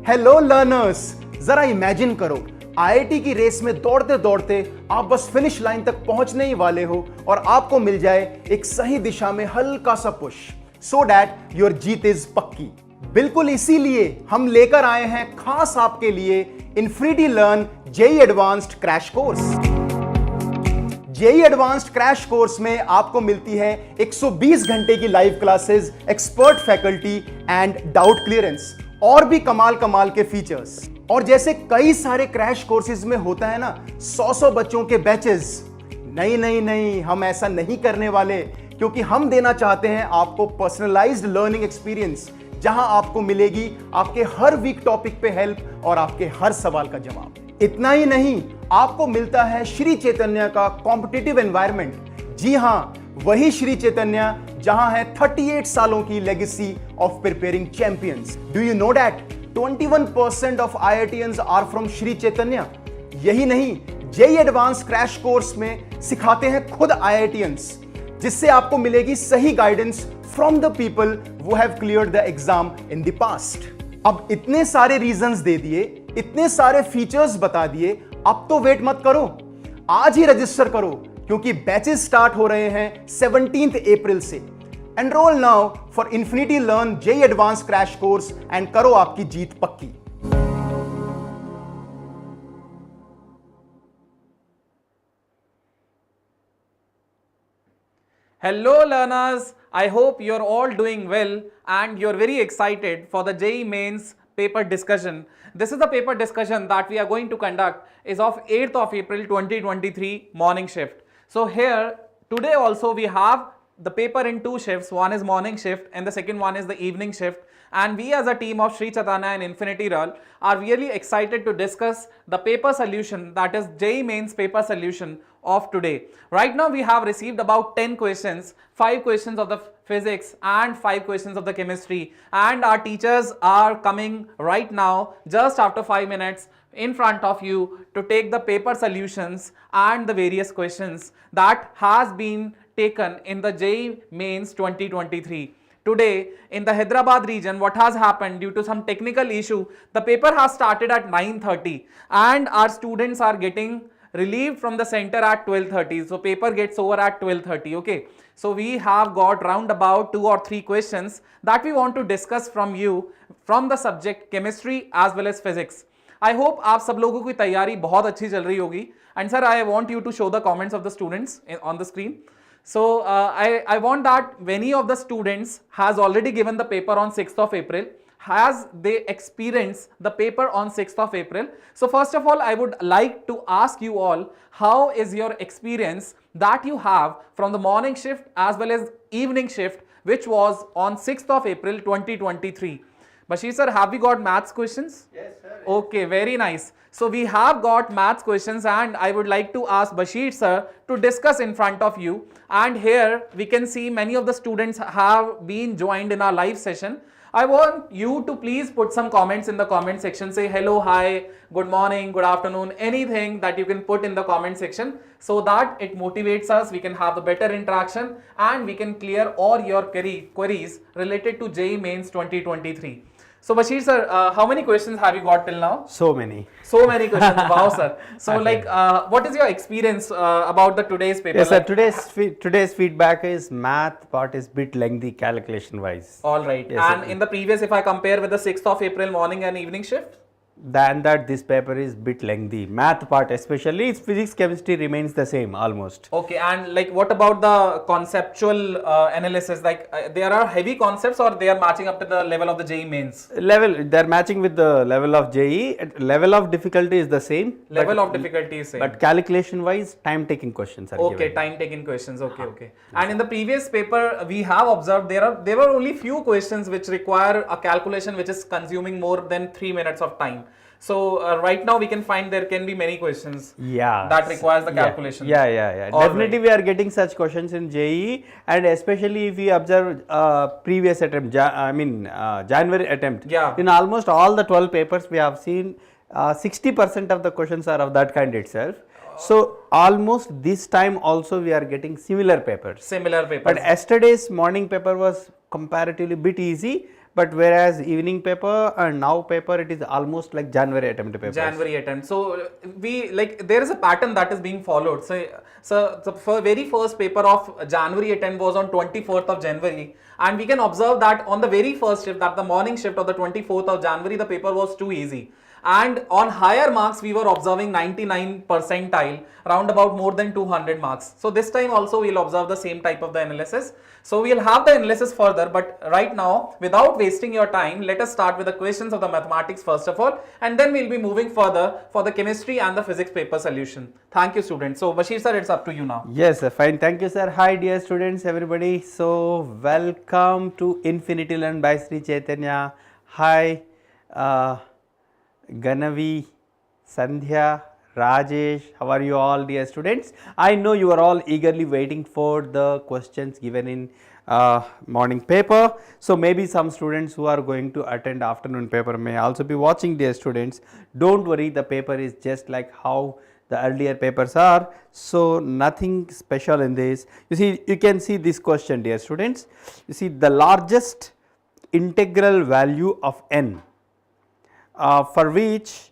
Hello learners, जरा imagine करो IIT की रेस में दौड़ते दौड़ते आप बस फिनिश लाइन तक पहुंचने ही वाले हो और आपको मिल जाए एक सही दिशा में हल्का सा push, so that your Jeet is पक्की। बिल्कुल इसीलिए हम लेकर आए हैं खास आपके लिए infinity learn JEE advanced crash course. JEE advanced crash course में आपको मिलती है 120 घंटे की live classes, expert faculty and doubt clearance और भी कमाल कमाल के फीचर्स। और जैसे कई सारे क्रैश कोर्सेज में होता है ना 100 बच्चों के बैचेस, नहीं, हम ऐसा नहीं करने वाले, क्योंकि हम देना चाहते हैं आपको पर्सनलाइज्ड लर्निंग एक्सपीरियंस, जहां आपको मिलेगी आपके हर वीक टॉपिक पे हेल्प और आपके हर सवाल का जवाब। इतना ही नहीं, आपको मिलता है श्री चैतन्य का कॉम्पिटिटिव एनवायरनमेंट। जी हां, वही श्री चैतन्य जहां है 38 सालों की legacy of preparing champions. Do you know that 21% of IITians are from Shri Chaitanya. यही नहीं, जेईई एडवांस क्रैश कोर्स में सिखाते हैं खुद IITians, जिससे आपको मिलेगी सही guidance from the people who have cleared the exam in the past। अब इतने सारे रीजंस दे दिए, इतने सारे फीचर्स बता दिए, अब तो वेट मत करो, आज ही रजिस्टर करो, क्योंकि बैचेस स्टार्ट हो रहे हैं 17 अप्रैल से। Enrol now for infinity learn JEE advance crash course and करो आपकी जीत पक्की। Hello learners, I hope you're all doing well and you're very excited for the JEE Mains paper discussion. This is the paper discussion that we are going to conduct is of 8th of April 2023 morning shift. So here today also we have the paper in two shifts. One is morning shift and the second one is the evening shift. And we as a team of Sri Chaitanya and Infinity Roll are really excited to discuss the paper solution, that is JEE Mains paper solution of today. Right now we have received about 10 questions, 5 questions of the physics and 5 questions of the chemistry, and our teachers are coming right now just after 5 minutes in front of you to take the paper solutions and the various questions that has been taken in the JEE Mains 2023. Today in the Hyderabad region, what has happened due to some technical issue, the paper has started at 9:30 and our students are getting relieved from the center at 12:30. So paper gets over at 12:30. Okay. So we have got round about 2 or 3 questions that we want to discuss from you from the subject chemistry as well as physics. I hope आप सब लोगों की तैयारी बहुत अच्छी चल रही होगी. And sir, I want you to show the comments of the students on the screen. So I want that many of the students has already given the paper on 6th of April. Has they experienced the paper on 6th of April? So first of all, I would like to ask you all, how is your experience that you have from the morning shift as well as evening shift, which was on 6th of April 2023? Bashir sir, have we got maths questions? Yes sir. Okay, very nice. So we have got maths questions and I would like to ask Bashir sir to discuss in front of you. And here we can see many of the students have been joined in our live session. I want you to please put some comments in the comment section. Say hello, hi, good morning, good afternoon, anything that you can put in the comment section so that it motivates us. We can have the better interaction and we can clear all your queries related to JEE Mains 2023. So Bashir sir, how many questions have you got till now? So many. So many questions. Wow sir. So like what is your experience about the today's paper? Yes sir, like, today's feedback is math part is bit lengthy calculation wise. All right. Yes, and in the previous, if I compare with the 6th of April morning and evening shift? Than that this paper is bit lengthy. Math part especially, its physics chemistry remains the same almost. Okay, and like what about the conceptual analysis? Like there are heavy concepts or they are matching up to the level of the JEE Mains? They're matching with the level of JEE. Level of difficulty is the same. Level of difficulty is same. But calculation wise, time taking questions are okay, given. time taking questions. Okay, okay. And in the previous paper, we have observed there were only few questions which require a calculation which is consuming more than 3 minutes of time. So right now we can find there can be many questions that requires the calculation. Yeah. Definitely we are getting such questions in JEE, and especially if we observe previous attempt, January attempt. Yeah. In almost all the 12 papers we have seen 60% of the questions are of that kind itself. So almost this time also we are getting similar papers. Similar papers. But yesterday's morning paper was comparatively bit easy. but whereas evening paper and now paper, it is almost like January attempt paper. January attempt. So we like there is a pattern that is being followed. So the very first paper of January attempt was on 24th of January, and we can observe that on the very first shift, that the morning shift of the 24th of January, the paper was too easy. And on higher marks, we were observing 99 percentile, round about more than 200 marks. So this time also we'll observe the same type of the analysis. So we'll have the analysis further, but right now, without wasting your time, let us start with the questions of the mathematics first of all, and then we'll be moving further for the chemistry and the physics paper solution. Thank you, students. So Bashir sir, it's up to you now. Yes, fine. Thank you, sir. Hi, dear students, everybody. So welcome to Infinity Learn by Sri Chaitanya. Hi, Ganavi, Sandhya, Rajesh, how are you all, dear students? I know you are all eagerly waiting for the questions given in morning paper. So maybe some students who are going to attend afternoon paper may also be watching, dear students. Don't worry, the paper is just like how the earlier papers are. So nothing special in this. You see, you can see this question, dear students. You see, the largest integral value of n for which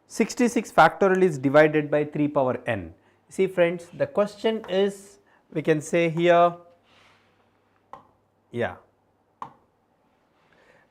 66 factorial is divided by 3 power n. See friends, the question is, we can say here, yeah,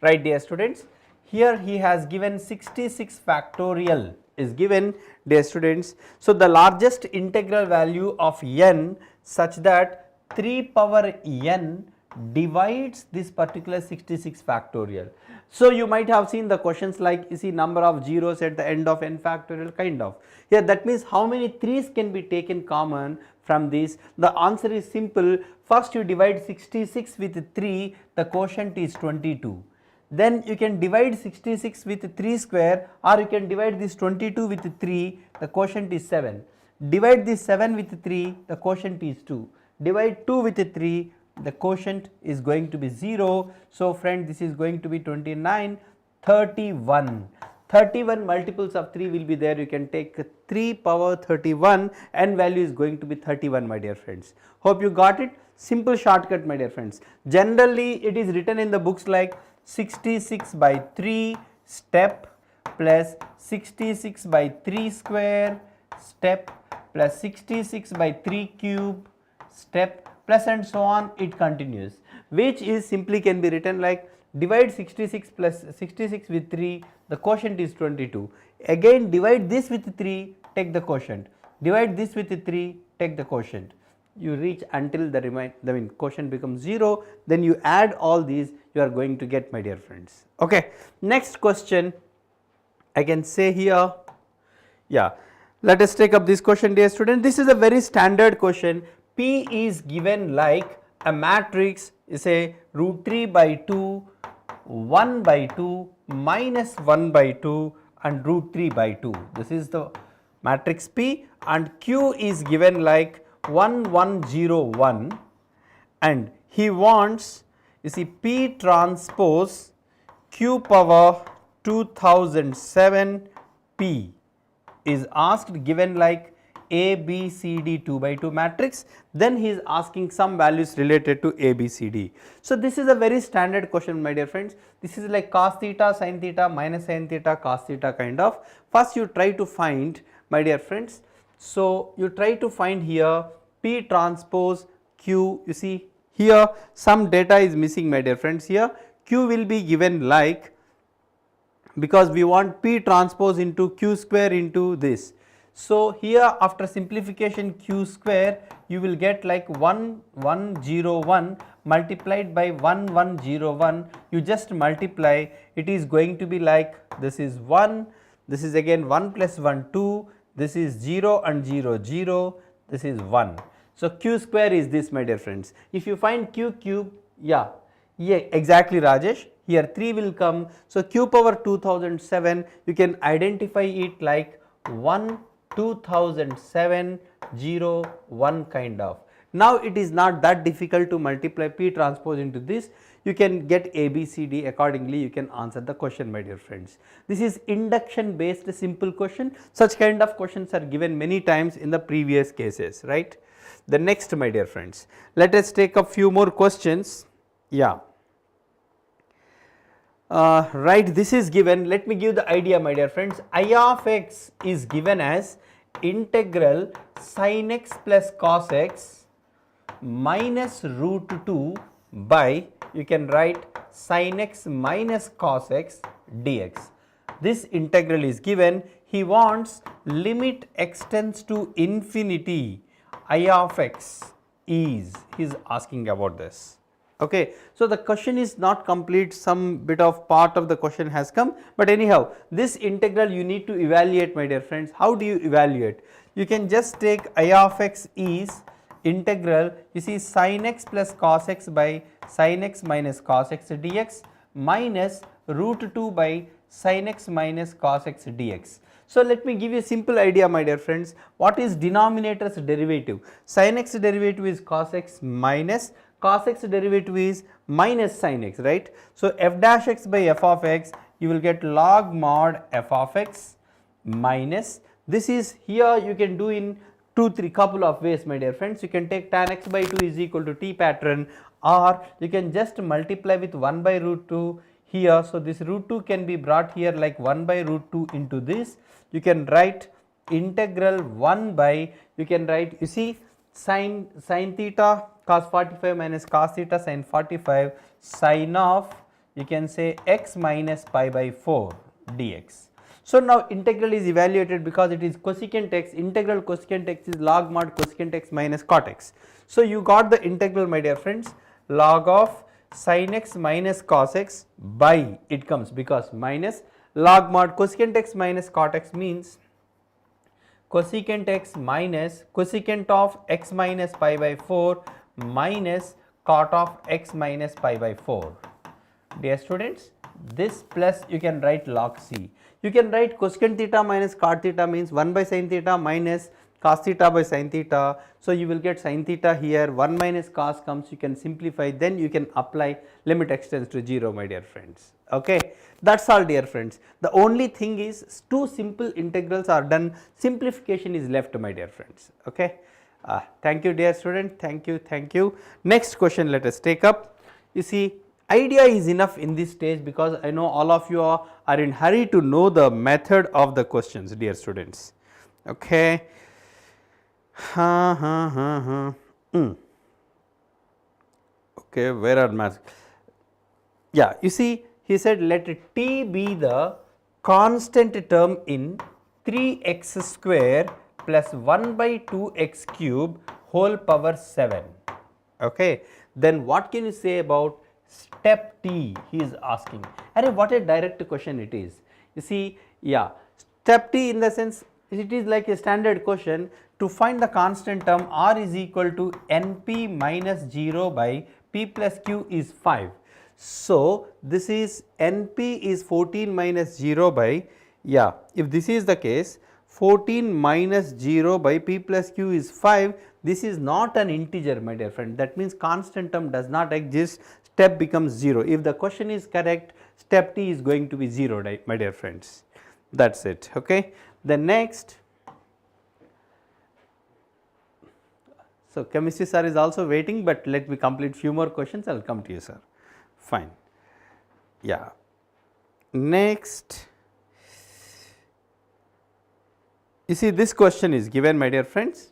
right, dear students, here he has given 66 factorial is given, dear students. So the largest integral value of n such that 3 power n divides this particular 66 factorial. So you might have seen the questions like, you see, number of zeros at the end of n factorial, kind of. Yeah, that means how many 3's can be taken common from this? The answer is simple. First you divide 66 with 3, the quotient is 22. Then you can divide 66 with 3 square, or you can divide this 22 with 3, the quotient is 7. Divide this 7 with 3, the quotient is 2. Divide 2 with 3, the quotient is going to be 0. So friend, this is going to be 29, 31. 31 multiples of 3 will be there. You can take 3 power 31, n value is going to be 31, my dear friends. Hope you got it. Simple shortcut, my dear friends. Generally it is written in the books like 66 by 3 step plus 66 by 3 square step plus 66 by 3 cube step plus and so on, it continues, which is simply can be written like divide 66 plus 66 with 3, the quotient is 22. Again divide this with 3, take the quotient. Divide this with 3, take the quotient. You reach until the quotient becomes 0, then you add all these, you are going to get, my dear friends. Okay, next question I can say here, yeah, let us take up this question, dear student. This is a very standard question. P is given like a matrix is a root 3 by 2, 1 by 2, minus 1 by 2 and root 3 by 2. This is the matrix P, and Q is given like 1 1 0 1, and he wants, you see, P transpose Q power 2007 P is asked, given like A, B, C, D 2 by 2 matrix, then he is asking some values related to A, B, C, D. So this is a very standard question, my dear friends. This is like cos theta, sin theta, minus sin theta, cos theta kind of. First you try to find, my dear friends, so you try to find here P transpose Q. You see here some data is missing, my dear friends. Here Q will be given like, because we want P transpose into Q square into this. So here after simplification Q square, you will get like 1101 multiplied by 1101, you just multiply, it is going to be like, this is 1, this is again 1 plus 1 2, this is 0 and 0 0, this is 1. So Q square is this, my dear friends. If you find Q cube, yeah exactly Rajesh, here 3 will come. So Q power 2007, you can identify it like 1 2007 0 1 kind of. Now it is not that difficult to multiply P transpose into this, you can get A, B, C, D, accordingly you can answer the question, my dear friends. This is induction based simple question. Such kind of questions are given many times in the previous cases, right? The next, my dear friends, let us take a few more questions. Yeah, right, this is given. Let me give the idea, my dear friends. I of x is given as integral sin x plus cos x minus root 2 by, you can write sin x minus cos x dx. This integral is given. He wants limit extends to infinity. I of x is, he is asking about this. Okay. So, the question is not complete, some bit of part of the question has come, but anyhow this integral you need to evaluate, my dear friends. How do you evaluate? You can just take I of x is integral, you see, sin x plus cos x by sin x minus cos x dx minus root 2 by sin x minus cos x dx. So, let me give you a simple idea, my dear friends. What is denominator's derivative? Sin x derivative is cos x minus cos x derivative is minus sin x, right. So, f dash x by f of x, you will get log mod f of x minus, this is here you can do in 2-3 couple of ways, my dear friends. You can take tan x by 2 is equal to t pattern, or you can just multiply with 1 by root 2 here. So, this root 2 can be brought here like 1 by root 2 into this. You can write integral 1 by, you can write, you see, sin theta cos 45 minus cos theta sin 45 sin of, you can say, x minus pi by 4 dx. So, now integral is evaluated because it is cosecant x, integral cosecant x is log mod cosecant x minus cot x. So, you got the integral, my dear friends, log of sin x minus cos x by, it comes because minus log mod cosecant x minus cot x means cosecant x minus cosecant of x minus pi by 4 minus cot of x minus pi by 4. Dear students, this plus you can write log c. You can write cosecant theta minus cot theta means 1 by sin theta minus cos theta by sin theta. So, you will get sin theta here, 1 minus cos comes, you can simplify, then you can apply limit extends to 0, my dear friends. Okay. That is all, dear friends. The only thing is 2 simple integrals are done, simplification is left, my dear friends. Okay. Thank you, dear student, thank you, thank you. Next question let us take up. You see, idea is enough in this stage because I know all of you are in hurry to know the method of the questions, dear students. Okay. Okay, where are maths? Yeah, you see, he said let t be the constant term in 3x square plus 1 by 2x cube whole power 7. Okay. Then what can you say about step t, he is asking. Arey, what a direct question it is. You see, yeah, step t in the sense it is like a standard question. To find the constant term, r is equal to np minus 0 by p plus q is 5. So, this is np is 14 minus 0 by, yeah, if this is the case, 14 minus 0 by p plus q is 5, this is not an integer, my dear friend. That means constant term does not exist, step becomes 0. If the question is correct, step t is going to be 0, my dear friends. That is it. Okay. The next, so chemistry sir is also waiting, but let me complete few more questions, I will come to you, sir. Fine. Yeah. Next, you see, this question is given, my dear friends.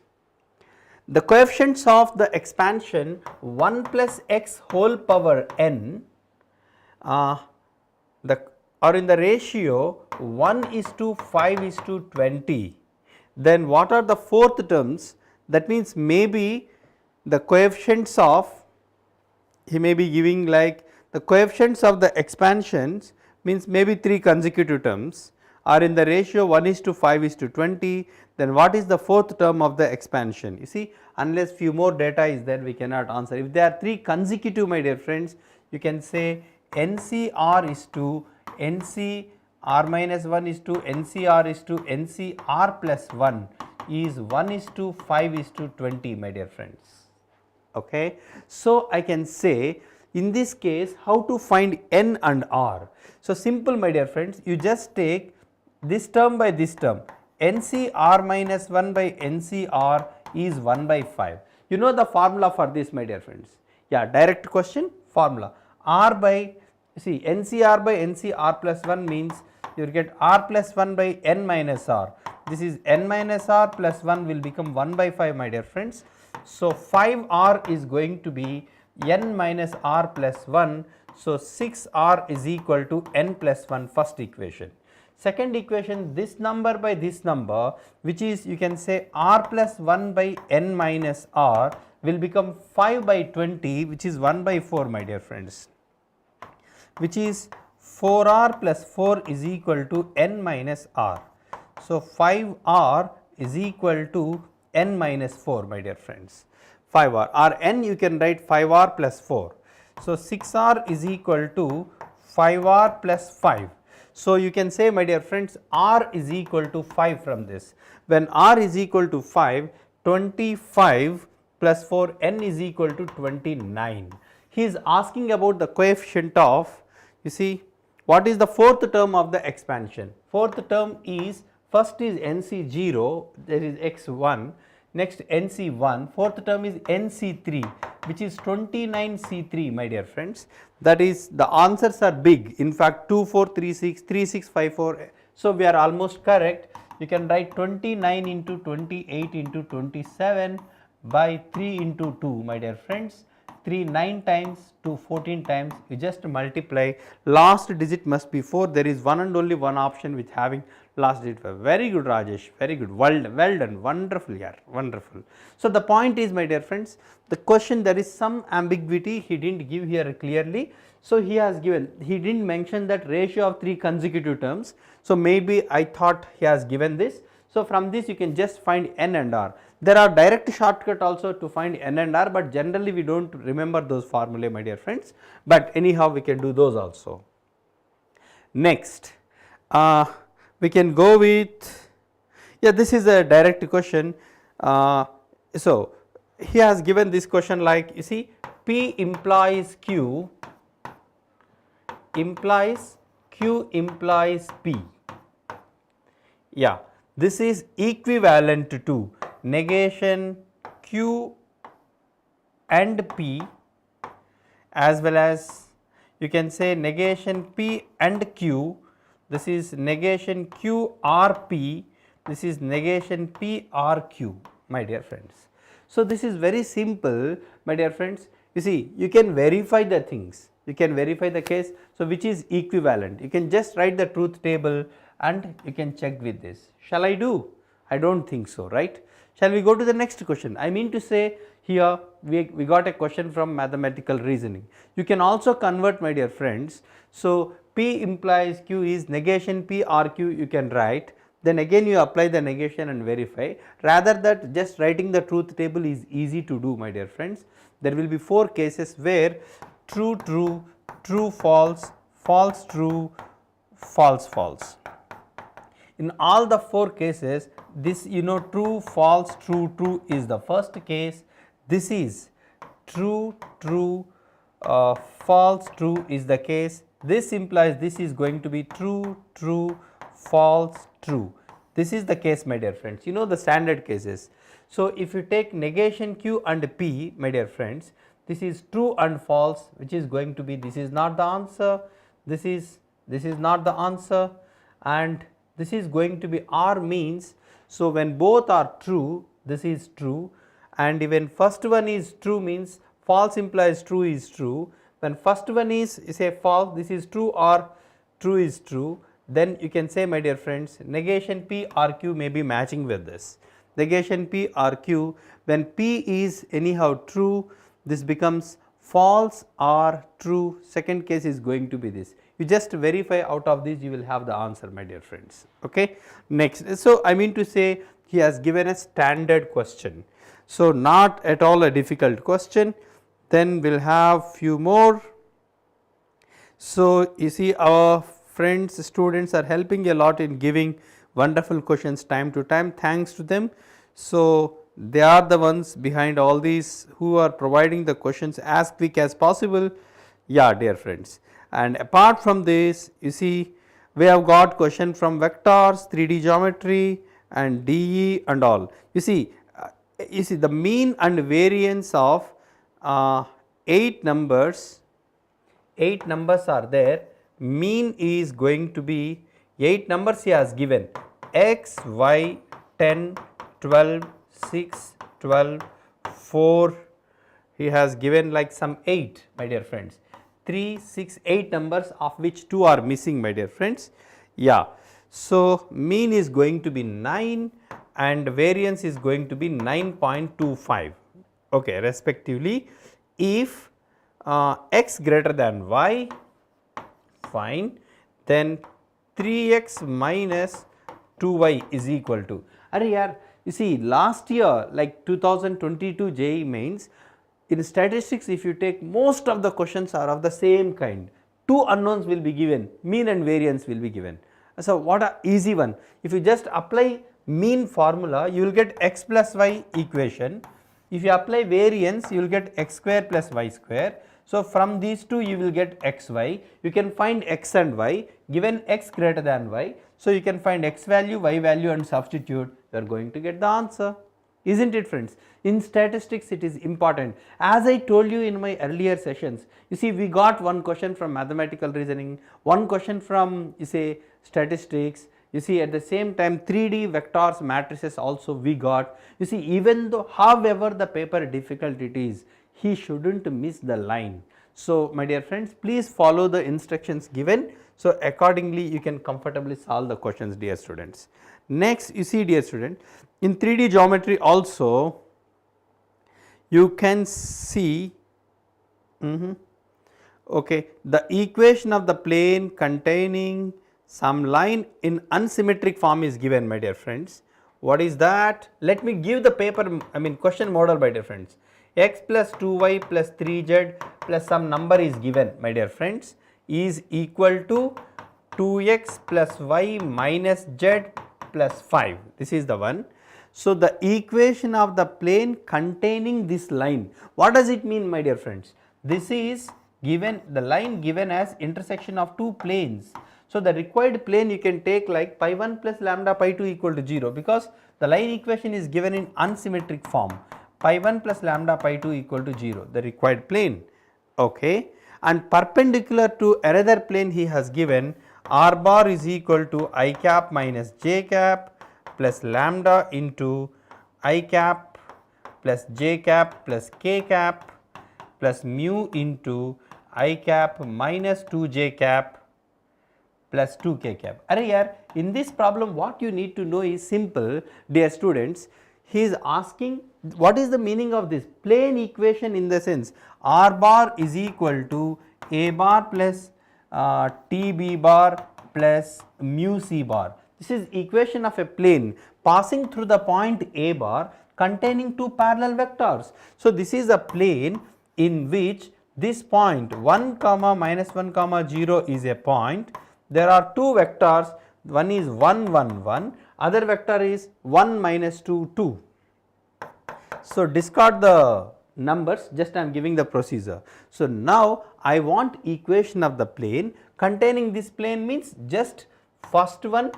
The coefficients of the expansion 1 plus x whole power n are in the ratio 1:5:20. Then what are the fourth terms? That means maybe the coefficients of, he may be giving like the coefficients of the expansions means maybe 3 consecutive terms are in the ratio 1:5:20. Then what is the fourth term of the expansion? You see, unless few more data is there, we cannot answer. If there are 3 consecutive, my dear friends, you can say NCR is to NCR minus 1 is to NCR is to NCR plus 1 is 1:5:20, my dear friends. Okay. So, I can say in this case how to find n and r. So, simple, my dear friends, you just take this term by this term, NCR minus 1 by NCR is 1/5. You know the formula for this, my dear friends. Yeah, direct question formula, R by You see NCR by NCR plus 1 means you will get R plus 1 by N minus R. This is N minus R plus 1 will become 1 by 5, my dear friends. So 5R is going to be N minus R plus 1. So 6R is equal to N plus 1, first equation. Second equation, this number by this number, which is you can say R plus 1 by N minus R will become 5 by 20, which is 1 by 4, my dear friends, which is 4R plus 4 is equal to N minus R. So 5R is equal to N minus 4, my dear friends. 5R or N you can write 5R plus 4. So 6R is equal to 5R plus 5. So you can say, my dear friends, R is equal to 5 from this. When R is equal to 5, 25 plus 4, N is equal to 29. He is asking about the coefficient of, you see, what is the fourth term of the expansion? Fourth term is, first is NC0, there is x1, next NC1, fourth term is NC3, which is 29C3, my dear friends. That is, the answers are big, in fact 2, 4, 3, 6, 3, 6, 5, 4. So we are almost correct. You can write 29 into 28 into 27 by 3 into 2, my dear friends. 3 9 times, 2 14 times, you just multiply, last digit must be 4. There is one and only one option which having last digit 5. Very good, Rajesh, very good, well done, wonderful, yeah, wonderful. So the point is, my dear friends, the question, there is some ambiguity, he didn't give here clearly. So he has given, he didn't mention that ratio of 3 consecutive terms. So maybe I thought he has given this. So from this you can just find N and R. There are direct shortcut also to find N and R, but generally we do not remember those formulae, my dear friends, but anyhow we can do those also. Next, we can go with, yeah, this is a direct question. So he has given this question like, you see, P implies Q implies Q implies P. Yeah, this is equivalent to negation Q and P, as well as you can say negation P and Q. This is negation Q R P, this is negation P R Q, my dear friends. So this is very simple, my dear friends. You see, you can verify the things, you can verify the case. So which is equivalent? You can just write the truth table and you can check with this. Shall I do? I do not think so, right? Shall we go to the next question? I mean to say, here we got a question from mathematical reasoning. You can also convert, my dear friends. So P implies Q is negation P R Q, you can write, then again you apply the negation and verify. Rather that just writing the truth table is easy to do, my dear friends. There will be 4 cases where true true, true false, false true, false false. In all the 4 cases, this true false true true is the first case. This is true true false true is the case. This implies this is going to be true true false true. This is the case, my dear friends, the standard cases. So if you take negation Q and P, my dear friends, this is true and false, which is going to be, this is not the answer, this is not the answer, and this is going to be R means. So when both are true, this is true, and even first one is true means false implies true is true. When first one is say false, this is true or true is true, then you can say, my dear friends, negation P R Q may be matching with this. Negation P R Q, when P is anyhow true, this becomes false or true. Second case is going to be this. You just verify out of this, you will have the answer, my dear friends. Okay. Next, so I mean to say, he has given a standard question, so not at all a difficult question. Then we will have few more. So you see, our friends, students are helping a lot in giving wonderful questions time to time. Thanks to them. So they are the ones behind all these who are providing the questions as quick as possible. Yeah, dear friends. And apart from this, you see, we have got question from vectors, 3D geometry and DE and all. You see the mean and variance of 8 numbers 8 numbers are there, mean is going to be 8 numbers he has given x, y, 10, 12, 6, 12, 4, he has given like some 8 my dear friends, 3, 6, 8 numbers of which 2 are missing my dear friends. Yeah, so mean is going to be 9 and variance is going to be 9.25, okay, respectively. If x greater than y, fine, then 3x minus 2y is equal to, arey yaar, you see last year like 2022 JEE Mains, in statistics if you take most of the questions are of the same kind, 2 unknowns will be given, mean and variance will be given. So what a easy one, if you just apply mean formula you will get x plus y equation, if you apply variance you will get x square plus y square. So from these two you will get xy, you can find x and y, given x greater than y, so you can find x value, y value and substitute, you are going to get the answer. Isn't it friends? In statistics it is important. As I told you in my earlier sessions, you see we got one question from mathematical reasoning, one question from you say statistics, you see at the same time 3D vectors matrices also we got. You see even though however the paper difficult it is, he shouldn't miss the line. So my dear friends, please follow the instructions given, so accordingly you can comfortably solve the questions dear students. Next you see dear student, in 3D geometry also you can see okay, the equation of the plane containing some line in unsymmetric form is given my dear friends. What is that? Let me give the paper, I mean question model my dear friends. X plus 2y plus 3z plus some number is given my dear friends is equal to 2x plus y minus z plus 5, this is the one. So the equation of the plane containing this line, what does it mean my dear friends? This is given, the line given as intersection of two planes. So the required plane you can take like pi 1 plus lambda pi 2 equal to 0, because the line equation is given in unsymmetric form, pi 1 plus lambda pi 2 equal to 0, the required plane, okay. And perpendicular to another plane he has given r bar is equal to I cap minus j cap plus lambda into I cap plus j cap plus k cap plus mu into I cap minus 2j cap plus 2k cap. Arey yaar, in this problem what you need to know is simple dear students, he is asking what is the meaning of this plane equation, in the sense r bar is equal to a bar plus tb bar plus mu c bar. This is equation of a plane passing through the point a bar containing two parallel vectors. So this is a plane in which this point 1 comma minus 1 comma 0 is a point. There are two vectors, one is 1 1 1, other vector is 1 minus 2 2. So discard the numbers, just I am giving the procedure. So now I want equation of the plane containing this plane, means just first one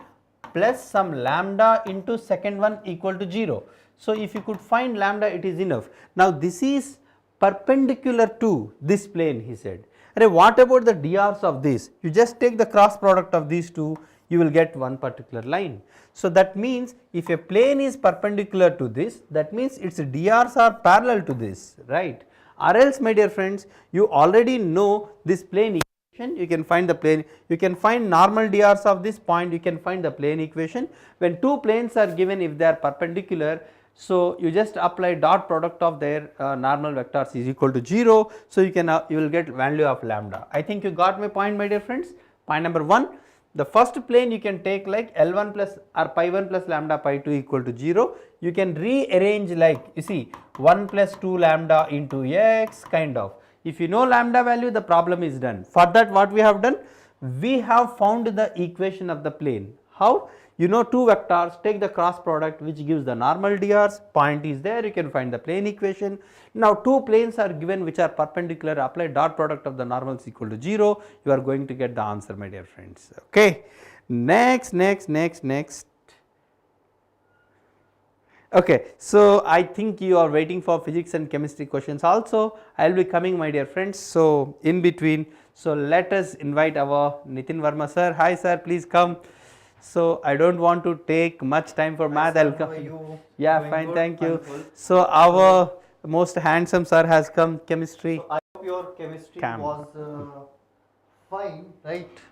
plus some lambda into second one equal to 0. So if you could find lambda it is enough. Now this is perpendicular to this plane, he said. What about the drs of this? You just take the cross product of these two, you will get one particular line. So that means if a plane is perpendicular to this, that means its drs are parallel to this, right? Or else my dear friends, you already know this plane equation, you can find the plane, you can find normal drs of this point, you can find the plane equation. When two planes are given, if they are perpendicular, so you just apply dot product of their normal vectors is equal to 0. So you can you will get value of lambda. I think you got my point my dear friends. Point number 1, the first plane you can take like L1 plus or pi 1 plus lambda pi 2 equal to 0. You can rearrange like you see 1 plus 2 lambda into x kind of. If you know lambda value, the problem is done. For that what we have done? We have found the equation of the plane. How? You know two vectors, take the cross product which gives the normal drs, point is there, you can find the plane equation. Now two planes are given which are perpendicular, apply dot product of the normals equal to 0, you are going to get the answer my dear friends, okay. Next. Okay, so I think you are waiting for physics and chemistry questions also, I will be coming my dear friends, so in between. So let us invite our Nitin Verma sir. Hi sir, please come. So I don't want to take much time for math. Sir, I'll how come. are you? Yeah, Doing fine, good? thank you. Wonderful. So our most handsome sir has come, chemistry. So I hope your chemistry Cam. was fine, right?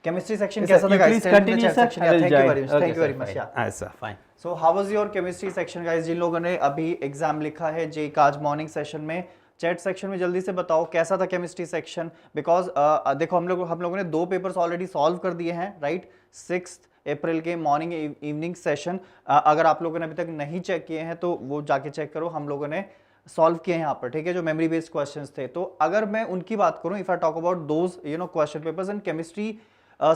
Chemistry section Yes, sir. कैसा था You guys? please Tell me in the continue, chat sir. section. I Yeah, will thank you join. very much. Okay, Thank you sir, very much. fine. Yeah. Yes, sir, fine. So how was your chemistry section guys? जिन लोगों ने अभी exam लिखा है JEE का आज morning session में, chat section में जल्दी से बताओ कैसा था केमिस्ट्री सेक्शन. बिकॉज देखो हम लोगों ने 2 पेपर्स ऑलरेडी सॉल्व कर दिए हैं, राइट. 6 अप्रैल के मॉर्निंग इवनिंग सेशन अगर आप लोगों ने अभी तक नहीं चेक किए हैं तो वो जाके चेक करो. हम लोगों ने सॉल्व किए हैं यहाँ पर, ठीक है, जो मेमोरी बेस्ड क्वेश्चंस थे. तो अगर मैं उनकी बात करूं, if I talk about those question papers and chemistry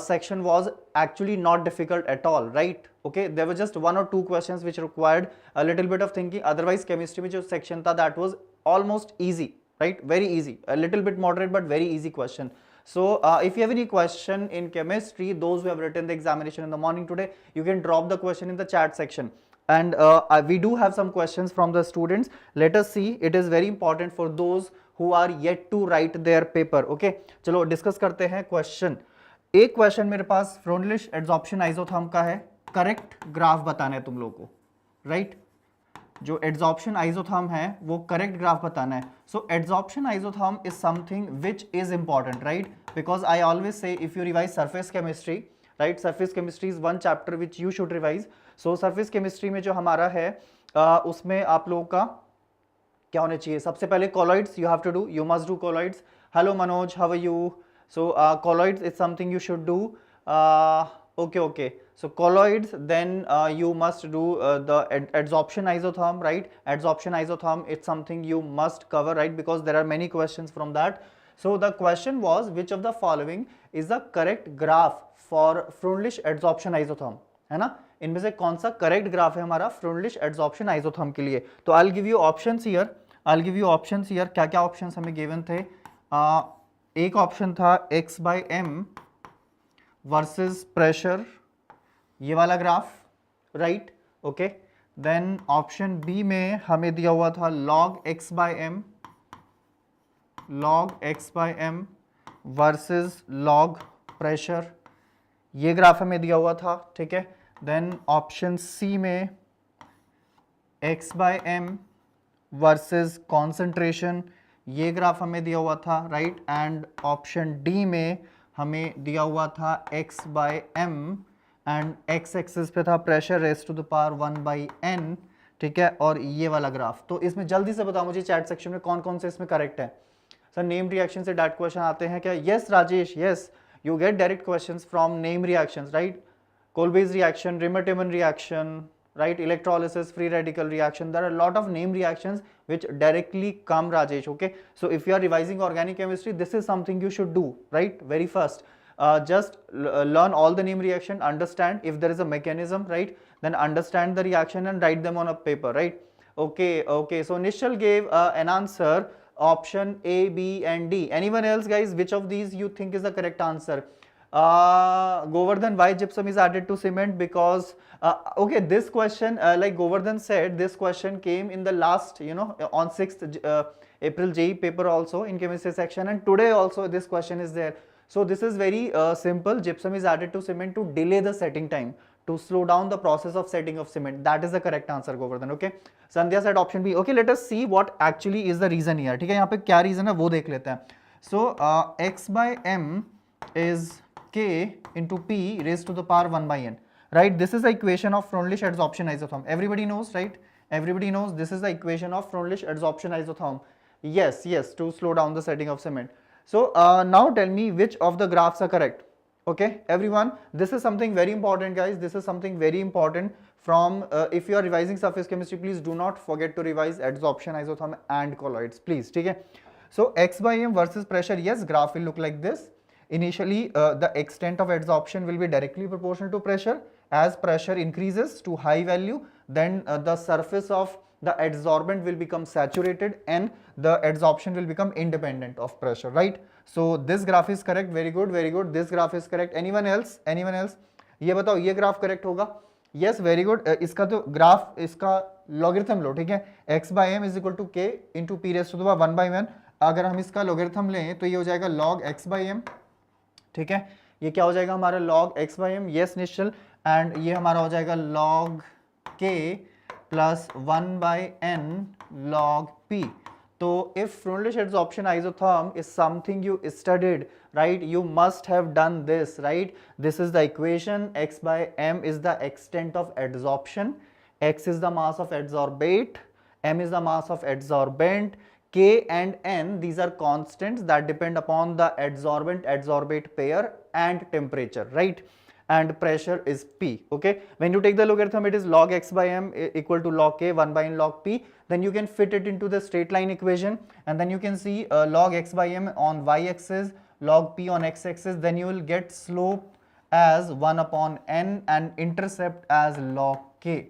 section was actually not difficult at all, right? Okay, there were just 1 or 2 questions which required a little bit of thinking. Otherwise chemistry में जो section था that was almost easy, right? Very easy, a little bit moderate but very easy question. So if you have any question in chemistry, those who have written the examination in the morning today, you can drop the question in the chat section. And we do have some questions from the students. Let us see. It is very important for those who are yet to write their paper. Okay, चलो discuss करते हैं question. एक question मेरे पास फ्रोंडलिश adsorption isotherm का है. Correct graph बताना है तुम लोगों को, राइट. जो एड्सॉर्प्शन आइसोथर्म है वो करेक्ट ग्राफ बताना है. So adsorption isotherm is something which is important, right, because I always say if you revise surface chemistry, right, surface chemistry is one chapter which you should revise. So surface chemistry में जो हमारा है उसमें आप लोगों का क्या होना चाहिए. सबसे पहले colloids you have to do, you must do colloids. Hello Manoj, how are you? So colloids is something you should do. Okay. So colloids, then you must do the adsorption isotherm, right? Adsorption isotherm, it's something you must cover, right? Because there are many questions from that. So the question was, which of the following is the correct graph for Freundlich adsorption isotherm? है ना, इनमें से कौन सा correct graph है हमारा Freundlich adsorption isotherm के लिए. तो I'll give you options here. क्या क्या ऑप्शंस हमें गिवन थे. एक ऑप्शन था x by M versus pressure, ये वाला graph, right. Okay, then option B में हमें दिया हुआ था log x by M versus log pressure, ये ग्राफ हमें दिया हुआ था, ठीक है. देन ऑप्शन सी में x by M versus concentration, ये ग्राफ हमें दिया हुआ था, राइट. एंड ऑप्शन डी में हमें दिया हुआ था x by M and x axis पे था pressure raise to the power 1 by n, ठीक है, और ये वाला ग्राफ. तो इसमें जल्दी से बताओ मुझे चैट सेक्शन में कौन कौन से इसमें करेक्ट है. सर नेम रिएक्शन से डायरेक्ट क्वेश्चन आते हैं क्या? Yes Rajesh, yes, you get direct questions from name reactions, right. Kolbe's reaction, Reimer Tiemann reaction, right, electrolysis, free radical reaction, there are a lot of name reactions which directly come, Rajesh. Okay, so if you are revising organic chemistry, this is something you should do, right, very first. Just learn all the name reaction, understand if there is a mechanism, right, then understand the reaction and write them on a paper, right. Okay, so Nishal gave an answer option A, B and D. Anyone else guys, which of these you think is the correct answer? Govardhan, why gypsum is added to cement? Because okay, this question like Govardhan said, this question came in the last, on 6th April JEE paper also in chemistry section, and today also this question is there. So this is very simple. Gypsum is added to cement to delay the setting time, to slow down the process of setting of cement. That is the correct answer, Govardhan. Okay, Sandhya said option B. Okay, let us see what actually is the reason here. ठीक है, यहाँ पे क्या reason है वो देख लेते हैं. So x by m is k into p raised to the power 1 by n, right. This is the equation of Freundlich adsorption isotherm. Everybody knows, right? Everybody knows this is the equation of Freundlich adsorption isotherm. Yes, to slow down the setting of cement. So now tell me which of the graphs are correct. Okay, everyone, this is something very important guys. This is something very important from if you are revising surface chemistry, please do not forget to revise adsorption isotherm and colloids, please. ठीक है. So x by m versus pressure, yes, graph will look like this. Initially the extent of adsorption will be directly proportional to pressure. As pressure increases to high value, then the surface of the adsorbent will become saturated and the adsorption will become independent of pressure, right. So this graph is correct. Very good. This graph is correct. Anyone else? ये बताओ ये graph correct होगा? Yes very good, इसका तो graph, इसका logarithm लो, ठीक है, x by m is equal to k into p raise to the power 1/1। अगर हम इसका लॉगरिथम लें तो ये हो जाएगा log x बाई एम, ठीक है, ये क्या हो जाएगा हमारा log x by M, yes Nishchal, and ये हमारा हो जाएगा log k plus 1/n log p। तो if Freundlich-Head's option isotherm is something you studied, right, you must have done this, right? This is the equation, x by m is the extent of adsorption, x is the mass of adsorbate, m is the mass of adsorbent, k and n, these are constants that depend upon the adsorbent-adsorbate pair and temperature, right? And pressure is P, okay? When you take the logarithm, it is log x by m equal to log k 1/n log P. Then you can fit it into the straight line equation, and then you can see log x by m on y-axis, log P on x-axis. Then you will get slope as 1/n and intercept as log k,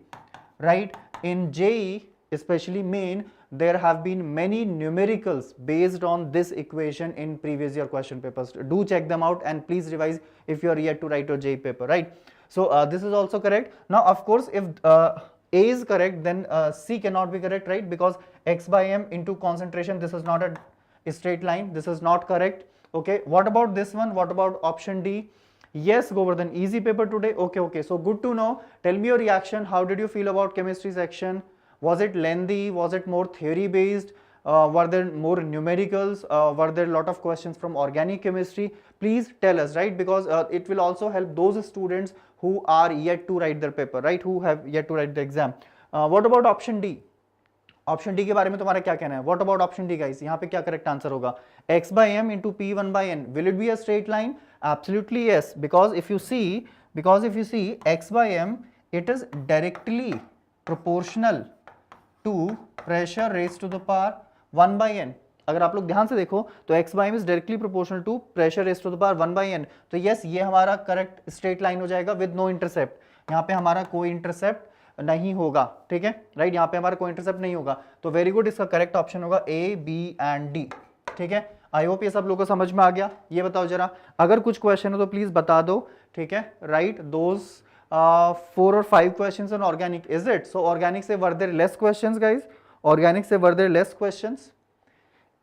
right? In JEE, especially main, there have been many numericals based on this equation in previous year question papers. Do check them out and please revise if you are yet to write your JEE paper, right? So this is also correct. Now of course if A is correct, then C cannot be correct, right? Because x by m into concentration, this is not a straight line, this is not correct, okay? What about this one? What about option D? Yes, Govardhan, easy paper today, okay, so good to know. Tell me your reaction. How did you feel about chemistry section? Was it lengthy? Was it more theory based? Were there more numericals? Were there a lot of questions from organic chemistry? Please tell us, right? Because it will also help those students who are yet to write their paper, right? Who have yet to write the exam. What about option D? Option D के बारे में तुम्हारा क्या कहना है? What about option D guys? यहाँ पे क्या करेक्ट आंसर होगा? x by m into p 1/n, will it be a straight line? Absolutely yes, because if you see x by m, it is directly proportional to pressure raised to the power 1/n. अगर आप लोग ध्यान से देखो तो x by m is directly proportional to pressure raised to the power 1/n. तो yes, ये हमारा करेक्ट स्ट्रेट लाइन हो जाएगा with no intercept. यहाँ पे हमारा कोई इंटरसेप्ट नहीं होगा, ठीक है, राइट? यहाँ पे हमारा कोई इंटरसेप्ट नहीं होगा, तो वेरी गुड, इसका करेक्ट ऑप्शन होगा ए, बी एंड डी, ठीक है। आई होप ये सब लोगों को समझ में आ गया। ये बताओ जरा, अगर कुछ क्वेश्चन हो तो प्लीज बता दो, ठीक है, राइट? दोज 4 और 5 questions on organic, is it? So organic से were there less questions guys? Organic से वर देयर लेस क्वेश्चंस?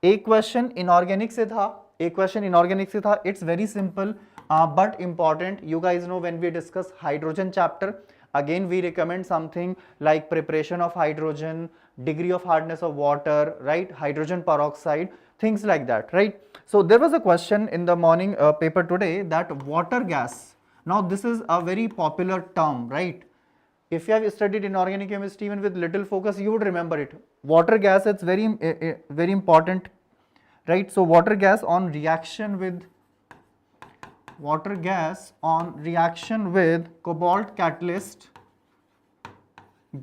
एक क्वेश्चन इनऑर्गेनिक से था, एक क्वेश्चन इनऑर्गेनिक से था। It's very simple but important. You guys know when we discuss hydrogen chapter, again we recommend something like preparation of hydrogen, degree of hardness of water, right, hydrogen peroxide, things like that, right? So there was a question in the morning paper today that water gas, now this is a very popular term, right? If you have studied inorganic chemistry even with little focus, you would remember it. Water gas, it's very important, right? So water gas on reaction with cobalt catalyst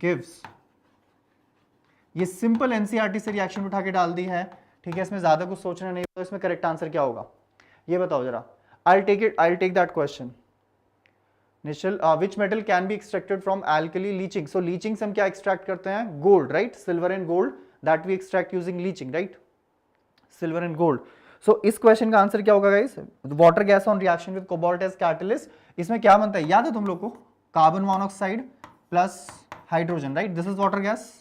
gives, ये simple NCERT से reaction उठा के डाल दी है, ठीक है, इसमें ज्यादा कुछ सोचना नहीं। तो इसमें करेक्ट आंसर क्या होगा ये बताओ जरा। I'll take that question. Nishchal, which metal can be extracted from alkali leaching? So leaching से हम क्या एक्सट्रैक्ट करते हैं? Gold, right? Silver and gold, that we extract using leaching, right? Silver and gold. So इस question का answer क्या होगा guys? Water gas on reaction with cobalt as catalyst, इसमें क्या बनता है याद है तुम लोग को? Carbon monoxide plus hydrogen, right? This is water gas,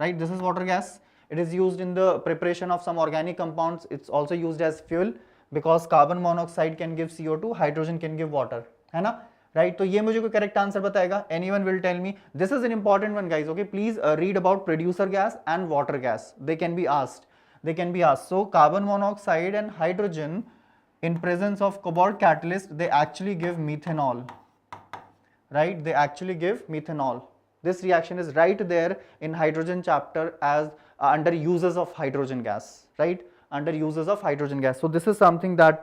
right? This is water gas. It is used in the preparation of some organic compounds. It's also used as fuel because carbon monoxide can give CO2, hydrogen can give water, है ना, right? तो ये मुझे कोई correct answer बताएगा? Anyone will tell me? This is an important one, guys. Okay, please read about producer gas and water gas. They can be asked. They can be asked. So carbon monoxide and hydrogen in presence of cobalt catalyst, they actually give methanol, right? They actually give methanol. This reaction is right there in hydrogen chapter as under uses of hydrogen gas, right? Under uses of hydrogen gas. So this is something that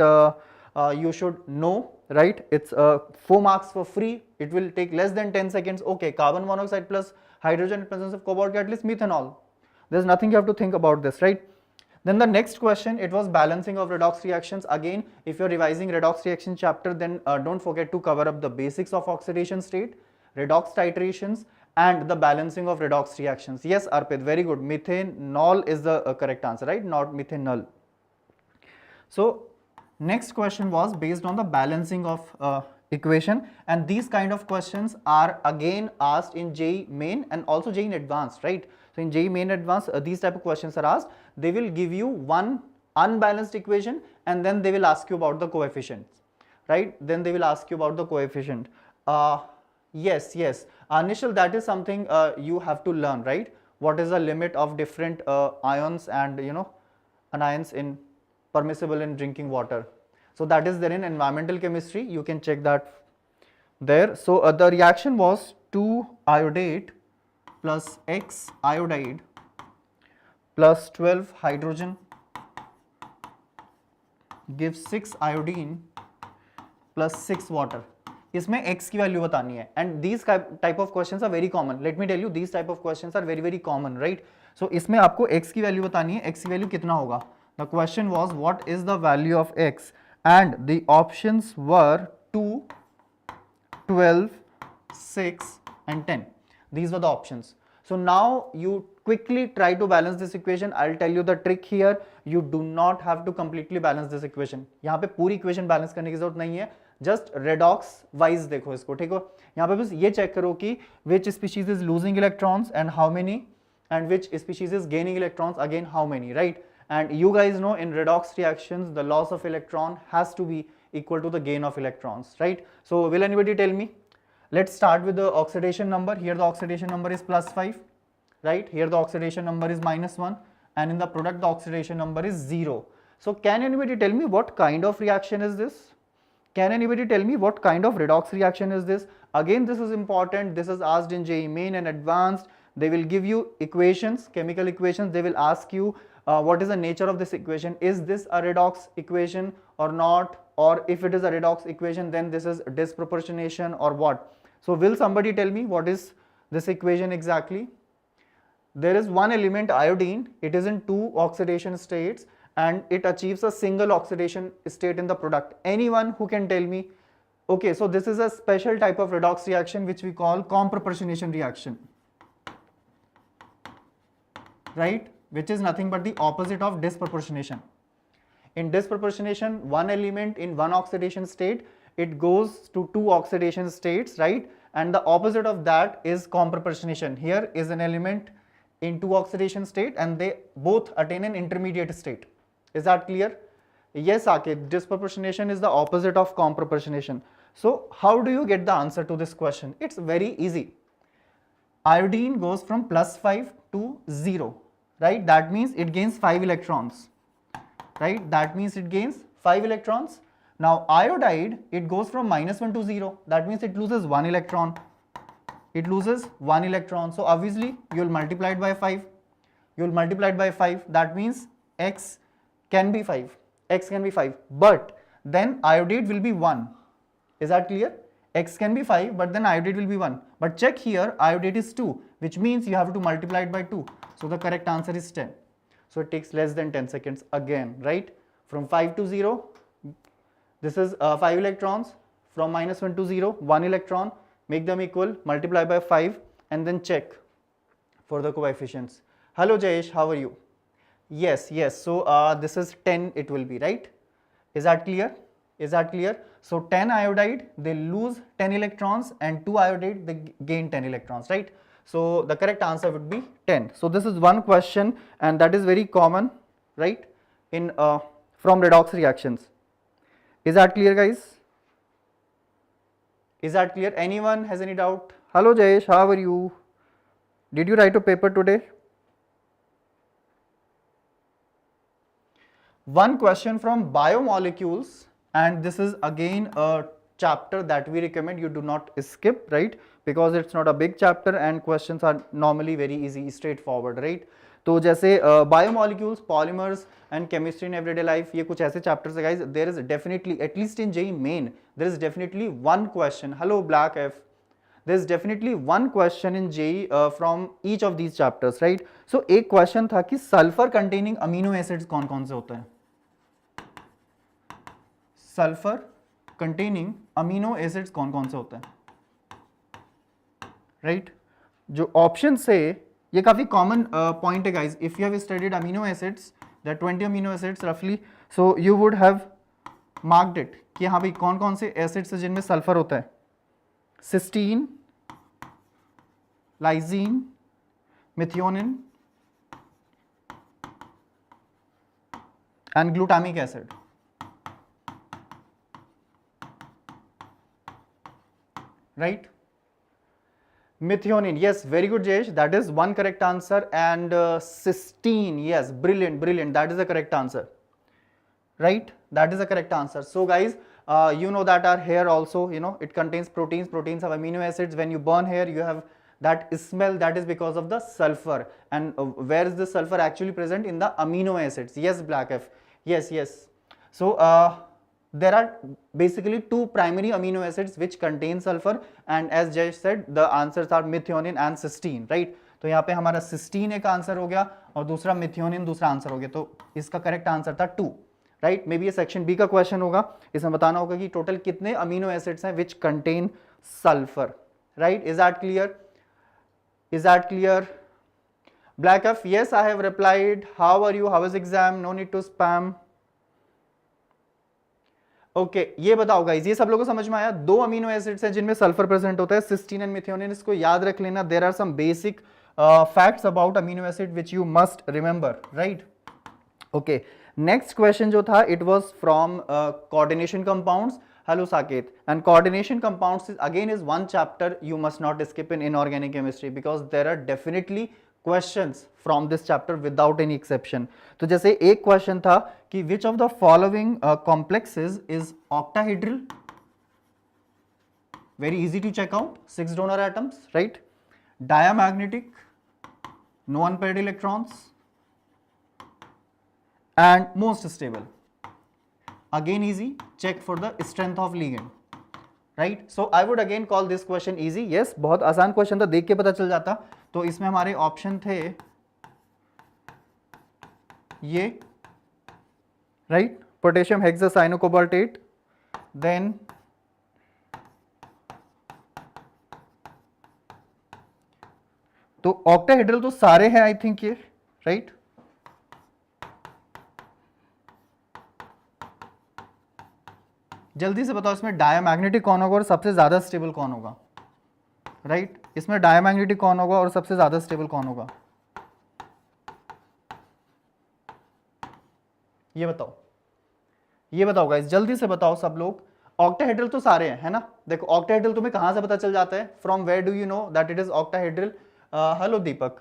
you should know, right? It's 4 marks for free. It will take less than 10 seconds. Okay, carbon monoxide plus hydrogen in presence of cobalt catalyst, methanol. There's nothing you have to think about this, right? Then the next question, it was balancing of redox reactions. Again, if you're revising redox reaction chapter, then don't forget to cover up the basics of oxidation state, redox titrations, and the balancing of redox reactions. Yes, Arpit, very good. Methanol is the correct answer, right? Not methanol. So next question was based on the balancing of equation, and these kind of questions are again asked in JEE Main and also JEE Advanced, right? So in JEE Main Advanced, these type of questions are asked. They will give you one unbalanced equation and then they will ask you about the coefficients, right? Then they will ask you about the coefficient. Yes, Nishal, that is something you have to learn, right? What is the limit of different ions and anions in permissible in drinking water? So that is there in environmental chemistry. You can check that there. So the reaction was 2 iodate plus X iodide plus 12 hydrogen gives 6 iodine plus 6 water. इसमें x की value बतानी है, and these type of questions are very common. Let me tell you, these type of questions are very common, right? So इसमें आपको x की value बतानी है. x की वैल्यू कितना होगा? The question was what is the value of x, and the options were 2, 12, 6 and 10. These were the options. So now you quickly try to balance this equation. I'll tell you the trick here. You do not have to completely balance this equation. यहाँ पे पूरी equation balance करने की जरूरत नहीं है. Just redox wise देखो इसको, ठीक हो? यहाँ पे बस ये check करो कि which species is losing electrons and how many, and which species is gaining electrons again how many, right? And you guys know in redox reactions the loss of electron has to be equal to the gain of electrons, right? So will anybody tell me? Let's start with the oxidation number. Here the oxidation number is +5, right? Here the oxidation number is -1, and in the product the oxidation number is 0. So can anybody tell me what kind of reaction is this? Can anybody tell me what kind of redox reaction is this? Again, this is important. This is asked in JEE Main and Advanced. They will give you equations, chemical equations. They will ask you what is the nature of this equation. Is this a redox equation or not? Or if it is a redox equation, then this is disproportionation or what? So will somebody tell me what is this equation exactly? There is one element, iodine. It is in 2 oxidation states and it achieves a single oxidation state in the product. Anyone who can tell me? Okay, so this is a special type of redox reaction which we call comproportionation reaction, right? Which is nothing but the opposite of disproportionation. In disproportionation, one element in one oxidation state, it goes to 2 oxidation states, right? And the opposite of that is comproportionation. Here is an element in 2 oxidation state and they both attain an intermediate state. Is that clear? Yes, Akid, disproportionation is the opposite of comproportionation. So how do you get the answer to this question? It's very easy. Iodine goes from +5 to 0, right? That means it gains 5 electrons, right? That means it gains 5 electrons. Now iodide, it goes from -1 to 0. That means it loses 1 electron. It loses 1 electron. So obviously you will multiply it by 5. You will multiply it by 5. That means x can be 5. X can be 5. But then iodide will be 1. Is that clear? X can be 5, but then iodide will be 1. But check here, iodide is 2, which means you have to multiply it by 2. So the correct answer is 10. So it takes less than 10 seconds again, right? From 5 to 0, this is 5 electrons. From -1 to 0, 1 electron. Make them equal, multiply by 5 and then check for the coefficients. Hello Jayesh, how are you? Yes. So this is 10 it will be, right? Is that clear? Is that clear? So 10 iodide, they lose 10 electrons and 2 iodide, they gain 10 electrons, right? So the correct answer would be 10. So this is one question and that is very common, right? In from redox reactions. Is that clear, guys? Is that clear? Anyone has any doubt? Hello Jayesh, how are you? Did you write a paper today? One question from biomolecules, and this is again a chapter that we recommend you do not skip, right? Because it's not a big chapter and questions are normally very easy, straightforward, right? तो जैसे biomolecules, polymers and chemistry in everyday life, ये कुछ ऐसे chapters है guys. There is definitely, at least in JEE Main, there is definitely one question. Hello Black F. There is definitely one question in JEE from each of these chapters, right? So एक question था कि sulfur containing amino acids कौन-कौन से होते हैं? Sulfur containing amino acids कौन-कौन से होते हैं? Right? जो option से ये काफी common point है guys. If you have studied amino acids, there are 20 amino acids roughly, so you would have marked it कि हाँ भाई कौन कौन से एसिड्स है जिनमें सल्फर होता है, cysteine, lysine, methionine and glutamic acid. Right, methionine, yes, very good Jayesh, that is one correct answer. And cysteine, yes, brilliant, brilliant, that is the correct answer. Right, that is the correct answer. So guys, you know that our hair also, you know, it contains proteins, proteins have amino acids. When you burn hair, you have that smell, that is because of the sulfur. And where is the sulfur actually present? In the amino acids. Yes, Black F, yes, yes. So there are basically two primary amino acids which contain sulfur, and as Jay said, the answers are methionine and cysteine, right? तो यहाँ पे हमारा cysteine एक answer हो गया और दूसरा methionine दूसरा आंसर हो गया, तो इसका करेक्ट आंसर था 2, राइट? मे बी ये सेक्शन बी का क्वेश्चन होगा, इसमें बताना होगा कि टोटल कितने अमीनो एसिड्स हैं which contain sulphur, right? Is that clear? Is that clear? Black F, yes, I have replied. How are you? How is exam? No need to spam. Okay, ये बताओ guys, ये सब लोगों को समझ में आया? 2 अमीनो एसिड्स हैं जिनमें सल्फर प्रेजेंट होता है, सिस्टीन एंड मिथियोनिन, इसको याद रख लेना. There are some basic facts about amino acid which you must remember, right? Okay, next question जो था it was from coordination compounds. Hello Saket. And coordination compounds again is one chapter you must not skip in inorganic chemistry because there are definitely questions from this chapter without any exception. तो जैसे एक question था कि which of the following complexes is octahedral? Very easy to check out. 6 donor atoms, right? Diamagnetic, no unpaired electrons, and most stable. Again easy. Check for the strength of ligand. Right, so I would again call this question easy. Yes, बहुत आसान question था, देख के पता चल जाता. तो इसमें हमारे ऑप्शन थे ये, राइट, पोटेशियम हेक्सासाइनोकोबाल्टेट, देन तो ऑक्टाहेड्रल तो सारे हैं आई थिंक ये, राइट? जल्दी से बताओ इसमें डायमैग्नेटिक कौन होगा और सबसे ज्यादा स्टेबल कौन होगा, राइट? इसमें डायमैग्नेटिक कौन होगा और सबसे ज्यादा स्टेबल कौन होगा, ये बताओ, ये बताओ गाइस, जल्दी से बताओ सब लोग. ऑक्टाहेड्रल तो सारे हैं, है ना? देखो ऑक्टाहेड्रल तुम्हें कहां से पता चल जाता है? From where do you know that it is octahedral? Hello Deepak,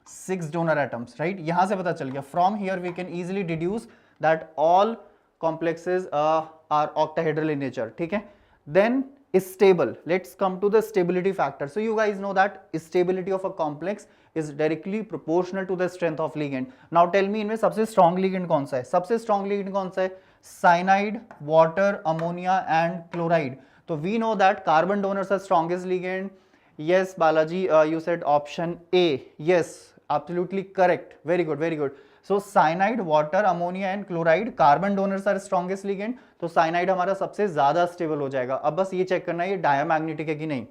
6 donor atoms, right? यहां से पता चल गया. From here we can easily deduce that all complexes are octahedral in nature. ठीक है? Then stable. Let's come to the stability factor. So you guys know that stability of a complex is directly proportional to the strength of ligand. Now tell me इनमें सबसे strong ligand कौन सा है? सबसे strong ligand कौन सा है? Cyanide, water, ammonia and chloride. So we know that carbon donors are strongest ligand. Yes, Balaji, you said option A. Yes, absolutely correct. Very good, very good. So cyanide, water, ammonia and chloride, carbon donors are strongest ligand. तो cyanide हमारा सबसे ज्यादा stable हो जाएगा. अब बस ये check करना है ये डायमैग्नेटिक है कि नहीं.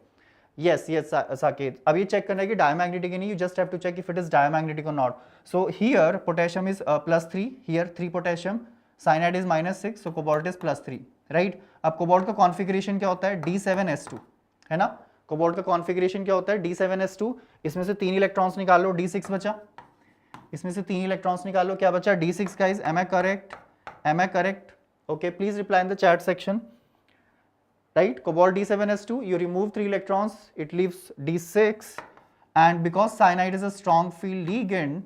Yes, yes, साकेत, अब ये चेक करना है कि डायमैग्नेटिक है नहीं. You just have to check if it is diamagnetic or not. So here potassium is +3, here 3 potassium, cyanide is -6, so cobalt is +3, right? अब कोबाल्ट का कॉन्फ़िगरेशन क्या होता है? D7S2, है ना? कोबाल्ट का कॉन्फ़िगरेशन क्या होता है? D7S2. इसमें से 3 इलेक्ट्रॉन्स निकाल लो, D6 बचा. इसमें से 3 इलेक्ट्रॉन्स निकाल लो, क्या बचा? D6 guys. Am I correct? Am I correct? Okay, please reply in the chat section. Right, cobalt D7S2, you remove 3 electrons, it leaves D6, and because cyanide is a strong field ligand,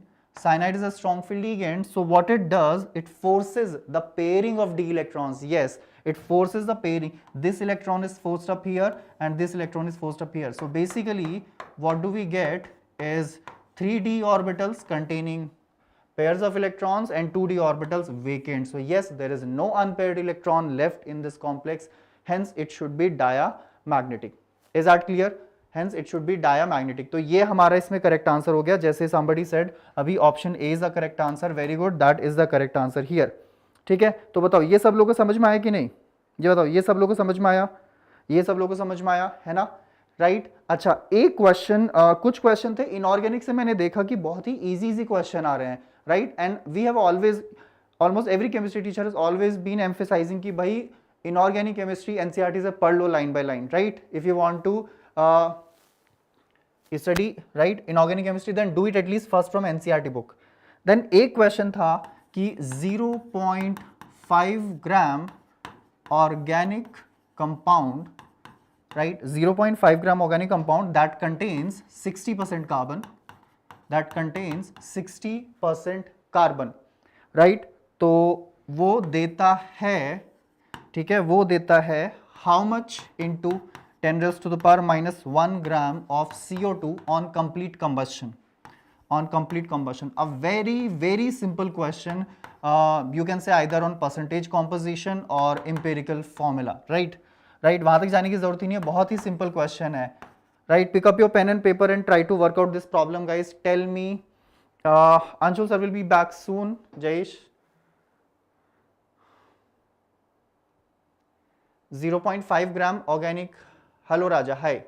so what it does, it forces the pairing of D electrons. Yes, it forces the pairing. This electron is forced up here and this electron is forced up here. So basically what do we get is 3d orbitals containing pairs of electrons and 2d orbitals vacant. So yes, there is no unpaired electron left in this complex, hence it should be diamagnetic. Is that clear? Hence it should be diamagnetic. तो ये हमारा इसमें correct answer हो गया. जैसे somebody said अभी option A is the correct answer. Very good, that is the correct answer here. ठीक है, तो बताओ ये सब लोगों को समझ में आया कि नहीं? ये बताओ, ये सब लोगों को समझ में आया? ये सब लोगों को समझ में आया, है ना? राइट. अच्छा, एक क्वेश्चन, कुछ क्वेश्चन थे इनऑर्गेनिक से, मैंने देखा कि बहुत ही इजी क्वेश्चन आ रहे हैं, right? And we have always, almost every chemistry teacher has always been emphasising कि भाई इनऑर्गेनिक केमिस्ट्री एनसीईआरटी से पढ़ लो line by line, right. If you want to study, right, inorganic chemistry, then do it at least first from NCERT book. Then एक question था कि 0.5 ग्राम organic compound, right, 0.5 gram organic compound that contains 60% carbon, that contains 60% carbon, right. तो वो देता है, ठीक है, वो देता है how much into 10 raised to the power minus 1 gram of CO2 on complete combustion. On complete combustion, a very simple question. You can say either on percentage composition or empirical formula, right. वहां तक जाने की जरूरत ही नहीं है, बहुत ही simple question है, right. Pick up your pen and paper and try to work out this problem, guys. Tell me, Anshul sir will be back soon. Jayesh, 0.5 gram organic. Hello Raja, hi.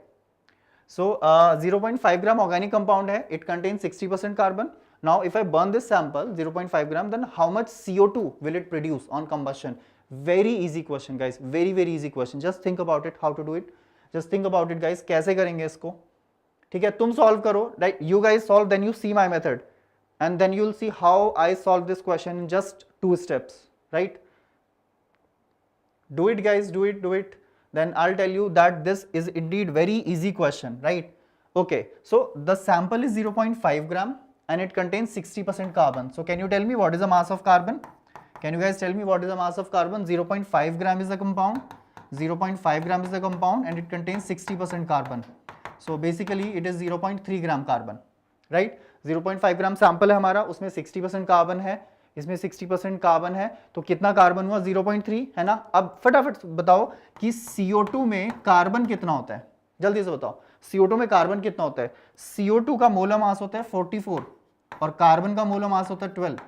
So 0.5 gram organic compound hai, it contains 60% carbon. Now if I burn this sample 0.5 gram, then how much CO2 will it produce on combustion? Very easy question guys, very easy question. Just think about it, how to do it. Just think about it guys, कैसे करेंगे इसको, ठीक है, तुम solve करो, right? You guys solve, then you see my method, and then you'll see how I solve this question in just 2 steps, right? Do it guys, do it. Then I'll tell you that this is indeed very easy question, right? Okay, so the sample is 0.5 gram and it contains 60% carbon. So can you tell me what is the mass of carbon? Can you guys tell me what is the mass of carbon? 0.5 gram is the compound, 0.5 gram is the compound and it contains 60% carbon. So basically it is 0.3 gram carbon, right? 0.5 gram sample है हमारा, उसमें 60% carbon है, इसमें 60% carbon है, तो कितना carbon हुआ 0.3, है ना. अब फटाफट बताओ कि CO2 में कार्बन कितना होता है, जल्दी से बताओ. CO2 में कार्बन कितना होता है? CO2 का मोलर मास होता है 44 और कार्बन का मोलर मास होता है 12,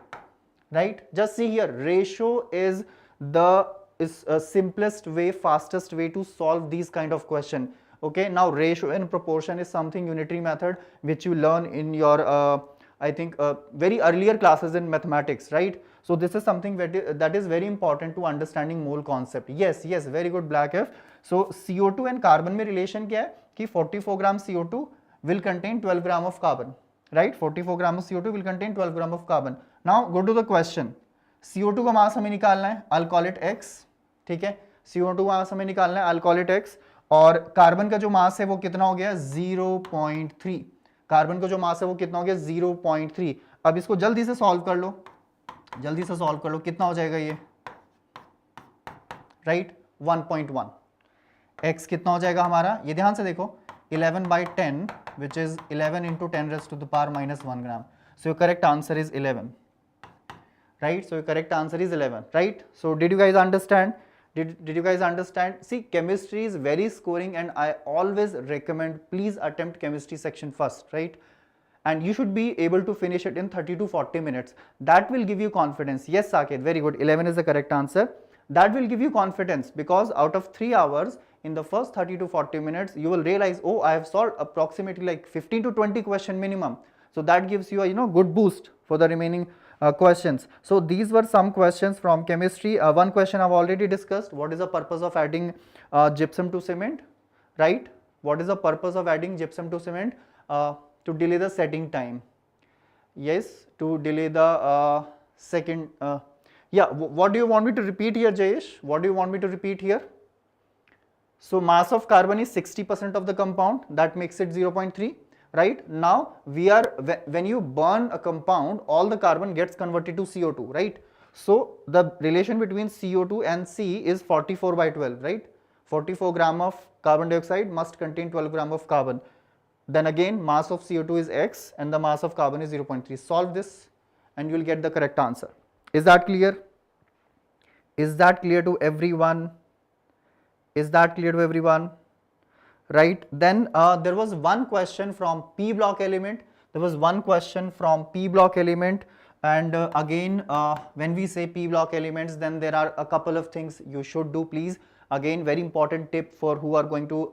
right. Just see here, ratio is the simplest way, fastest way to solve these kind of question. Okay, now ratio and proportion is something unitary method which you learn in your I think very earlier classes in mathematics, right? So this is something that is very important to understanding mole concept. Yes, very good Black F. So CO2 and carbon में relation क्या है कि 44 gram CO2 will contain 12 gram of carbon, right? 44 gram of CO2 will contain 12 gram of carbon. Now go to the question. CO2 का मास हमें निकालना है, I'll call it X, ठीक है. CO2 का मास हमें निकालना है, I'll call it X. और कार्बन का जो मास है वो कितना हो गया 0.3. कार्बन का जो मास है वो कितना हो गया 0.3. अब इसको जल्दी से सॉल्व कर लो, कितना हो जाएगा ये, राइट, 1.1. x कितना हो जाएगा हमारा, ये ध्यान से देखो, 11/10 which is 11 into 10 raised to the power minus 1 gram. So your correct answer is 11, right? So your correct answer is 11, right? So did you guys understand? Did you guys understand? See, chemistry is very scoring and I always recommend please attempt chemistry section first, right? And you should be able to finish it in 30 to 40 minutes. That will give you confidence. Yes, Saket, very good. 11 is the correct answer. That will give you confidence because out of 3 hours, in the first 30 to 40 minutes, you will realize, oh, I have solved approximately like 15 to 20 question minimum. So that gives you a good boost for the remaining questions. So these were some questions from chemistry. One question I've already discussed. What is the purpose of adding gypsum to cement, right? What is the purpose of adding gypsum to cement? To delay the setting time. Yes, to delay the second. Yeah, what do you want me to repeat here, Jayesh? What do you want me to repeat here? So mass of carbon is 60% of the compound. That makes it 0.3. Right now when you burn a compound, all the carbon gets converted to CO2, right? So the relation between CO2 and C is 44/12, right? 44 gram of carbon dioxide must contain 12 gram of carbon. Then again mass of CO2 is X and the mass of carbon is 0.3. Solve this and you will get the correct answer. Is that clear? Is that clear to everyone? Is that clear to everyone? Right, then there was one question from P block element. And again when we say P block elements, then there are a couple of things you should do, please. Again, very important tip for who are going to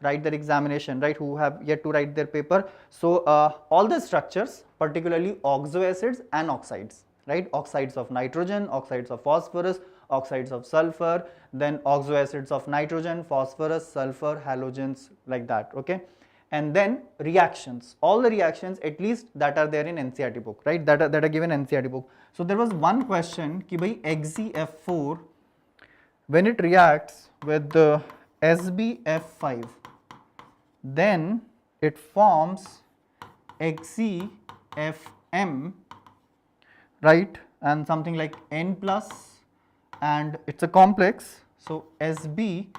write their examination, right, who have yet to write their paper. So all the structures, particularly oxo acids and oxides, right, oxides of nitrogen, oxides of phosphorus, oxides of sulfur, then oxo acids of nitrogen, phosphorus, sulfur, halogens, like that, okay. And then reactions, all the reactions at least that are there in NCERT book, right, that are given in NCERT book. So there was one question ki bhai XeF4 when it reacts with the SbF5, then it forms XeFM, right, and something like N plus, and it's a complex, so SbFy,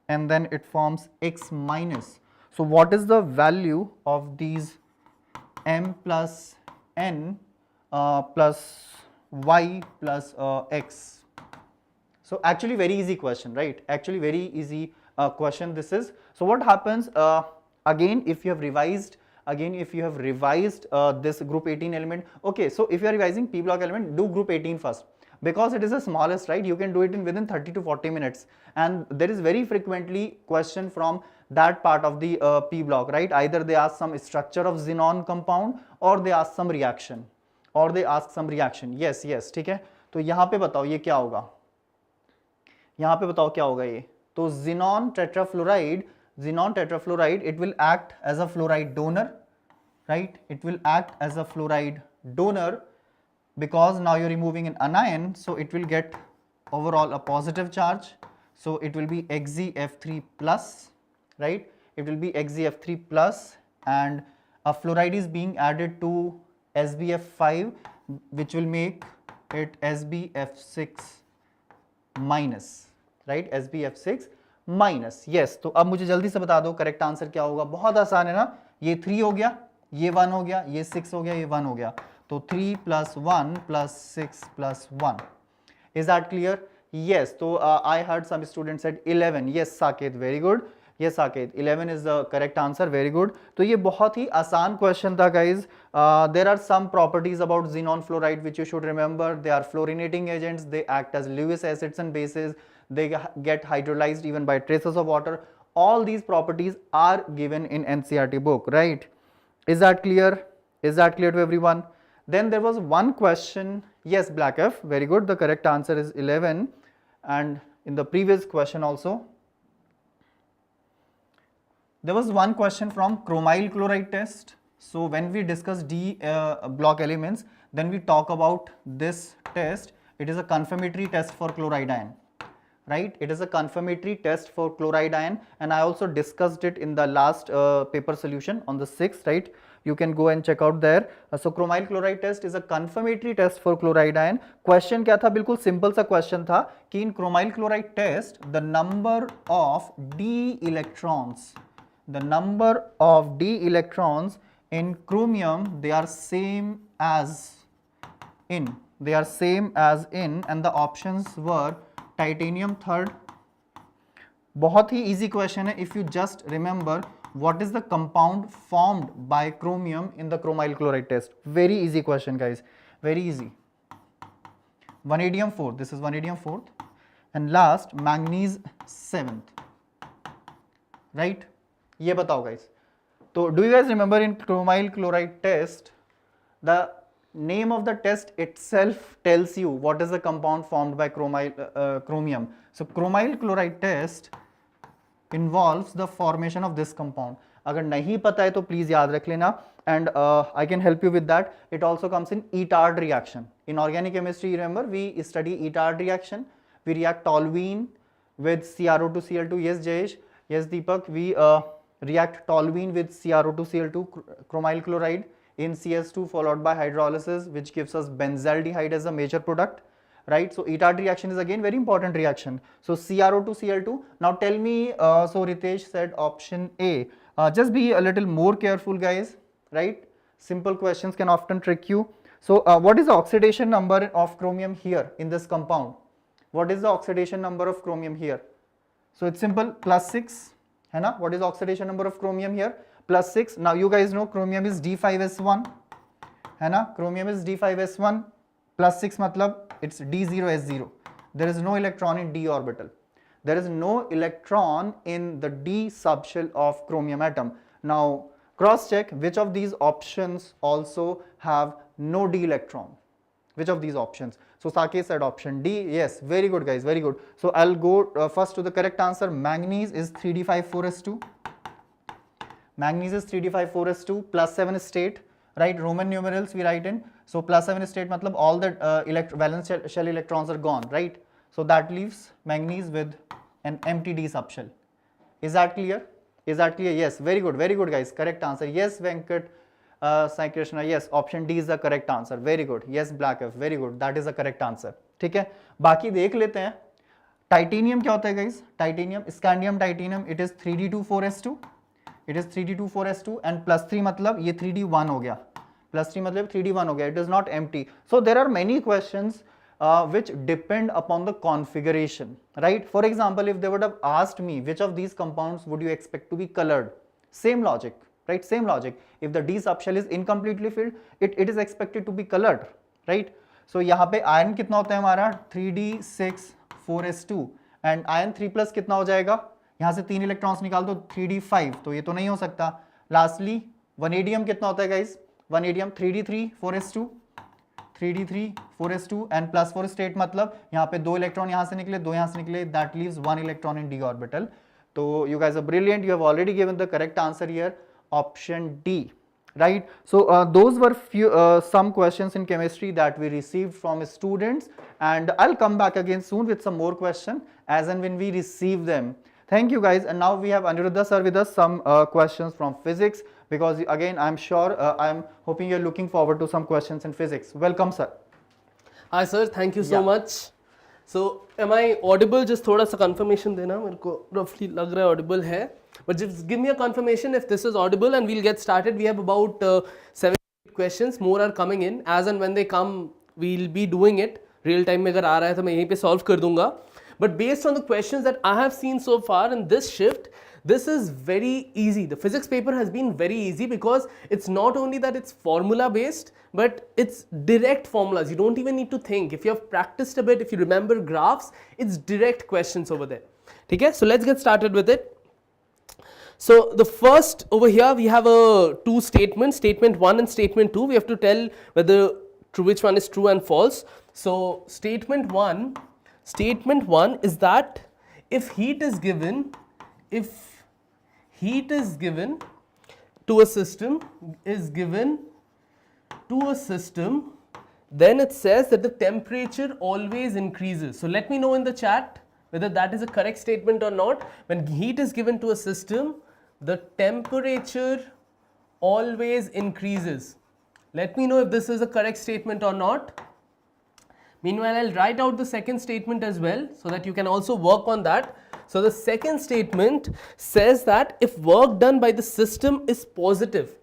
and then it forms X minus. So what is the value of these M plus N plus Y plus X? So actually very easy question, right? Actually very easy question this is. So what happens, again if you have revised, this group 18 element, okay, so if you are revising P block element, do group 18 first, because it is the smallest, right? You can do it in within 30 to 40 minutes, and there is very frequently question from that part of the P block, right? Either they ask some structure of xenon compound, or they ask some reaction, yes, ठीक है. तो यहाँ पे बताओ ये क्या होगा, यहाँ पे बताओ क्या होगा ये. तो xenon tetrafluoride, it will act as a fluoride donor, right? It will act as a fluoride donor, because now you're removing an anion, so it will get overall a positive charge, so it will be XeF3 plus, right? It will be XeF3 plus, and a fluoride is being added to SbF5, which will make it SbF6 minus, right? SbF6 minus, yes. तो अब मुझे जल्दी से बता दो correct answer क्या होगा. बहुत आसान है ना, ये 3 हो गया, ये 1 हो गया, ये 6 हो गया, ये 1 हो गया, तो 3 plus 1 plus 6 plus 1. Is that clear? Yes. So I heard some students said 11. Yes Saket, very good. Yes Saket, 11 is the correct answer, very good. तो ये बहुत ही आसान question था guys. There are some properties about xenon fluoride which you should remember. They are fluorinating agents, they act as Lewis acids and bases, they get hydrolyzed even by traces of water. All these properties are given in NCERT book, right? Is that clear? Is that clear to everyone? Then there was one question, yes Black F, very good, the correct answer is 11, and in the previous question also there was one question from chromyl chloride test. So when we discuss D block elements, then we talk about this test. It is a confirmatory test for chloride ion, right? It is a confirmatory test for chloride ion, and I also discussed it in the last paper solution on the 6th, right? You can go and check out there. So chromyl chloride test is a confirmatory test for chloride ion. Question क्या था, बिल्कुल simple सा question था कि in chromyl chloride test the number of D electrons in chromium, they are same as in, and the options were titanium third. बहुत ही easy question है. If you just remember what is the compound formed by chromium in the chromyl chloride test. Very easy question guys, very easy. Vanadium 4, this is vanadium 4th, and last manganese 7th, right? ये बताओ guys. So do you guys remember in chromyl chloride test, the name of the test itself tells you what is the compound formed by chromium. So chromyl chloride test involves the formation of this compound. अगर नहीं पता है तो please याद रख लेना, and I can help you with that. It also comes in ETARD reaction. In organic chemistry, remember we study ETARD reaction. We react toluene with CrO2Cl2. Yes Jayesh, yes Deepak, we react toluene with CrO2Cl2 chromyl chloride in CS2 followed by hydrolysis, which gives us benzaldehyde as a major product, right? So ETARD reaction is again very important reaction. So CrO2Cl2. Now tell me, so Ritesh said option A. Just be a little more careful guys, right? Simple questions can often trick you. So what is the oxidation number of chromium here in this compound? What is the oxidation number of chromium here? So it's simple, +6, है ना? What is the oxidation number of chromium here? +6. Now you guys know chromium is D5S1, है ना? Chromium is D5S1, +6 मतलब it's D0S0. There is no electron in D orbital. There is no electron in the D subshell of chromium atom. Now cross check which of these options also have no D electron. Which of these options? So Saket said option D. Yes, very good guys, very good. So I'll go first to the correct answer. Manganese is 3d54s2. Manganese is 3d54s2 plus 7 state, right? Roman numerals we write in. So plus 7 state matlab all the valence shell electrons are gone, right? So that leaves manganese with an empty d subshell. Is that clear? Is that clear? Yes, very good guys. Correct answer. Yes, Venkat, Sai Krishna. Yes, option D is the correct answer. Very good. Yes, Black F. Very good. That is the correct answer. ठीक है. बाकी देख लेते हैं. Titanium क्या होता है guys? Titanium, scandium titanium. It is 3d24s2. It is 3d24s2 and plus 3 मतलब ये 3d1 हो गया. Plus 3 मतलब 3d1 हो गया. It is not empty. So there are many questions which depend upon the configuration, right? For example, if they would have asked me which of these compounds would you expect to be colored, same logic, right? Same logic. If the D subshell is incompletely filled, it is expected to be colored, right? So यहाँ पे iron कितना होता है हमारा 3d6 4s2 and iron 3 plus कितना हो जाएगा? यहाँ से 3 इलेक्ट्रॉन्स निकाल दो 3d5, तो ये तो नहीं हो सकता. Lastly, vanadium कितना होता है guys? Vanadium 3d3 4s2 3d3 4s2 and plus 4 state मतलब यहाँ पे 2 इलेक्ट्रॉन यहाँ से निकले 2 यहाँ से निकले, that leaves 1 electron in d orbital. तो you guys are brilliant. You have already given the correct answer here, option D, right? So those were some questions in chemistry that we received from students, and I'll come back again soon with some more questions as and when we receive them. Thank you guys. And now we have Aniruddha sir with us, some questions from physics, because again I'm sure I'm hoping you're looking forward to some questions in physics. Welcome sir. Hi sir, thank you so much. So am I audible? Just थोड़ा सा confirmation देना, मेरे को roughly लग रहा है audible है, but just give me a confirmation if this is audible and we'll get started. We have about 7 questions, more are coming in. As and when they come, we'll be doing it. Real time में अगर आ रहा है तो मैं यहीं पे solve कर दूंगा. But based on the questions that I have seen so far in this shift, this is very easy. The physics paper has been very easy because it's not only that it's formula based, but it's direct formulas. You don't even need to think. If you have practiced a bit, if you remember graphs, it's direct questions over there. Okay, so let's get started with it. So the first over here we have two statements, statement 1 and statement 2. We have to tell whether which one is true and false. So statement 1 is that if heat is given to a system, then it says that the temperature always increases. So let me know in the chat whether that is a correct statement or not. When heat is given to a system, the temperature always increases. Let me know if this is a correct statement or not. Meanwhile, I'll write out the second statement as well so that you can also work on that. So the second statement says that if work done by the system is positive,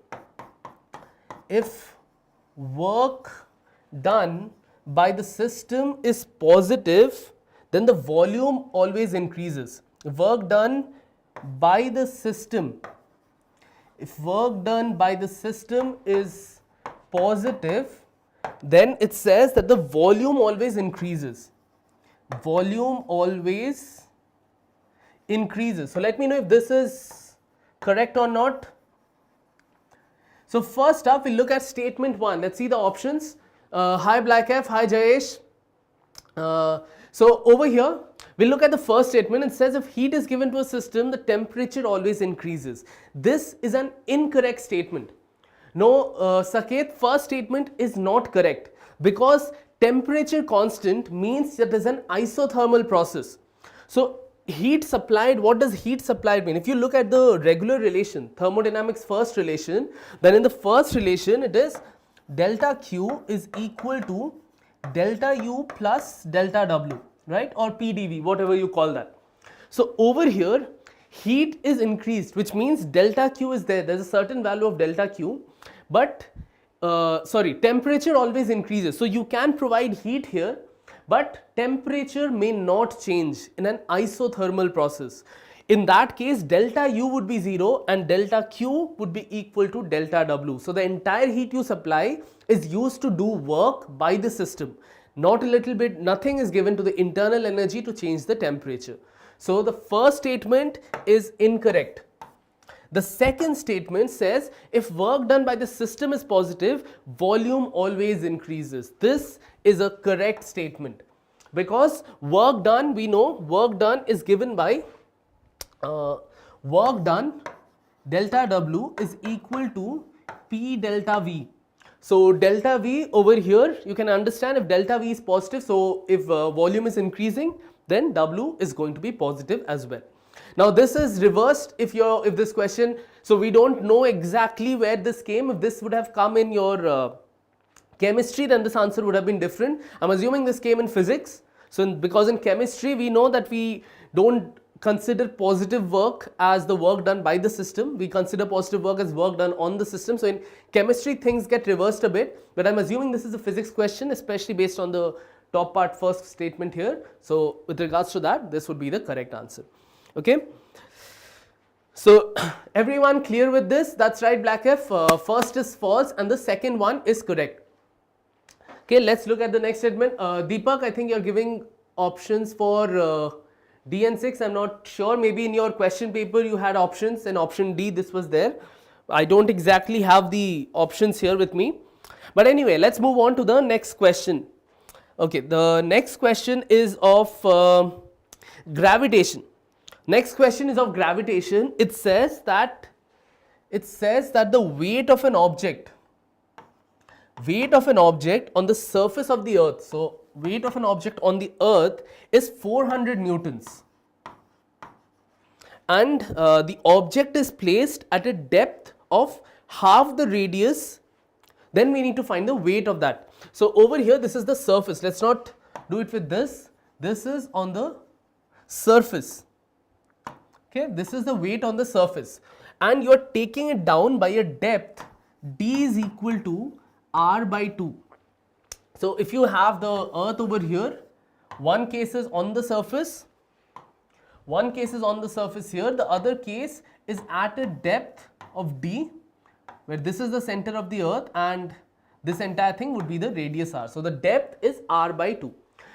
then the volume always increases. If work done by the system is positive, then it says that the volume always increases. Volume always increases. So let me know if this is correct or not. So first up, we'll look at statement 1. Let's see the options. Hi Black F, hi Jayesh. So over here, we'll look at the first statement. It says if heat is given to a system, the temperature always increases. This is an incorrect statement. No, Saket, first statement is not correct because temperature constant means that there's an isothermal process. So heat supplied, what does heat supplied mean? If you look at the regular relation, thermodynamics first relation, then in the first relation it is delta Q is equal to delta U plus delta W, right? Or PDV, whatever you call that. So over here, heat is increased, which means delta Q is there. There's a certain value of delta Q, but temperature always increases. So you can provide heat here, but temperature may not change in an isothermal process. In that case, delta U would be 0 and delta Q would be equal to delta W. So the entire heat you supply is used to do work by the system. Not a little bit, nothing is given to the internal energy to change the temperature. So the first statement is incorrect. The second statement says if work done by the system is positive, volume always increases. This is a correct statement because work done, we know work done is given by work done delta W is equal to P delta V. So delta V over here, you can understand if delta V is positive, so if volume is increasing, then W is going to be positive as well. Now this is reversed if this question, so we don't know exactly where this came. If this would have come in your chemistry, then this answer would have been different. I'm assuming this came in physics. So because in chemistry we know that we don't consider positive work as the work done by the system. We consider positive work as work done on the system. So in chemistry things get reversed a bit, but I'm assuming this is a physics question, especially based on the top part first statement here. So with regards to that, this would be the correct answer. Okay. So everyone clear with this? That's right, Black F. First is false and the second one is correct. Okay, let's look at the next statement. Deepak, I think you're giving options for D and 6, I'm not sure, maybe in your question paper you had options and option D this was there. I don't exactly have the options here with me, but anyway let's move on to the next question. Okay, the next question is of gravitation. Next question is of gravitation. It says that the weight of an object on the surface of the earth, so weight of an object on the earth is 400 newtons and the object is placed at a depth of half the radius, then we need to find the weight of that. So over here this is the surface, let's not do it with this is on the surface. Okay, this is the weight on the surface and you are taking it down by a depth d is equal to r by 2. So if you have the earth over here, one case is on the surface, here, the other case is at a depth of d, where this is the center of the earth and this entire thing would be the radius r. So the depth is r by 2.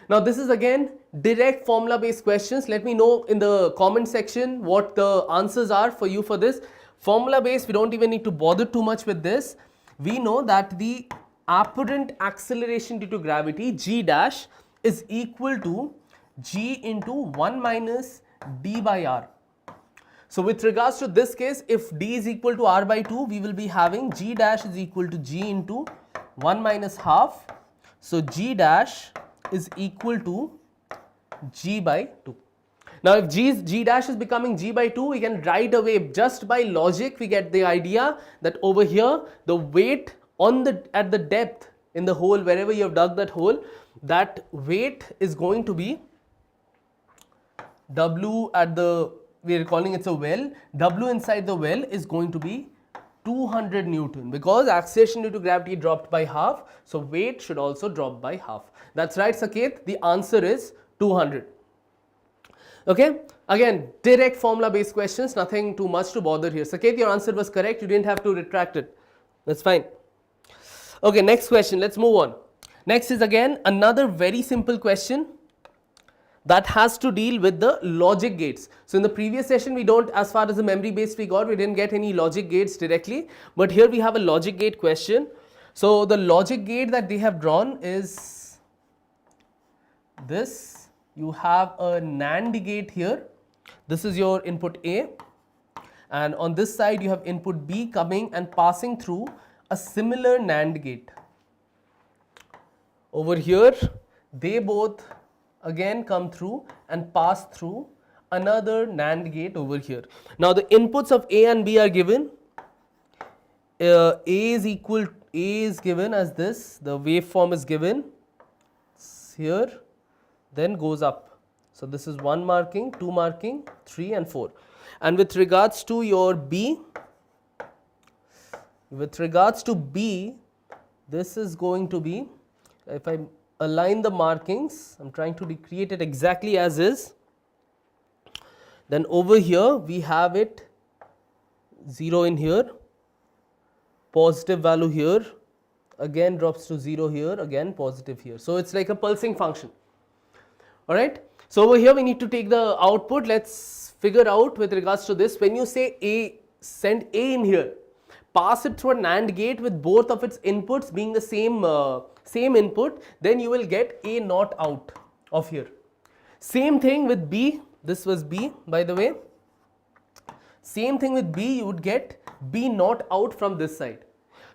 Now this is again direct formula based questions. Let me know in the comment section what the answers are for you for this. Formula based, we don't even need to bother too much with this. We know that the apparent acceleration due to gravity g dash is equal to g into 1 minus d by r. So with regards to this case, if d is equal to r by 2, we will be having g dash is equal to g into 1 minus half. So g dash is equal to g by 2. Now if g dash is becoming g by 2, we can right away just by logic we get the idea that over here the weight at the depth in the hole, wherever you have dug that hole, that weight is going to be W at the, we are calling it a well, W inside the well is going to be 200 Newton because acceleration due to gravity dropped by half, so weight should also drop by half. That's right, Saket, the answer is 200. Okay, again direct formula based questions, nothing too much to bother here. Saket, your answer was correct, you didn't have to retract it, that's fine. Okay, next question, let's move on. Next is again another very simple question that has to deal with the logic gates. So in the previous session we don't, as far as the memory based we didn't get any logic gates directly, but here we have a logic gate question. So the logic gate that they have drawn is this. You have a NAND gate here, this is your input A, and on this side you have input B coming and passing through a similar NAND gate. Over here they both again come through and pass through another NAND gate over here. Now the inputs of A and B are given. A is given as this, the waveform is given here, then goes up. So this is 1 marking, 2 marking, 3 and 4. And with regards to your B, this is going to be, if I align the markings, I'm trying to recreate it exactly as is, then over here we have it 0 in here, positive value here, again drops to 0 here, again positive here. So it's like a pulsing function. Alright, so over here we need to take the output. Let's figure out with regards to this. When you say A send A in here, pass it through a NAND gate with both of its inputs being the same input, then you will get A naught out of here. Same thing with B, this was B by the way. Same thing with B, you would get B naught out from this side.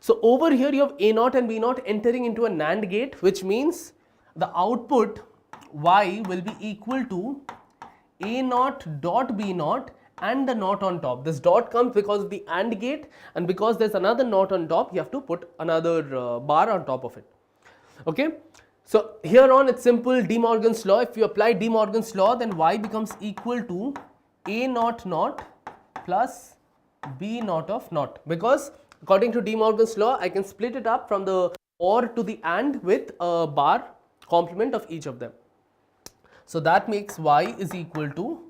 So over here you have A naught and B naught entering into a NAND gate, which means the output Y will be equal to A naught dot B naught and the naught on top. This dot comes because of the AND gate, and because there's another naught on top, you have to put another bar on top of it. Okay. So here on it's simple, De Morgan's law. If you apply De Morgan's law, then Y becomes equal to A naught naught plus B naught of naught, because according to De Morgan's law, I can split it up from the OR to the AND with a bar complement of each of them. So that makes Y is equal to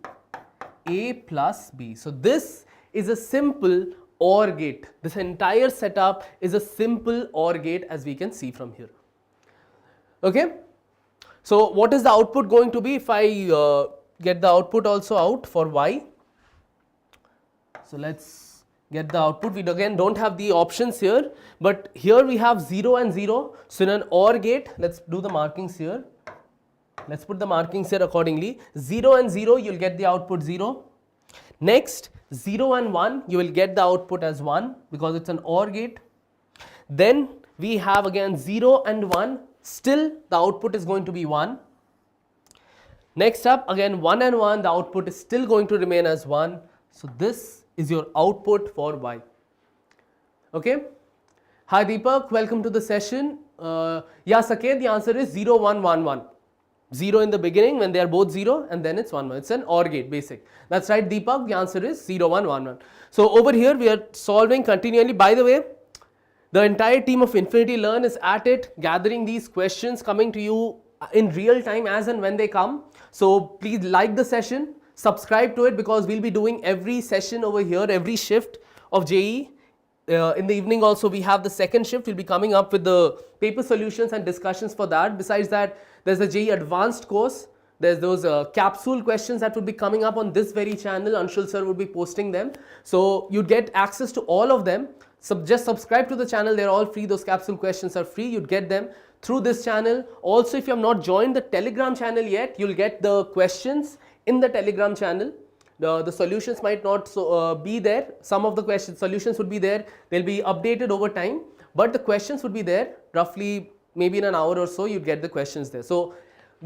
A plus B. So this is a simple OR gate. This entire setup is a simple OR gate, as we can see from here. Okay. So what is the output going to be if I get the output also out for Y? So let's get the output. We again don't have the options here, but here we have 0 and 0. So in an OR gate, let's do the markings here. Let's put the markings here accordingly. 0 and 0, you'll get the output 0. Next, 0 and 1, you will get the output as 1 because it's an OR gate. Then we have again 0 and 1, still the output is going to be 1. Next up, again 1 and 1, the output is still going to remain as 1. So this is your output for Y. Okay. Hi Deepak, welcome to the session. Yeah, Saket, the answer is 0, 1, 1, 1. 0 in the beginning when they are both 0, and then it's 1, 1. It's an OR gate basic. That's right, Deepak, the answer is 0, 1, 1, 1. So over here we are solving continually. By the way, the entire team of Infinity Learn is at it, gathering these questions, coming to you in real time as and when they come. So please like the session, subscribe to it, because we'll be doing every session over here, every shift of JEE. In the evening also we have the second shift. We'll be coming up with the paper solutions and discussions for that. Besides that, there's the JEE Advanced course. There's those capsule questions that will be coming up on this very channel. Anshul sir will be posting them. So you'd get access to all of them. So just subscribe to the channel. They're all free. Those capsule questions are free. You'd get them through this channel. Also, if you have not joined the Telegram channel yet, you'll get the questions in the Telegram channel. The solutions might not be there. Some of the solutions would be there. They'll be updated over time, but the questions would be there roughly maybe in an hour or so. You'd get the questions there. So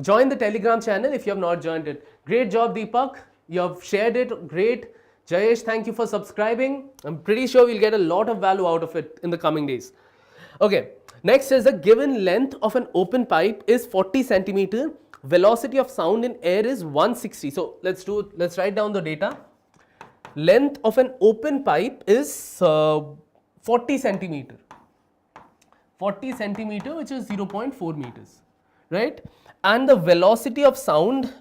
join the Telegram channel if you have not joined it. Great job, Deepak. You have shared it. Great. Jayesh, thank you for subscribing. I'm pretty sure we'll get a lot of value out of it in the coming days. Okay. Next is the given length of an open pipe is 40 centimeter. Velocity of sound in air is 160. So let's write down the data. Length of an open pipe is 40 centimeter. 40 centimeter, which is 0.4 meters, right? And the velocity of sound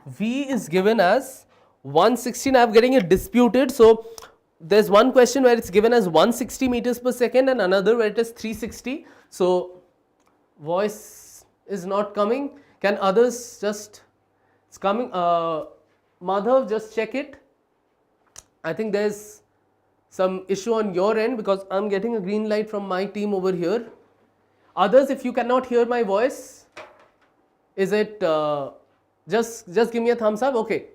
V is given as 160. Now I'm getting it disputed. So there's one question where it's given as 160 meters per second and another where it is 360. So voice is not coming. Can others just, it's coming, Madhav, just check it. I think there's some issue on your end because I'm getting a green light from my team over here. Others, if you cannot hear my voice, is it, just give me a thumbs up, okay.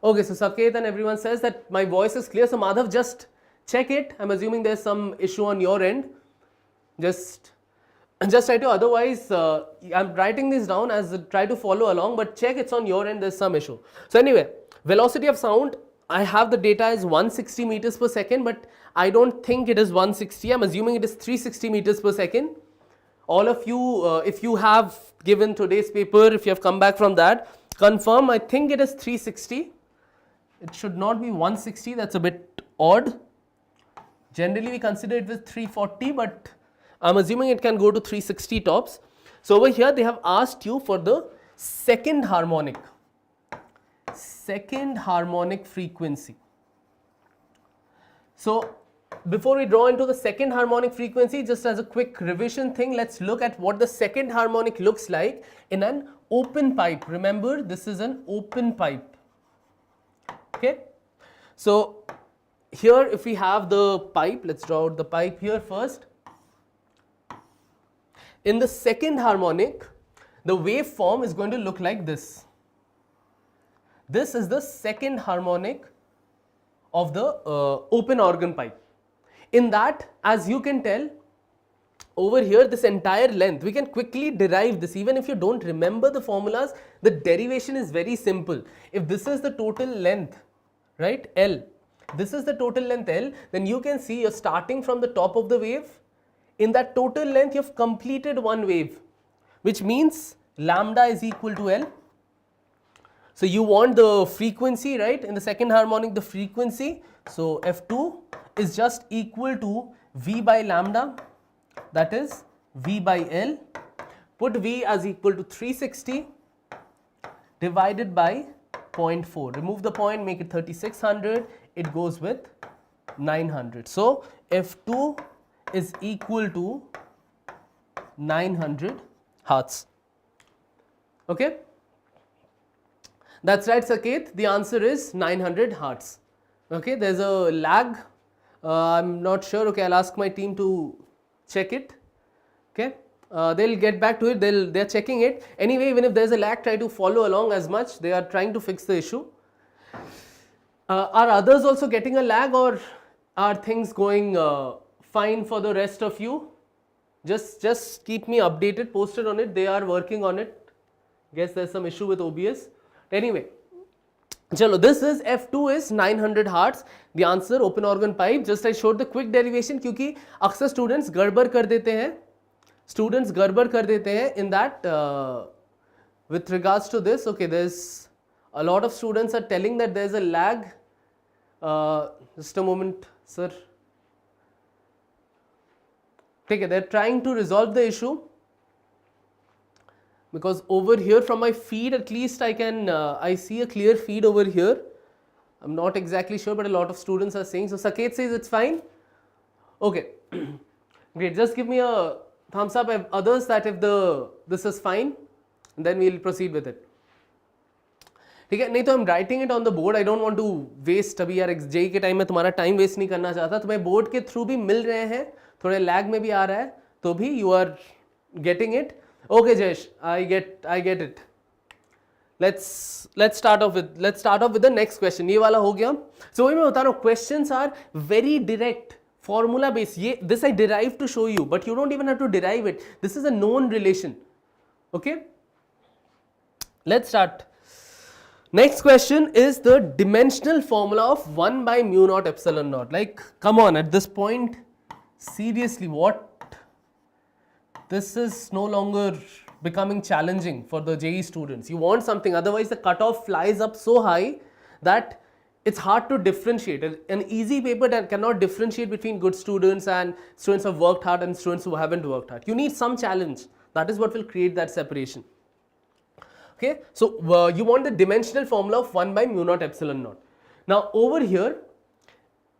Okay, so Saket and everyone says that my voice is clear. So Madhav, just check it. I'm assuming there's some issue on your end. Just try to, otherwise I'm writing this down as try to follow along, but check it's on your end, there's some issue. So anyway, velocity of sound, I have the data as 160 meters per second, but I don't think it is 160. I'm assuming it is 360 meters per second. All of you, if you have given today's paper, if you have come back from that, confirm, I think it is 360. It should not be 160, that's a bit odd. Generally we consider it with 340, but I'm assuming it can go to 360 tops. So over here they have asked you for the second harmonic frequency. So before we draw into the second harmonic frequency, just as a quick revision thing, let's look at what the second harmonic looks like in an open pipe. Remember, this is an open pipe. Okay. So here if we have the pipe, let's draw out the pipe here first. In the second harmonic, the waveform is going to look like this. This is the second harmonic of the open organ pipe. In that, as you can tell, over here this entire length, we can quickly derive this. Even if you don't remember the formulas, the derivation is very simple. If this is the total length, right, L, this is the total length L, then you can see you're starting from the top of the wave. In that total length, you've completed one wave, which means lambda is equal to L. So you want the frequency, right? In the second harmonic, the frequency. So F2 is just equal to V by lambda, that is V by L. Put V as equal to 360 divided by 0.4. Remove the point, make it 3600. It goes with 900. So F2 is equal to 900 Hertz. Okay? That's right, Saket. The answer is 900 Hertz. Okay, there's a lag. I'm not sure. Okay, I'll ask my team to check it. Okay, they'll get back to it. They're checking it. Anyway, even if there's a lag, try to follow along as much. They are trying to fix the issue. Are others also getting a lag, or are things going fine for the rest of you? Just keep me updated, posted on it. They are working on it. Guess there's some issue with OBS. Anyway, chalo, this is F2 is 900 Hertz. The answer open organ pipe. Just I showed the quick derivation क्योंकि अक्सर students गड़बड़ कर देते हैं. Students गड़बड़ कर देते हैं in that with regards to this. Okay, there's a lot of students are telling that there's a lag. Just a moment, sir. Okay, they're trying to resolve the issue. Because over here from my feed, at least I can, I see a clear feed over here. I'm not exactly sure, but a lot of students are saying. So Saket says it's fine. Okay, great. Just give me a thumbs up if others that if this is fine, and then we'll proceed with it. ठीक है, नहीं तो I'm writing it on the board. I don't want to waste. अभी यार JEE के time में तुम्हारा time waste नहीं करना चाहता. तुम्हें board के through भी मिल रहे हैं, थोड़े lag में भी आ रहा है, तो भी you are getting it. Okay, Jayesh, I get it. Let's start off with the next question. ये वाला हो गया. So वही मैं बता रहा हूँ, questions are very direct, formula based. This I derived to show you, but you don't even have to derive it. This is a known relation. Okay. Let's start. Next question is the dimensional formula of 1 by mu naught epsilon naught. Like, come on, at this point, seriously, what? This is no longer becoming challenging for the JEE students. You want something, otherwise the cutoff flies up so high that it's hard to differentiate. An easy paper that cannot differentiate between good students and students who have worked hard and students who haven't worked hard. You need some challenge. That is what will create that separation. Okay, so you want the dimensional formula of 1 by mu naught epsilon naught. Now over here,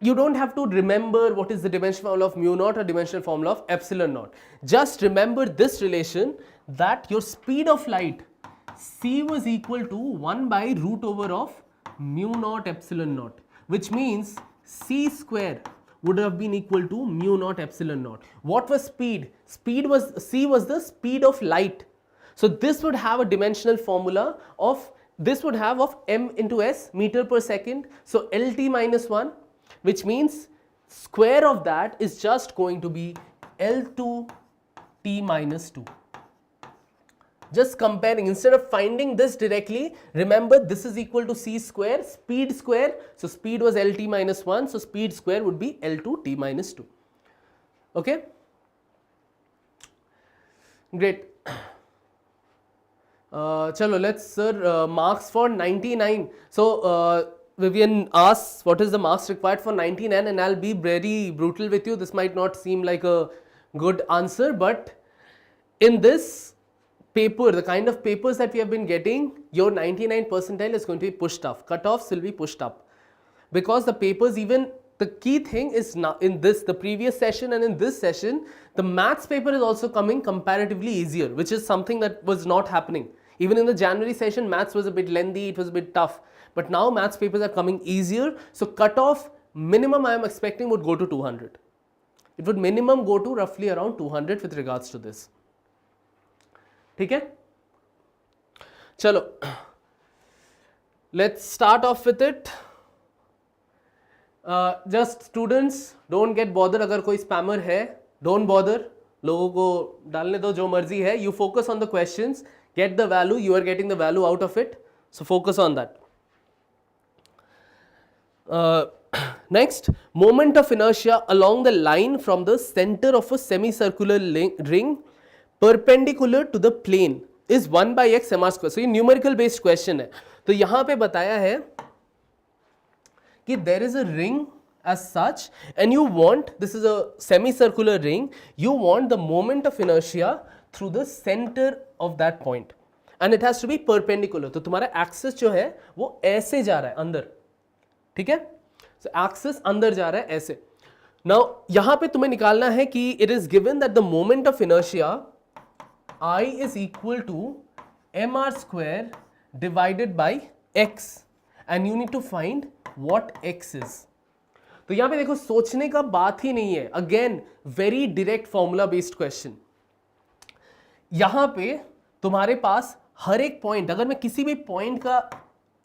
you don't have to remember what is the dimensional formula of mu naught or dimensional formula of epsilon naught. Just remember this relation, that your speed of light c was equal to 1 by root over of mu naught epsilon naught, which means c square would have been equal to mu naught epsilon naught. What was speed? C was the speed of light. So this would have a dimensional formula of, this would have of m into s, meter per second. So LT minus 1, which means square of that is just going to be L2 T minus 2. Just comparing, instead of finding this directly, remember this is equal to c square, speed square. So speed was LT minus 1, so speed square would be L2 T minus 2. Okay? Great. Chalo, let's sir, marks for 99. So Vivian asks what is the marks required for 99, and I'll be very brutal with you. This might not seem like a good answer, but in this paper, the kind of papers that we have been getting, your 99 percentile is going to be pushed up. Cutoffs will be pushed up, because the papers, even the key thing is now in this, the previous session and in this session, the maths paper is also coming comparatively easier, which is something that was not happening. Even in the January session, maths was a bit lengthy, it was a bit tough. But now maths papers are coming easier. So cutoff minimum I am expecting would go to 200. It would minimum go to roughly around 200 with regards to this. ठीक है, चलो let's start off with it. Just students don't get bothered. अगर कोई spammer है, don't bother. लोगों को डालने दो जो मर्जी है. You focus on the questions, get the value. You are getting the value out of it, so focus on that. Next, moment of inertia along the line from the center of a semicircular ring perpendicular to the plane is 1 by x mr square. So ये numerical based question है. तो यहाँ पे बताया है कि there is a ring as such and you want, this is a semicircular ring, you want the moment of inertia through the center of that point and it has to be perpendicular. तो तुम्हारा axis जो है वो ऐसे जा रहा है अंदर, ठीक है. So axis अंदर जा रहा है ऐसे. Now यहाँ पे तुम्हें निकालना है कि it is given that the moment of inertia I is equal to mr square divided by x and you need to find what x is. तो यहाँ पे देखो सोचने का बात ही नहीं है. Again very direct formula based question. यहाँ पे तुम्हारे पास हर एक पॉइंट, अगर मैं किसी भी पॉइंट का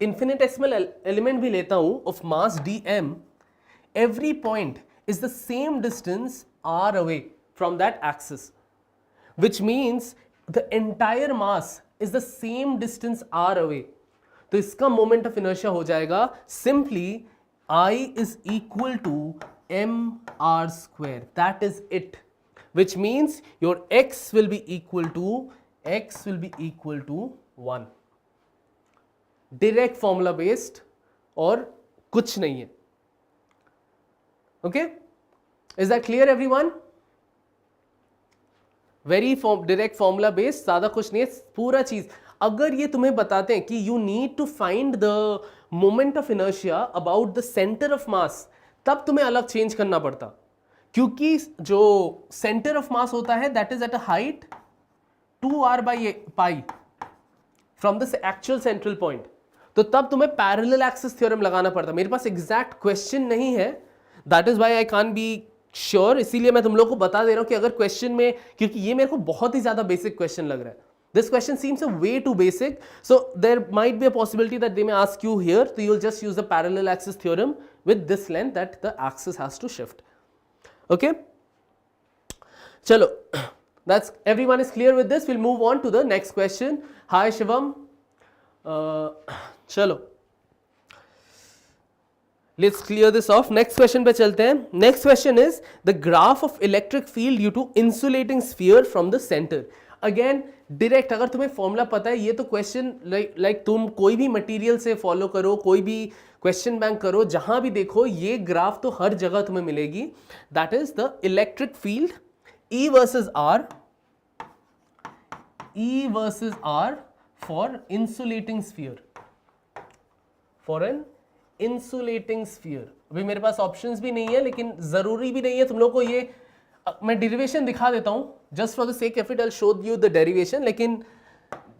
infinitesimal element भी लेता हूं of mass dm, every point is the same distance r away from that axis, which means the entire mass is the same distance r away. तो इसका moment of inertia हो जाएगा simply I is equal to mr square. That is it, which means your x will be equal to 1. Direct formula based और कुछ नहीं है. Okay, is that clear everyone? Very direct formula based, ज्यादा कुछ नहीं है पूरा चीज. अगर ये तुम्हें बताते हैं कि you need to find the moment of inertia about the centre of mass, तब तुम्हें अलग चेंज करना पड़ता, क्योंकि जो सेंटर ऑफ मास होता है that is at a height 2r by pi from the actual central point. तो तब तुम्हें पैरेलल एक्सिस थ्योरम लगाना पड़ता. मेरे पास एग्जैक्ट क्वेश्चन नहीं है, that is why I can't be sure. इसीलिए मैं तुम लोग को बता दे रहा हूं कि अगर क्वेश्चन में, क्योंकि ये मेरे को बहुत ही ज्यादा बेसिक क्वेश्चन लग रहा है. This question seems a way too basic, so there might be a possibility that they may ask you here, तो you will just use the parallel axis theorem with this length that the axis has to shift. Okay, चलो, that's everyone is clear with this. We'll move on to the next question. Hi Shivam. चलो, let's clear this off. Next question पे चलते हैं. Next question is the graph of electric field due to insulating sphere from the center. Again direct, अगर तुम्हें formula पता है, ये तो क्वेश्चन लाइक तुम कोई भी मटेरियल से फॉलो करो, कोई भी क्वेश्चन बैंक करो, जहां भी देखो ये ग्राफ तो हर जगह तुम्हें मिलेगी. That is the electric field E versus R for insulating sphere. For an insulating sphere. अभी मेरे पास ऑप्शंस भी नहीं है, लेकिन जरूरी भी नहीं है तुम लोग को ये. मैं डेरिवेशन दिखा देता हूं just for the sake of it. I show you the derivation, लेकिन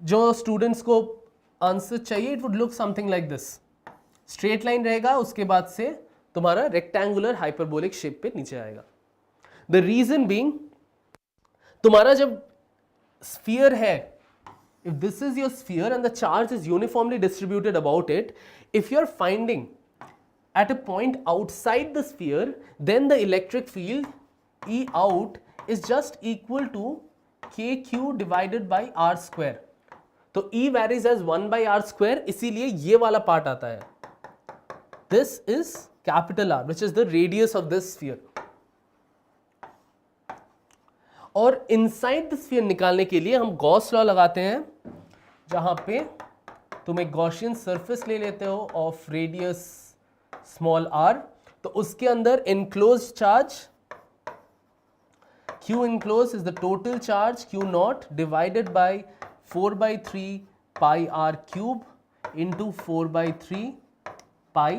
जो स्टूडेंट्स को आंसर चाहिए it would look something like this. Straight line रहेगा, उसके बाद से तुम्हारा रेक्टेंगुलर हाइपरबोलिक शेप पे नीचे आएगा. द रीजन बीइंग, तुम्हारा जब स्फीयर है, if this is your sphere and the charge is uniformly distributed about it, if you are finding at a point outside the sphere, then the electric field E out is just equal to kq divided by r square. तो E varies as 1 by r square, इसीलिए ये वाला part आता है. This is capital R, which is the radius of this sphere. और inside the sphere निकालने के लिए हम गॉस लॉ लगाते हैं, जहां पे तुम एक गॉसियन सरफेस ले लेते हो ऑफ रेडियस स्मॉल r. तो उसके अंदर enclosed charge Q enclosed is the total charge Q naught divided by 4 by 3 pi r cube into 4 by 3 pi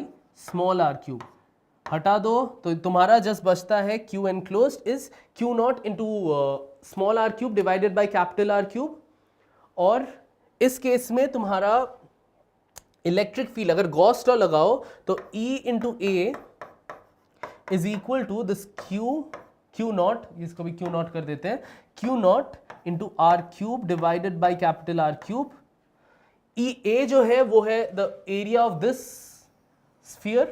small r cube. हटा दो तो तुम्हारा जस्ट बचता है Q enclosed is Q naught into small r cube divided by capital R cube. और इस case में तुम्हारा इलेक्ट्रिक फील्ड अगर गॉस लॉ लगाओ तो E into A is equal to this q naught, इसको भी q naught कर देते हैं, q naught into r cube divided by capital R cube. A जो है वो है the area of this sphere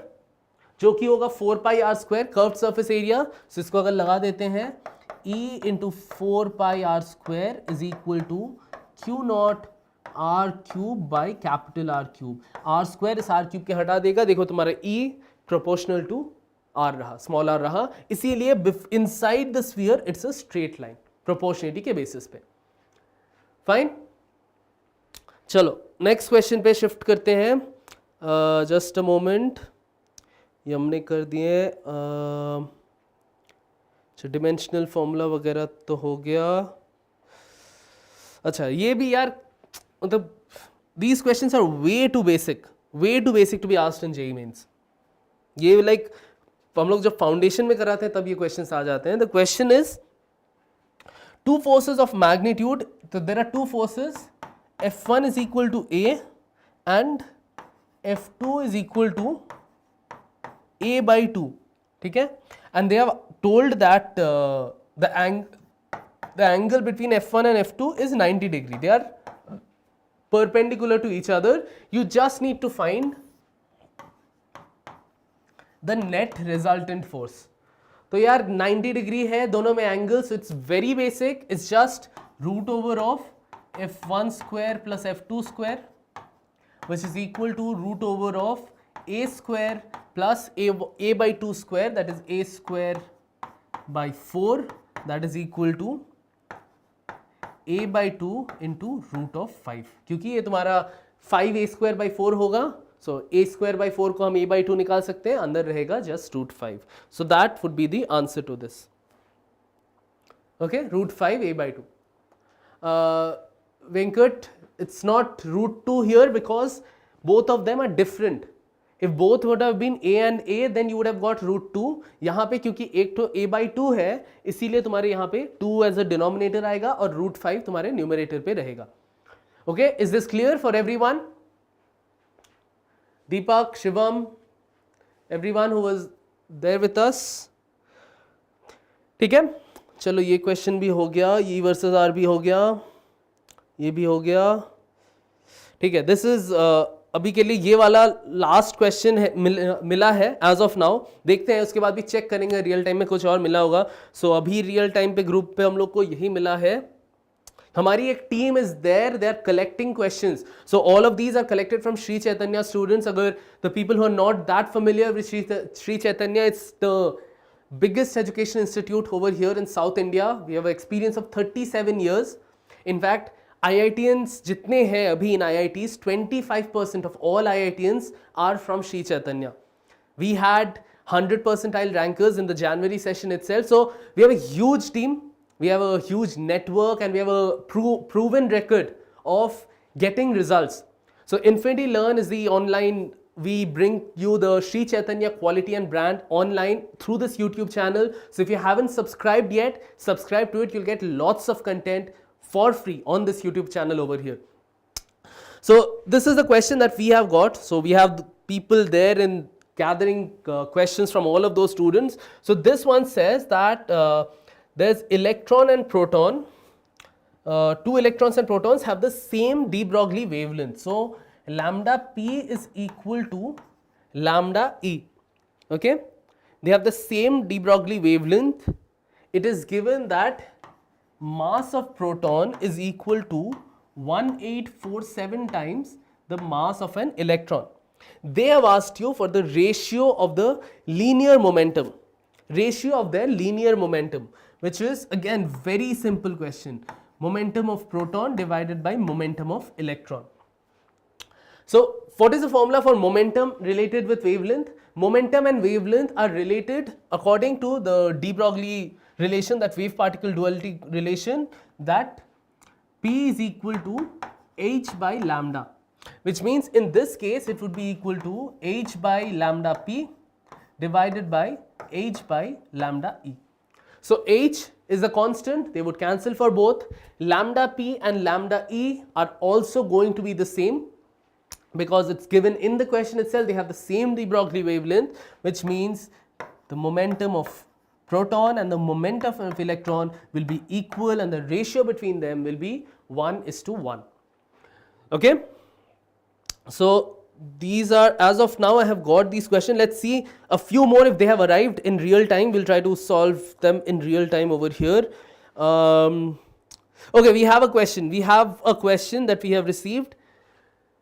जो कि होगा 4 pi r square curved surface area. So इसको अगर लगा देते हैं E into 4 pi r square is equal to q naught r cube by capital R cube. R square इस R cube के हटा देगा, देखो तुम्हारा E proportional to R रहा, small r रहा, इसीलिए inside the sphere it's a straight line proportionality के basis पे. Fine? चलो नेक्स्ट क्वेश्चन पे शिफ्ट करते हैं. जस्ट अ मोमेंट, ये हमने कर दिए. डिमेंशनल फॉर्मूला वगैरह तो हो गया. अच्छा ये भी यार मतलब these questions are way too basic to be asked in JEE Mains. ये लाइक हम लोग जब फाउंडेशन में कराते हैं तब ये क्वेश्चंस आ जाते हैं. The question is two forces of magnitude. तो there are two forces, F1 is equal to A and F2 is equal to A by 2, ठीक है. And they have told that the angle between F1 and F2 is 90 degree. They are perpendicular to each other. You just need to find the net resultant force. तो यार 90 degree है दोनों में angle, so it's very basic. It's just root over of F1 square plus F2 square, which is equal to root over of A square plus A by 2 square, that is A square by 4, that is equal to A by 2 into root of 5. क्योंकि ये तुम्हारा 5A square by 4 होगा, so A square by 4 को हम A by 2 निकाल सकते हैं, अंदर रहेगा just root 5. So that would be the answer to this. Okay, root 5 A by 2. Venkat, it's not root 2 here because both of them are different. If both would have been A and A, then you would have got root 2. यहाँ पे क्योंकि एक तो A by 2 है, इसीलिए तुम्हारे यहाँ पे 2 as a denominator आएगा और root 5 तुम्हारे numerator पे रहेगा. Okay, is this clear for everyone? Deepak, Shivam, everyone who was there with us. ठीक है, चलो ये क्वेश्चन भी हो गया, E versus R भी हो गया, ये भी हो गया. ठीक है, दिस इज अभी के लिए ये वाला लास्ट क्वेश्चन है, मिला है एज ऑफ नाउ. देखते हैं उसके बाद भी चेक करेंगे रियल टाइम में कुछ और मिला होगा. सो अभी रियल टाइम पे ग्रुप पे हम लोग को यही मिला है. हमारी एक team is there, they are collecting questions. So all of these are collected from Shri Chaitanya students. अगर the people who are not that familiar with Shri Chaitanya, it's the biggest education institute over here in South India. We have an experience of 37 years. In fact, IITians जितने हैं अभी in IITs, 25% of all IITians are from Sri Chaitanya. We had 100 percentile rankers in the January session itself. So we have a huge team, we have a huge network, and we have a proven record of getting results. So Infinity Learn is the online, we bring you the Sri Chaitanya quality and brand online through this YouTube channel. So if you haven't subscribed yet, subscribe to it. You'll get lots of content for free on this YouTube channel over here. So this is the question that we have got. So we have people there in gathering questions from all of those students. So this one says that there's electron and proton. Two electrons and protons have the same de Broglie wavelength. So lambda p is equal to lambda e. Okay, they have the same de Broglie wavelength. It is given that mass of proton is equal to 1847 times the mass of an electron. They have asked you for the ratio of the linear momentum, ratio of their linear momentum, which is again very simple question. Momentum of proton divided by momentum of electron. So what is the formula for momentum related with wavelength? Momentum and wavelength are related according to the de Broglie relation, that wave particle duality relation, that P is equal to h by lambda, which means in this case it would be equal to h by lambda p divided by h by lambda e. So h is a constant, they would cancel for both. Lambda p and lambda e are also going to be the same because it's given in the question itself. They have the same de Broglie wavelength, which means the momentum of proton and the momentum of electron will be equal, and the ratio between them will be 1:1. Okay. So these are, as of now I have got these questions. Let's see a few more if they have arrived in real time. We'll try to solve them in real time over here. Okay, we have a question. We have a question that we have received.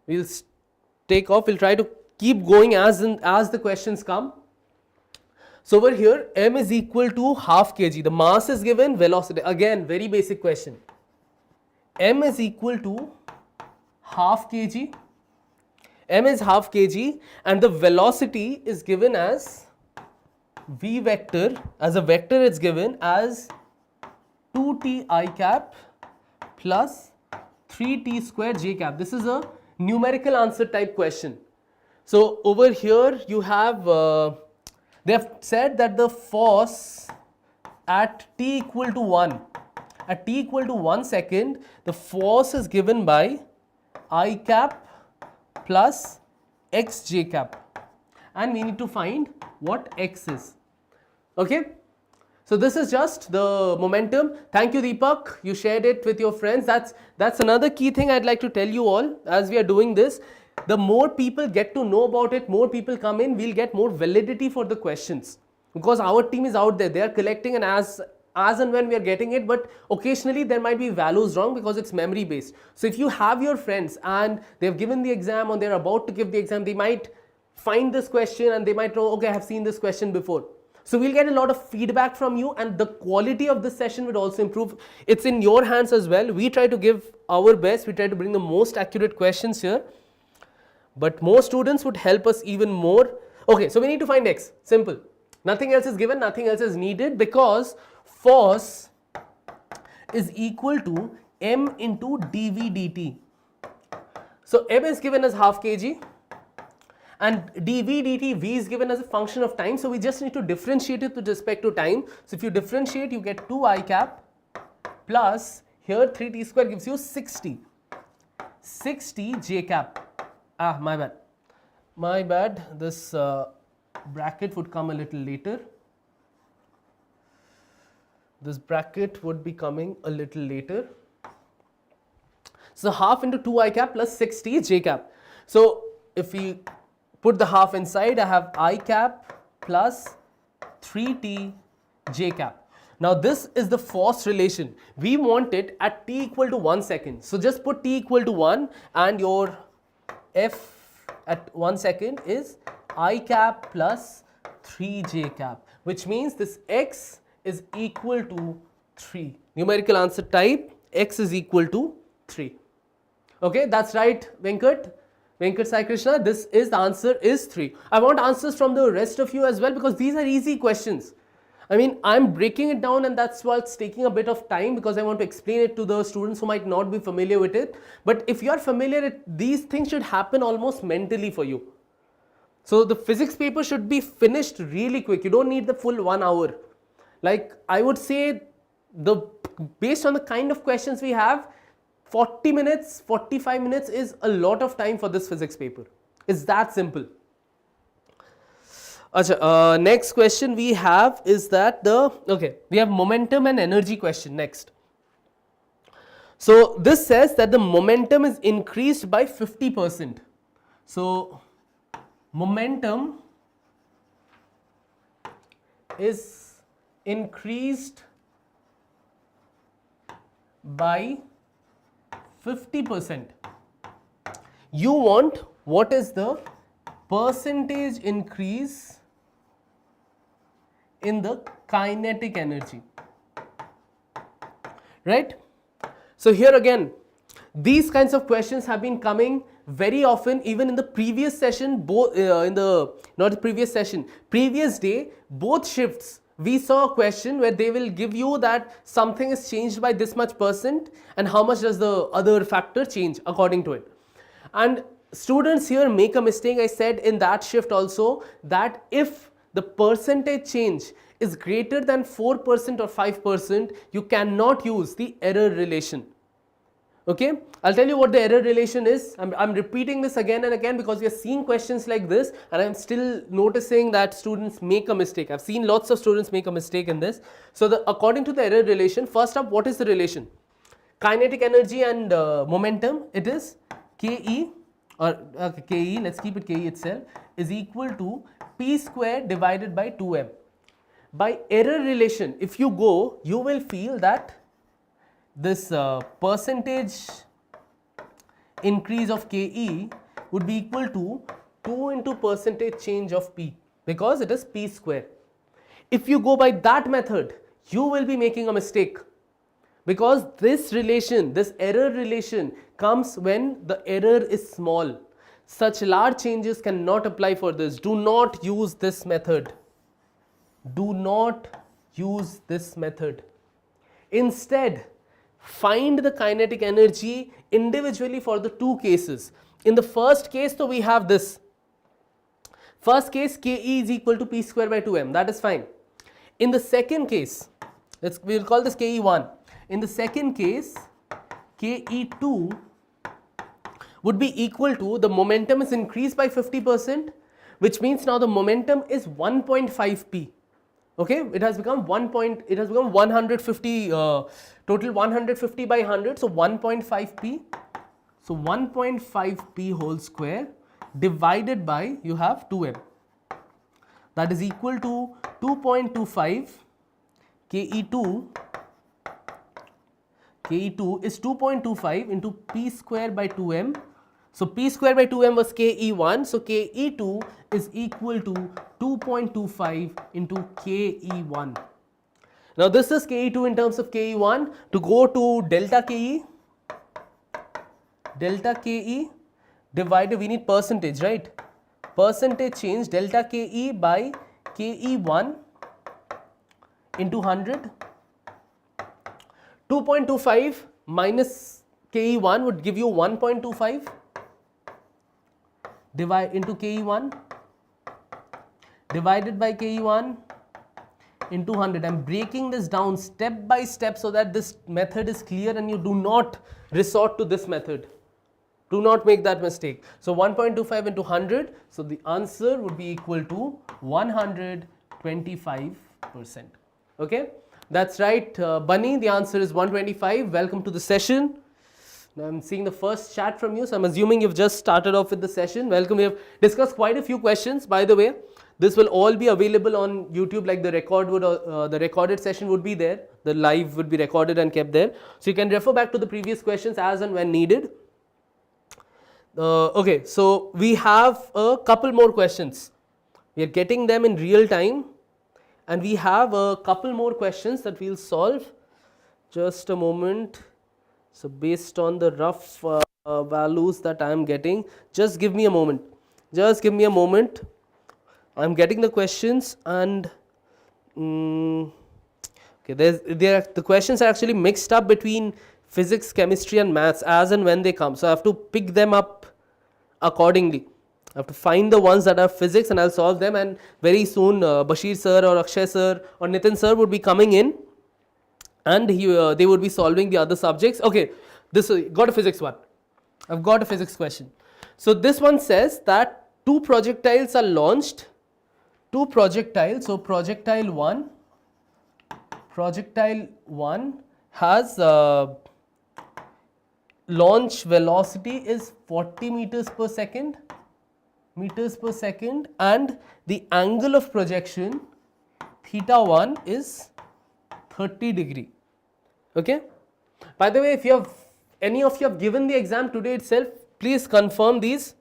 We'll take off. We'll try to keep going as the questions come. So over here, m is equal to half kg. The mass is given, velocity. Again, very basic question. M is equal to half kg. M is half kg, and the velocity is given as v vector. As a vector, it's given as 2t I cap plus 3t square j cap. This is a numerical answer type question. So over here you have, they have said that the force at t equal to 1, at t equal to 1 second, the force is given by I cap plus x j cap, and we need to find what x is. Okay. So this is just the momentum. Thank you, Deepak. You shared it with your friends. That's another key thing I'd like to tell you all as we are doing this. The more people get to know about it, more people come in, we'll get more validity for the questions, because our team is out there. They are collecting, and as and when we are getting it, but occasionally there might be values wrong because it's memory based. So if you have your friends and they've given the exam or they're about to give the exam, they might find this question and they might know, okay, I have seen this question before. So we'll get a lot of feedback from you, and the quality of this session would also improve. It's in your hands as well. We try to give our best. We try to bring the most accurate questions here, but more students would help us even more. Okay, so we need to find x. Simple. Nothing else is given, nothing else is needed, because force is equal to m into dv dt. So m is given as half kg, and dv dt, v is given as a function of time. So we just need to differentiate it with respect to time. So if you differentiate, you get 2 I cap plus here 3t square gives you 60 j cap. My bad, this bracket would come a little later. This bracket would be coming a little later. So half into 2 I cap plus 60 j cap. So if we put the half inside, I have I cap plus 3t j cap. Now this is the force relation. We want it at t equal to 1 second. So just put t equal to 1, and your F at 1 second is I cap plus 3 j cap, which means this x is equal to 3. Numerical answer type, x is equal to 3. Okay, that's right, Venkat Sai Krishna. This is the answer is 3. I want answers from the rest of you as well, because these are easy questions. I mean, I'm breaking it down, and that's why it's taking a bit of time, because I want to explain it to the students who might not be familiar with it. But if you are familiar, these things should happen almost mentally for you. So the physics paper should be finished really quick. You don't need the full 1 hour. Like I would say, based on the kind of questions we have, 40 minutes, 45 minutes is a lot of time for this physics paper. It's that simple. Next question we have is that we have momentum and energy question next. So this says that the momentum is increased by 50%. So momentum is increased by 50%. You want what is the percentage increase in the kinetic energy, right? So here again, these kinds of questions have been coming very often, even in the previous session, previous day, both shifts, we saw a question where they will give you that something is changed by this much percent, and how much does the other factor change according to it. And students here make a mistake. I said in that shift also that if the percentage change is greater than 4% or 5%, you cannot use the error relation. Okay, I'll tell you what the error relation is. I'm repeating this again and again because we are seeing questions like this and I'm still noticing that students make a mistake. I've seen lots of students make a mistake in this. So according to the error relation, first up, what is the relation? Kinetic energy and momentum, it is Ke or Ke, let's keep it Ke itself, is equal to P square divided by 2m. By error relation, if you go, you will feel that this percentage increase of Ke would be equal to 2 into percentage change of P because it is P square. If you go by that method, you will be making a mistake because this relation, this error relation comes when the error is small. Such large changes cannot apply for this. Do not use this method. Do not use this method. Instead, find the kinetic energy individually for the two cases. In the first case, so we have this. First case, Ke is equal to P square by 2m. That is fine. In the second case, we will call this Ke1. In the second case, Ke2 would be equal to, the momentum is increased by 50%, which means now the momentum is 1.5 P. Okay, it has become 150, total 150 by 100, so 1.5 P. So 1.5 P whole square divided by, you have 2m. That is equal to 2.25 Ke2. Ke2 is 2.25 into P square by 2m. So P square by 2m was Ke1, so Ke2 is equal to 2.25 into Ke1. Now this is Ke2 in terms of Ke1. To go to delta Ke divided, we need percentage, right? Percentage change delta Ke by Ke1 into 100. 2.25 minus Ke1 would give you 1.25 divide into Ke1 divided by Ke1 into 100. I am breaking this down step by step so that this method is clear and you do not resort to this method. Do not make that mistake. So 1.25 into 100, so the answer would be equal to 125%. Okay, that's right, Bunny, the answer is 125. Welcome to the session. Now I'm seeing the first chat from you, so I'm assuming you've just started off with the session. Welcome. We have discussed quite a few questions. By the way, this will all be available on YouTube, like the recorded session would be there. The live would be recorded and kept there. So you can refer back to the previous questions as and when needed. Okay, so we have a couple more questions. We are getting them in real time and we have a couple more questions that we'll solve. Just a moment. So based on the rough values that I am getting, just give me a moment. Just give me a moment. I'm getting the questions and okay, the questions are actually mixed up between physics, chemistry and maths as and when they come. So I have to pick them up accordingly. I have to find the ones that are physics and I'll solve them, and very soon Bashir sir or Akshay sir or Nitin sir would be coming in and they would be solving the other subjects. Okay, this got a physics one. I've got a physics question. So this one says that two projectiles are launched. Two projectiles. So projectile 1 has launch velocity is 40 meters per second, and the angle of projection theta1 is 30 degree. Okay. By the way, if you have any of you have given the exam today itself, please confirm these.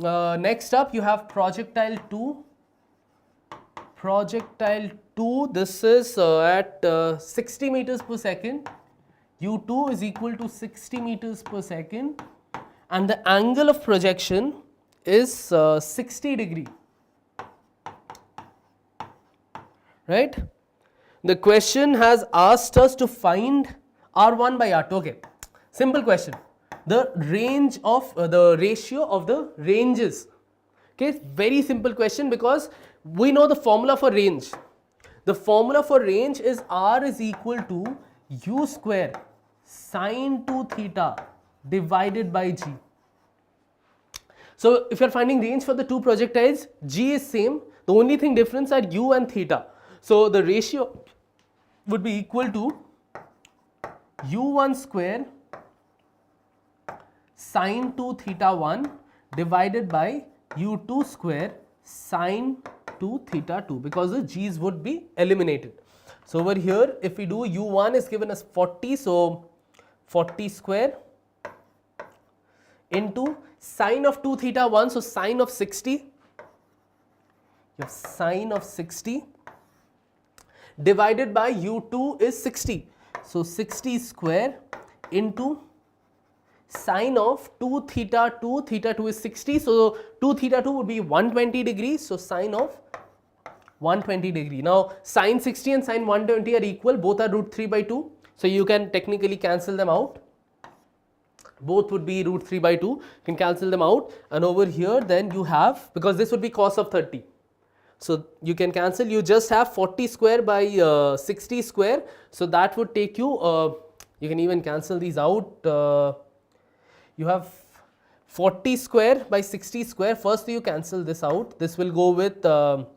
Next up, you have projectile 2. Projectile 2, this is at 60 meters per second. U2 is equal to 60 meters per second, and the angle of projection is 60 degree. Right? The question has asked us to find R1 by R2. Okay, simple question. The range of the ratio of the ranges. Okay, very simple question because we know the formula for range. The formula for range is R is equal to U square sine 2 theta divided by g. So if you are finding range for the two projectiles, g is same, the only thing difference are u and theta. So the ratio would be equal to u1 square sine 2 theta 1 divided by u2 square sine 2 theta 2, because the g's would be eliminated. So over here if we do, u1 is given as 40, so 40 square into sine of 2 theta 1, so sine of 60, you have sine of 60 divided by u2 is 60, so 60 square into sine of 2 theta 2, theta 2 is 60, so 2 theta 2 would be 120 degrees, so sine of 120 degree. Now sine 60 and sine 120 are equal, both are root 3 by 2, so you can technically cancel them out. Both would be root 3 by 2, you can cancel them out, and over here then you have, because this would be cos of 30, so you can cancel, you just have 40 square by 60 square, so that would take you, you can even cancel these out, you have 40 square by 60 square, first you cancel this out, this will go with 2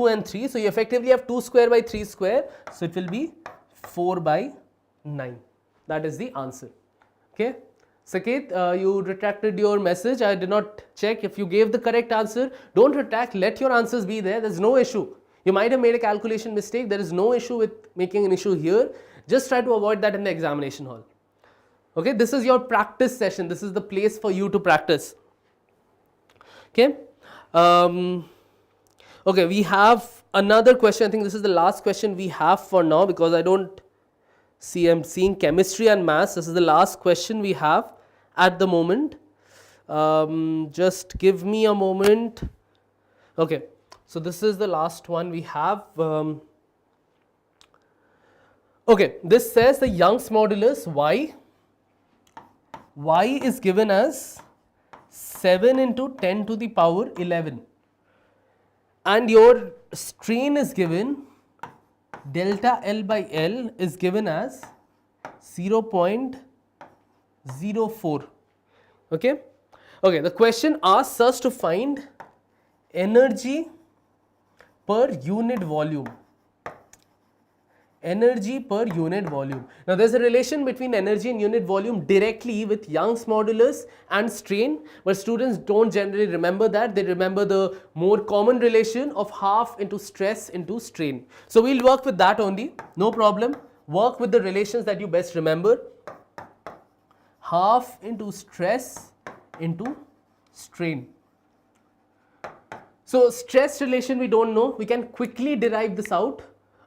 and 3, so you effectively have 2 square by 3 square, so it will be 4 by 9, that is the answer. Okay, Saket, you retracted your message. I did not check if you gave the correct answer. Don't retract, let your answers be there. There's no issue. You might have made a calculation mistake. There is no issue with making an issue here. Just try to avoid that in the examination hall. Okay, this is your practice session. This is the place for you to practice. Okay, okay, we have another question. I think this is the last question we have for now, because I don't see, I'm seeing chemistry and maths. This is the last question we have at the moment. Just give me a moment. Okay, so this is the last one we have. Okay, this says the Young's modulus y is given as 7 into 10 to the power 11, and your strain is given, delta L by L is given as 0.04. Okay, okay, the question asks us to find energy per unit volume. Energy per unit volume. Now there is a relation between energy and unit volume directly with Young's modulus and strain, but students don't generally remember that. They remember the more common relation of half into stress into strain. So we'll work with that only, no problem. Work with the relations that you best remember. Half into stress into strain. So stress relation we don't know, we can quickly derive this out.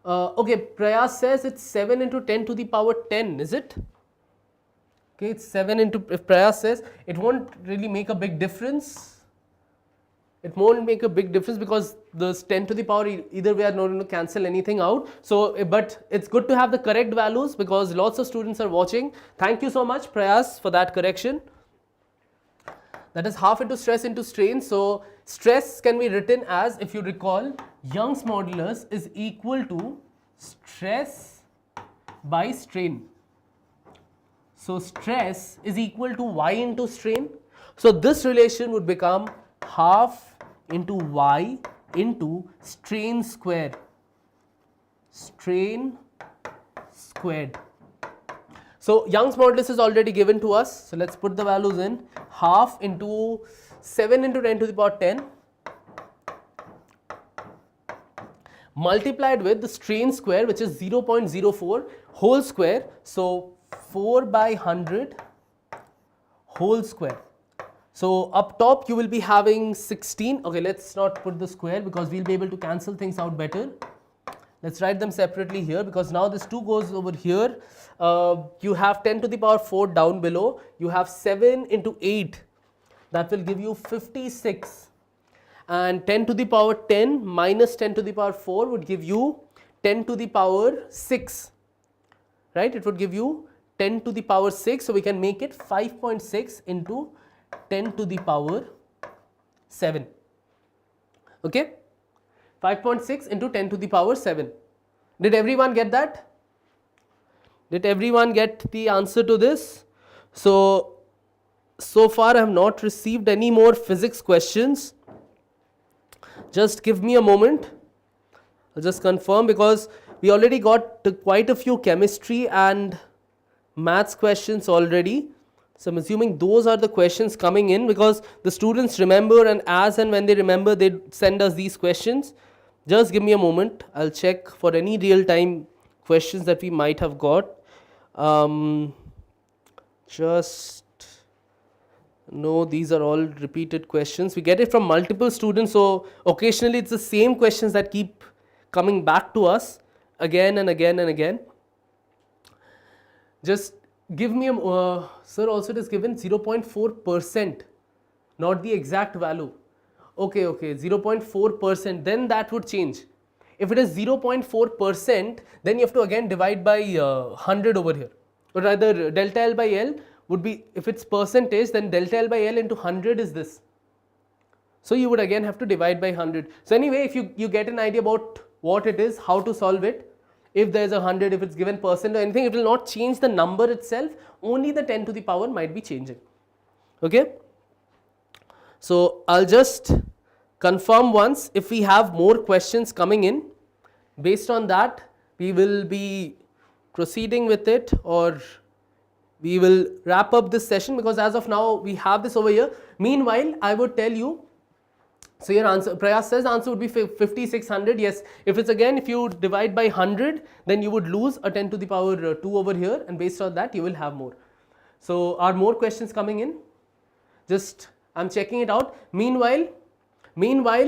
Okay, Prayas says it's 7 into 10 to the power 10, is it? Okay, it's 7 into, if Prayas says, it won't really make a big difference. It won't make a big difference because the 10 to the power, either way are not going to cancel anything out. So, but it's good to have the correct values because lots of students are watching. Thank you so much, Prayas, for that correction. That is half into stress into strain. So stress can be written as, if you recall, Young's modulus is equal to stress by strain. So stress is equal to y into strain. So this relation would become half into y into strain square. Strain squared. So Young's modulus is already given to us. So let's put the values in. Half into 7 into 10 to the power 10 multiplied with the strain square, which is 0.04 whole square. So 4 by 100 whole square. So up top you will be having 16. Okay, let's not put the square because we'll be able to cancel things out better. Let's write them separately here because now this 2 goes over here. You have 10 to the power 4 down below. You have 7 into 8. That will give you 56. And 10 to the power 10 minus 10 to the power 4 would give you 10 to the power 6. Right? It would give you 10 to the power 6. So we can make it 5.6 into 10 to the power 7. Okay? 5.6 into 10 to the power 7. Did everyone get that? Did everyone get the answer to this? So far I have not received any more physics questions. Just give me a moment. I'll just confirm, because we already got quite a few chemistry and maths questions already. So I'm assuming those are the questions coming in, because the students remember, and as and when they remember, they send us these questions. Just give me a moment. I'll check for any real-time questions that we might have got. No, these are all repeated questions. We get it from multiple students, so occasionally it's the same questions that keep coming back to us again and again and again. Just give me a, sir, also it is given 0.4%, not the exact value. Okay, 0.4%, then that would change. If it is 0.4%, then you have to again divide by 100 over here. Or rather, delta L by L would be, if it's percentage, then delta L by L into 100 is this. So you would again have to divide by 100. So anyway, if you get an idea about what it is, how to solve it, if there is 100, if it's given percent or anything, it will not change the number itself, only the 10 to the power might be changing. Okay. So I'll just confirm once if we have more questions coming in. Based on that, we will be proceeding with it, or we will wrap up this session, because as of now we have this over here. Meanwhile, I would tell you, so your answer, Prayas says answer would be 5600. Yes, if it's again, if you divide by 100, then you would lose a 10 to the power 2 over here, and based on that you will have more. So are more questions coming in? Just I'm checking it out. Meanwhile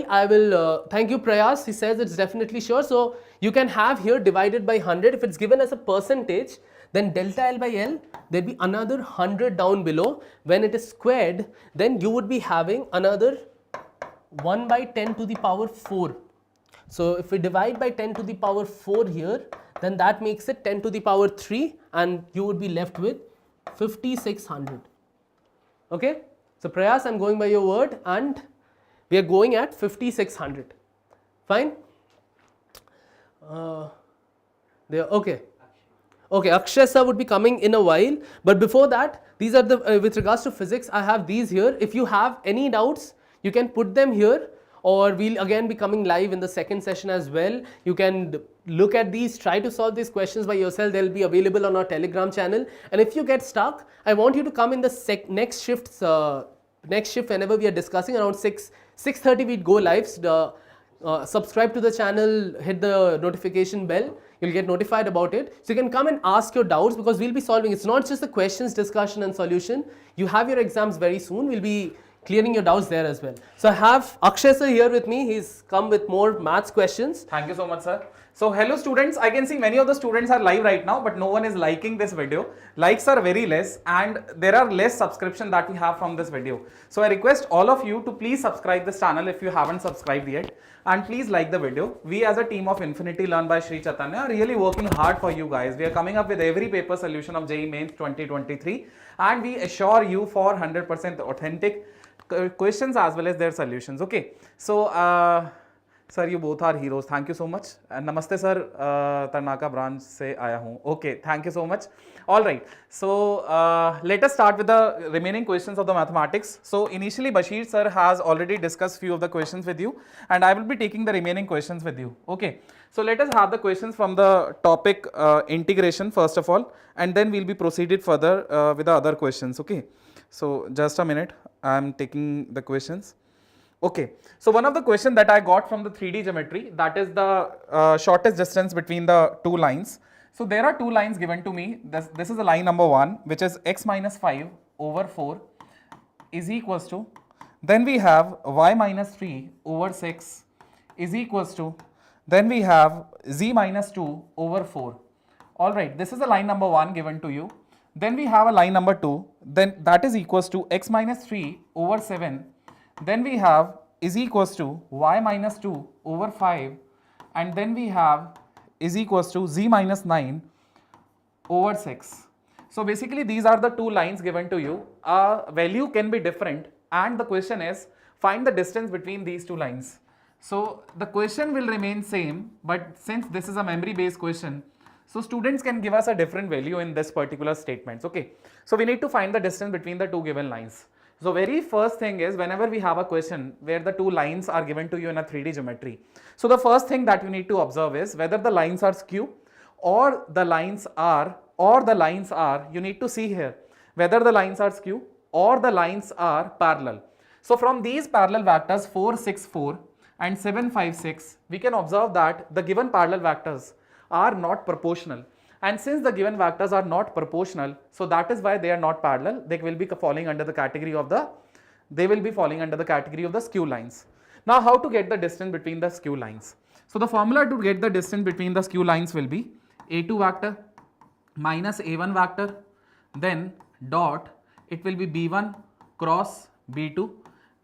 I will thank you Prayas, he says it's definitely sure. So you can have here divided by 100. If it's given as a percentage, then delta L by L, there'll be another 100 down below. When it is squared, then you would be having another 1 by 10 to the power 4. So if we divide by 10 to the power 4 here, then that makes it 10 to the power 3, and you would be left with 5600. Okay. So Prayas, I'm going by your word, and we are going at 5600. Fine. Okay. Akshay sir would be coming in a while, but before that, these are the with regards to physics, I have these here. If you have any doubts, you can put them here, or we'll again be coming live in the second session as well. You can look at these, try to solve these questions by yourself. They'll be available on our Telegram channel. And if you get stuck, I want you to come in the next shift whenever we are discussing around 6:30 we'd go live. Subscribe to the channel, hit the notification bell, you'll get notified about it. So you can come and ask your doubts, because we'll be solving. It's not just the questions, discussion and solution. You have your exams very soon. We'll be clearing your doubts there as well. So I have Akshay sir here with me. He's come with more maths questions. Thank you so much, sir. So hello students, I can see many of the students are live right now, but no one is liking this video. Likes are very less, and there are less subscription that we have from this video. So I request all of you to please subscribe this channel if you haven't subscribed yet, and please like the video. We as a team of Infinity Learn by Sri Chaitanya are really working hard for you guys. We are coming up with every paper solution of JEE Main 2023, and we assure you for 100% authentic questions as well as their solutions. Okay, so sir, you both are heroes. Thank you so much. Namaste sir, Tarnaka branch se aaya hoon. Okay, thank you so much. All right, so let us start with the remaining questions of the mathematics. So initially Bashir sir has already discussed few of the questions with you, and I will be taking the remaining questions with you. Okay, so let us have the questions from the topic integration first of all, and then we'll be proceeded further with the other questions. Okay, so just a minute, I am taking the questions. Okay, so one of the questions that I got from the 3D geometry, that is the shortest distance between the two lines. So there are two lines given to me. This is the line number 1, which is x minus 5 over 4 is equals to, then we have y minus 3 over 6 is equals to, then we have z minus 2 over 4. All right, this is the line number 1 given to you. Then we have a line number 2, then that is equals to x minus 3 over 7. Then we have is equals to y minus 2 over 5, and then we have is equals to z minus 9 over 6. So basically these are the two lines given to you. A value can be different, and the question is find the distance between these two lines. So the question will remain same, but since this is a memory based question, So students can give us a different value in this particular statements. Okay, so we need to find the distance between the two given lines. So very first thing is, whenever we have a question where the two lines are given to you in a 3D geometry, so the first thing that you need to observe is whether the lines are skew or the lines are, you need to see here whether the lines are skew or the lines are parallel. So from these parallel vectors 4, 6, 4 and 7, 5, 6, we can observe that the given parallel vectors are not proportional. And since the given vectors are not proportional, so that is why they are not parallel. They will be falling under the category of the, skew lines. Now how to get the distance between the skew lines? So the formula to get the distance between the skew lines will be A2 vector minus A1 vector, then dot, it will be B1 cross B2,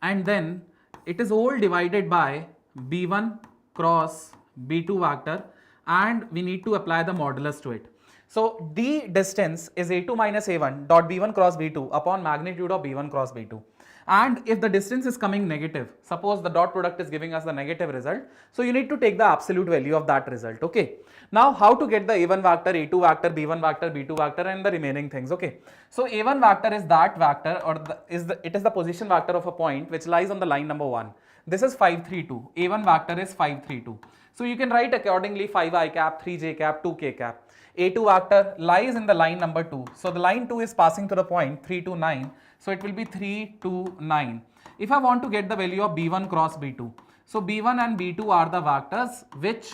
and then it is all divided by B1 cross B2 vector, and we need to apply the modulus to it. So the distance is A2 minus A1 dot B1 cross B2 upon magnitude of B1 cross B2. And if the distance is coming negative, suppose the dot product is giving us the negative result, so you need to take the absolute value of that result. Okay. Now how to get the A1 vector, A2 vector, B1 vector, B2 vector and the remaining things. Okay. So A1 vector is that vector, or it is the position vector of a point which lies on the line number 1. This is 5, 3, 2. A1 vector is 5, 3, 2. So you can write accordingly 5 I cap, 3 j cap, 2 k cap. A2 vector lies in the line number 2. So the line 2 is passing to the point 3 to 9. So it will be 3 to 9. If I want to get the value of B1 cross B2, so B1 and B2 are the vectors which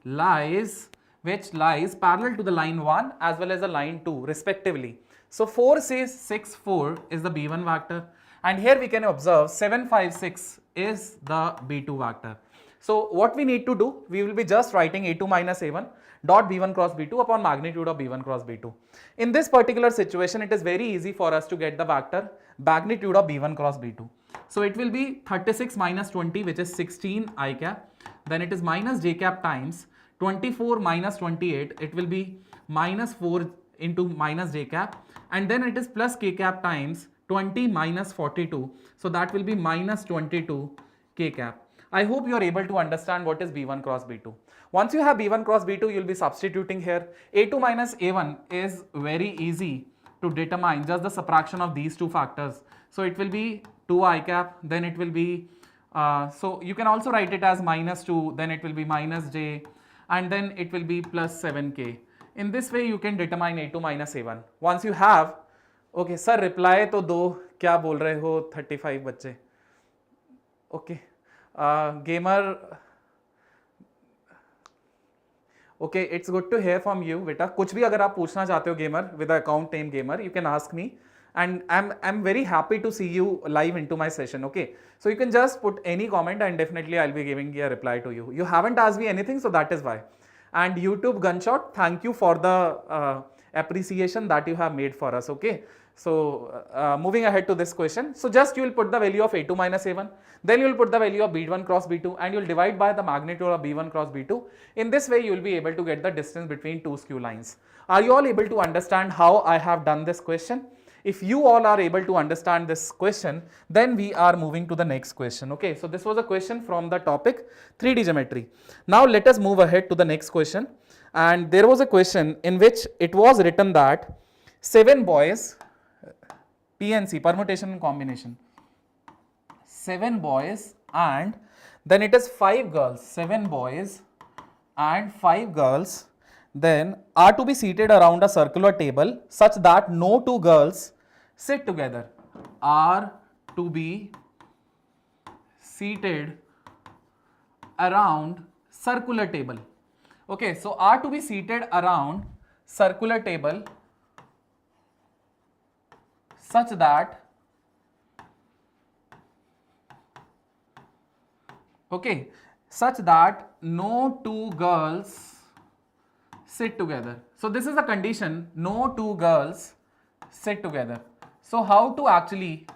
lies parallel to the line 1 as well as the line 2 respectively. So 4 says 6, 4 is the B1 vector, and here we can observe 7, 5, 6 is the B2 vector. So what we need to do, we will be just writing A2 minus A1 dot B1 cross B2 upon magnitude of B1 cross B2. In this particular situation, it is very easy for us to get the vector magnitude of B1 cross B2. So it will be 36 minus 20, which is 16 I cap. Then it is minus j cap times 24 minus 28. It will be minus 4 into minus j cap. And then it is plus k cap times 20 minus 42. So that will be minus 22 k cap. I hope you are able to understand what is B1 cross B2. Once you have B1 cross B2, you will be substituting here. A2 minus A1 is very easy to determine, just the subtraction of these two factors. So it will be 2 I cap, then it will be, so you can also write it as minus 2, then it will be minus j, and then it will be plus 7k. In this way, you can determine A2 minus A1. Once you have, okay, sir, reply to do, kya bol rahe ho, 35 bacche. Okay. Gamer, okay, it's good to hear from you, beta. कुछ भी अगर आप पूछना चाहते हो gamer with the account name gamer, you can ask me, and I'm very happy to see you live into my session. Okay, so you can just put any comment and definitely I'll be giving a reply to you. You haven't asked me anything, so that is why. And YouTube Gunshot, thank you for the appreciation that you have made for us. Okay. So moving ahead to this question, so just you will put the value of A2 minus A1, then you will put the value of B1 cross B2 and you will divide by the magnitude of B1 cross B2. In this way you will be able to get the distance between two skew lines. Are you all able to understand how I have done this question? If you all are able to understand this question, then we are moving to the next question. Okay, so this was a question from the topic 3D geometry. Now let us move ahead to the next question, and there was a question in which it was written that 7 boys, PNC, permutation and combination, 7 boys and then it is 5 girls, 7 boys and 5 girls then are to be seated around a circular table such that no two girls sit together, are to be seated around circular table. Okay, so are to be seated around circular table such that, okay, such that no two girls sit together. So this is the condition, no two girls sit together. So how to actually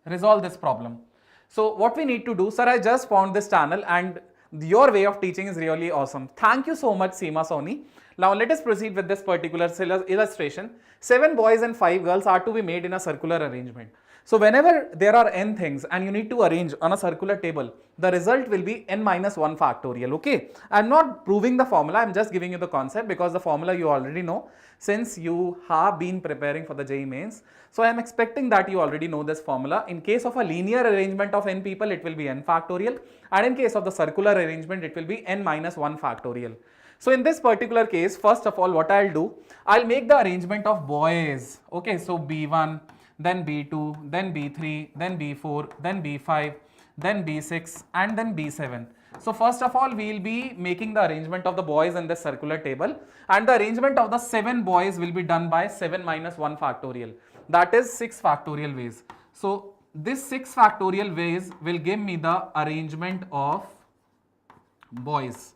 resolve this problem? So what we need to do, sir, I just found this channel and your way of teaching is really awesome. Thank you so much, Seema Soni. Now let us proceed with this particular illustration. 7 boys and 5 girls are to be made in a circular arrangement. So whenever there are n things and you need to arrange on a circular table, the result will be n minus 1 factorial, okay? I'm not proving the formula, I'm just giving you the concept because the formula you already know since you have been preparing for the JEE Mains. So I am expecting that you already know this formula. In case of a linear arrangement of n people, it will be n factorial, and in case of the circular arrangement, it will be n minus 1 factorial. So in this particular case, first of all, what I'll do, I'll make the arrangement of boys, okay? So B1, then B2, then B3, then B4, then B5, then B6, and then B7. So first of all, we will be making the arrangement of the boys in this circular table, and the arrangement of the 7 boys will be done by 7 minus 1 factorial. That is 6 factorial ways. So this 6 factorial ways will give me the arrangement of boys.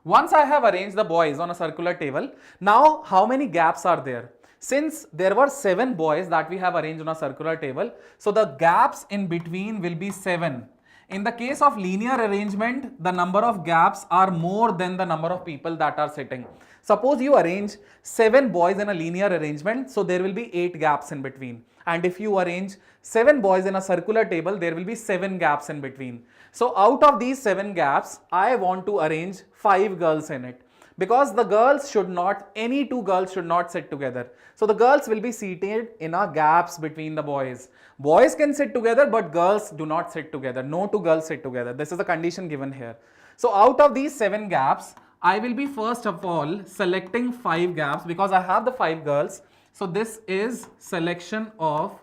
Once I have arranged the boys on a circular table, now how many gaps are there? Since there were 7 boys that we have arranged on a circular table, so the gaps in between will be 7. In the case of linear arrangement, the number of gaps are more than the number of people that are sitting. Suppose you arrange 7 boys in a linear arrangement, so there will be 8 gaps in between. And if you arrange 7 boys in a circular table, there will be 7 gaps in between. So out of these 7 gaps, I want to arrange 5 girls in it. Because the girls should not, any 2 girls should not sit together. So the girls will be seated in a gaps between the boys. Boys can sit together, but girls do not sit together. No 2 girls sit together. This is the condition given here. So out of these 7 gaps, I will be first of all selecting 5 gaps because I have the 5 girls. So this is the selection of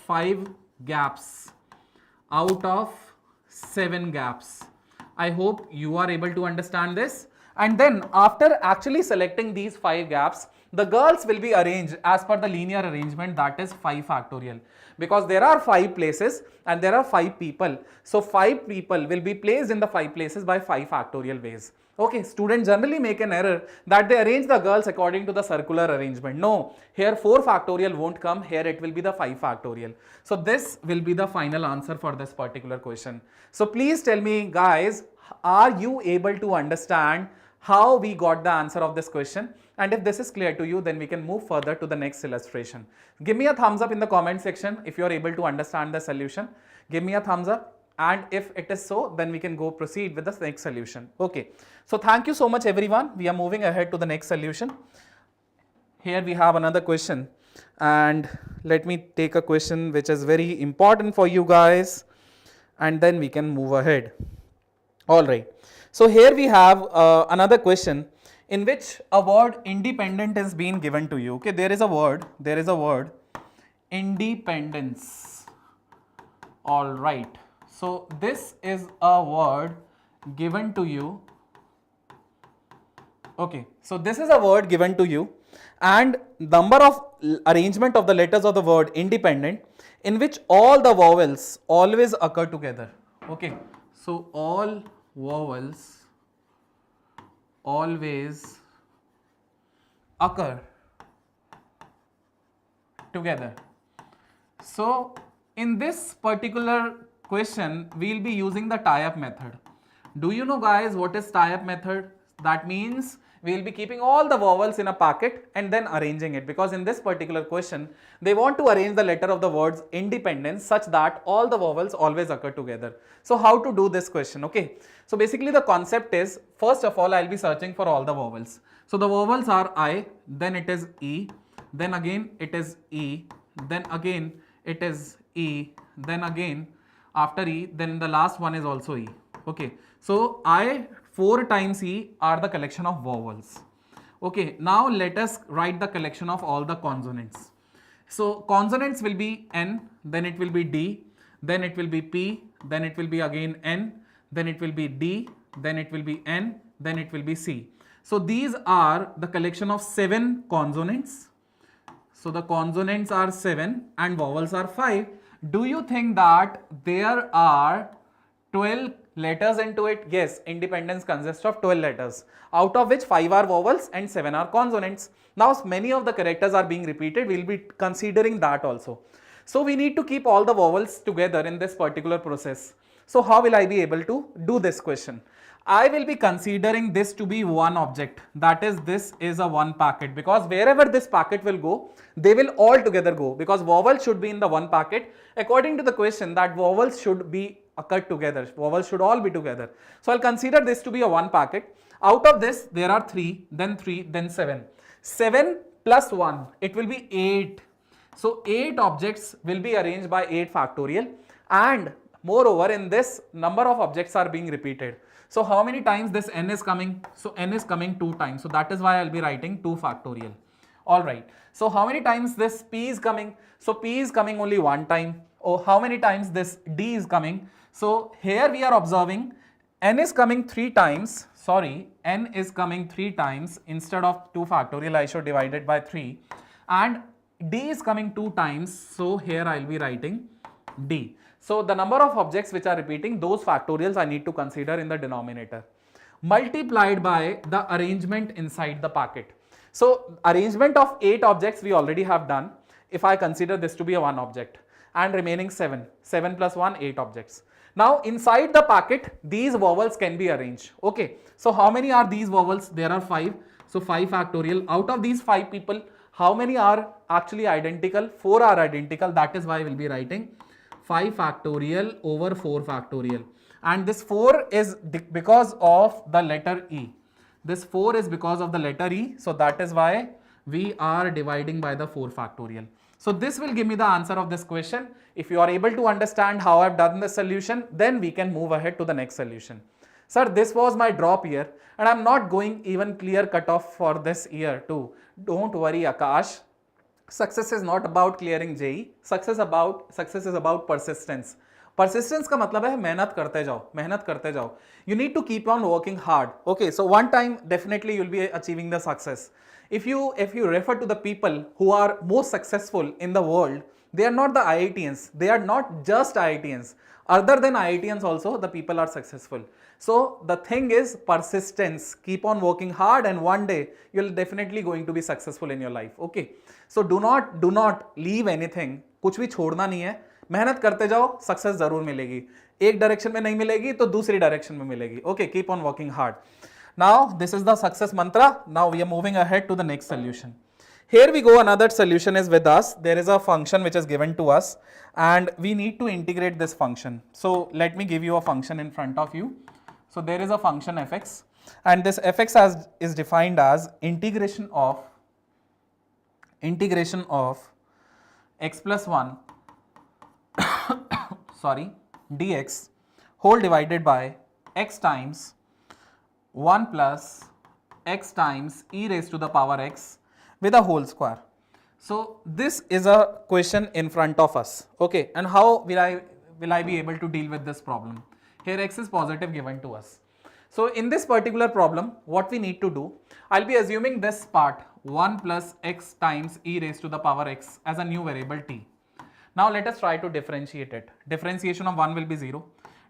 5 gaps out of 7 gaps. I hope you are able to understand this. And then after actually selecting these 5 gaps, the girls will be arranged as per the linear arrangement, that is 5 factorial. Because there are 5 places and there are 5 people. So 5 people will be placed in the 5 places by 5 factorial ways. Okay, students generally make an error that they arrange the girls according to the circular arrangement. No, here 4 factorial won't come, here it will be the 5 factorial. So this will be the final answer for this particular question. So please tell me guys, are you able to understand how we got the answer of this question? And if this is clear to you, then we can move further to the next illustration. Give me a thumbs up in the comment section if you are able to understand the solution. Give me a thumbs up. And if it is so, then we can go proceed with the next solution. Okay. So thank you so much everyone. We are moving ahead to the next solution. Here we have another question. And let me take a question which is very important for you guys. And then we can move ahead. Alright. So here we have another question in which a word independent is being given to you. Okay. There is a word independence. Alright. So this is a word given to you. Okay, so this is a word given to you and number of arrangement of the letters of the word independent in which all the vowels always occur together. Okay, so all vowels always occur together. So in this particular question, we will be using the tie-up method. Do you know guys what is tie-up method? That means we will be keeping all the vowels in a packet and then arranging it, because in this particular question, they want to arrange the letter of the words independence such that all the vowels always occur together. So how to do this question? Okay. So basically the concept is, first of all, I will be searching for all the vowels. So the vowels are I, then it is E, then again it is E, then again it is E, then again after E, then the last one is also E. Okay. So I 4 times E are the collection of vowels. Okay. Now let us write the collection of all the consonants. So consonants will be N, then it will be D, then it will be P, then it will be again N, then it will be D, then it will be N, then it will be C. So these are the collection of 7 consonants. So the consonants are 7 and vowels are 5. Do you think that there are 12 letters into it? Yes, independence consists of 12 letters, out of which 5 are vowels and 7 are consonants. Now many of the characters are being repeated, we will be considering that also. So we need to keep all the vowels together in this particular process. So how will I be able to do this question? I will be considering this to be one object, that is this is a one packet, because wherever this packet will go, they will all together go, because vowels should be in the one packet. According to the question, that vowels should be occurred together, vowels should all be together. So I'll consider this to be a one packet. Out of this there are 3, then 7. 7 plus 1, it will be 8. So 8 objects will be arranged by 8 factorial, and moreover in this number of objects are being repeated. So how many times this n is coming? So n is coming 2 times. So that is why I'll be writing 2 factorial. Alright. So how many times this p is coming? So p is coming only 1 time. Or how many times this d is coming? So here we are observing n is coming 3 times. Sorry, n is coming 3 times. Instead of 2 factorial, I should divide it by 3. And d is coming 2 times. So here I'll be writing d. So the number of objects which are repeating, those factorials I need to consider in the denominator, multiplied by the arrangement inside the packet. So arrangement of 8 objects we already have done. If I consider this to be a one object, and remaining 7 plus 1, 8 objects. Now inside the packet, these vowels can be arranged. Okay, so how many are these vowels? There are 5. So 5 factorial. Out of these 5 people, how many are actually identical? 4 are identical. That is why I will be writing 5 factorial over 4 factorial, and this 4 is because of the letter E. This 4 is because of the letter E, so that is why we are dividing by the 4 factorial. So this will give me the answer of this question. If you are able to understand how I've done the solution, then we can move ahead to the next solution. Sir, this was my drop year, and I'm not going even clear cutoff for this year too. Don't worry, Akash. Success is not about clearing JEE. Success is about persistence. Persistence का मतलब है मेहनत करते जाओ. You need to keep on working hard. Okay, so one time definitely you'll be achieving the success. If you refer to the people who are most successful in the world, they are not the IITians. They are not just IITians. Other than IITians also, the people are successful. So the thing is persistence. Keep on working hard, and one day you'll definitely going to be successful in your life. Okay. So do not leave anything. कुछ भी छोड़ना नहीं है. मेहनत करते जाओ, success जरूर मिलेगी. एक डायरेक्शन में नहीं मिलेगी तो दूसरी डायरेक्शन में मिलेगी. Okay, keep on working hard. Now this is the success mantra. Now we are moving ahead to the next solution. Here we go, another solution is with us. There is a function which is given to us, and we need to integrate this function. So let me give you a function in front of you. So there is a function fx, and this fx is defined as integration of x plus 1 sorry dx whole divided by x times 1 plus x times e raised to the power x with a whole square. So this is a question in front of us. Okay, and how will I be able to deal with this problem? Here x is positive given to us. So in this particular problem, what we need to do, I'll be assuming this part 1 plus x times e raised to the power x as a new variable t. Now let us try to differentiate it. Differentiation of 1 will be 0.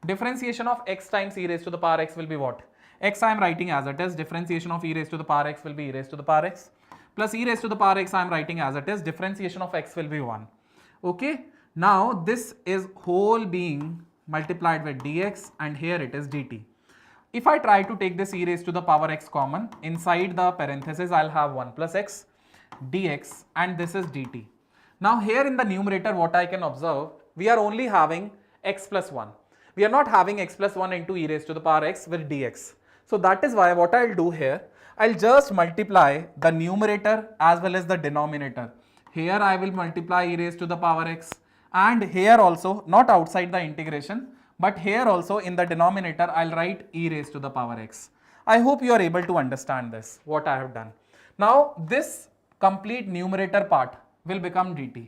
Differentiation of x times e raised to the power x will be what? X I am writing as it is. Differentiation of e raised to the power x will be e raised to the power x. Plus e raised to the power x I am writing as it is. Differentiation of x will be 1. Okay. Now this is whole being multiplied with dx, and here it is dt. If I try to take this e raised to the power x common, inside the parenthesis I'll have 1 plus x dx, and this is dt. Now here in the numerator what I can observe, we are only having x plus 1. We are not having x plus 1 into e raised to the power x with dx. So that is why what I'll do here, I'll just multiply the numerator as well as the denominator. Here I will multiply e raised to the power x, and here also, not outside the integration, but here also in the denominator I'll write e raised to the power x. I hope you are able to understand this, what I have done. Now this complete numerator part will become dt.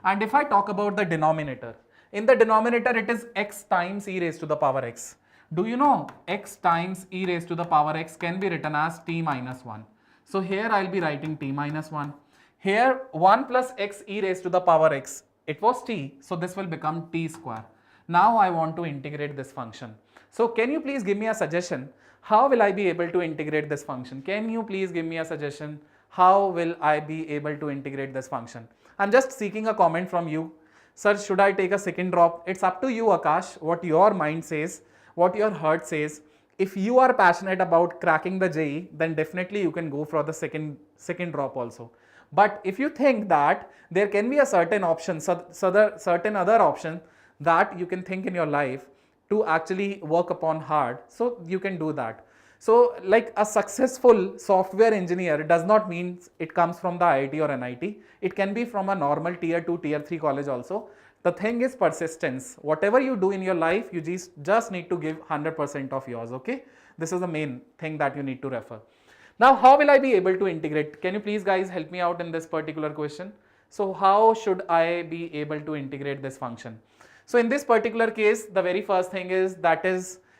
And if I talk about the denominator, in the denominator it is x times e raised to the power x. Do you know x times e raised to the power x can be written as t minus 1. So here I'll be writing t minus 1. Here 1 plus x e raised to the power x, it was t, so this will become t square. Now I want to integrate this function. So can you please give me a suggestion? How will I be able to integrate this function? Can you please give me a suggestion? How will I be able to integrate this function? I'm just seeking a comment from you. Sir, should I take a second drop? It's up to you, Akash, what your mind says, what your heart says. if you are passionate about cracking the JEE, then definitely you can go for the second drop also. But if you think that there can be a certain option, certain other option that you can think in your life to actually work upon hard, so you can do that. So like a successful software engineer does not mean it comes from the IIT or NIT. It can be from a normal tier 2, tier 3 college also. The thing is persistence. Whatever you do in your life, you just need to give 100% of yours, okay? This is the main thing that you need to refer. Now, how will I be able to integrate? Can you please guys help me out in this particular question? So how should I be able to integrate this function? So in this particular case, the very first thing is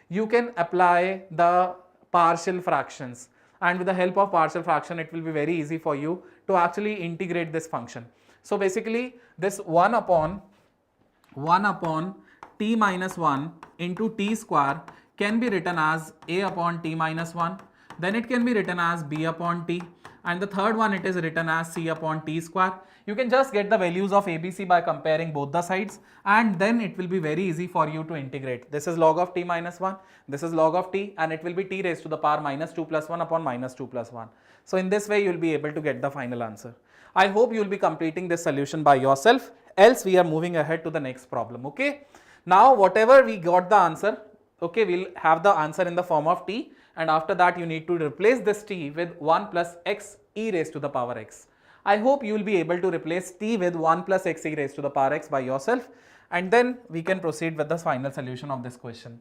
you can apply the partial fractions, and with the help of partial fraction it will be very easy for you to actually integrate this function. So basically this 1 upon t minus 1 into t square can be written as a upon t minus 1, then it can be written as b upon t, and the third one it is written as c upon t square. You can just get the values of ABC by comparing both the sides, and then it will be very easy for you to integrate. This is log of t minus 1, this is log of t, and it will be t raised to the power minus 2 plus 1 upon minus 2 plus 1. So in this way you will be able to get the final answer. I hope you will be completing this solution by yourself, else we are moving ahead to the next problem, okay? Now whatever we got the answer, okay, we'll have the answer in the form of t, and after that you need to replace this t with 1 plus x e raised to the power x. I hope you will be able to replace t with 1 plus x e raised to the power x by yourself, and then we can proceed with the final solution of this question.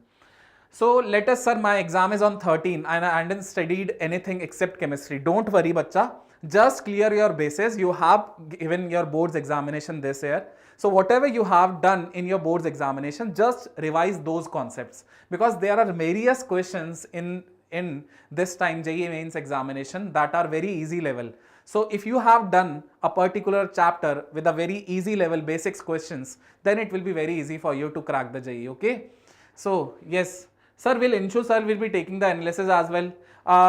So let us, sir, my exam is on 13 and I hadn't studied anything except chemistry. Don't worry, bacha. Just clear your bases. You have given your board's examination this year. So whatever you have done in your board's examination, just revise those concepts, because there are various questions in this time JEE Mains examination that are very easy level. So if you have done a particular chapter with a very easy level basics questions, then it will be very easy for you to crack the JEE, okay? So yes, sir, Inshu sir will be taking the analysis as well,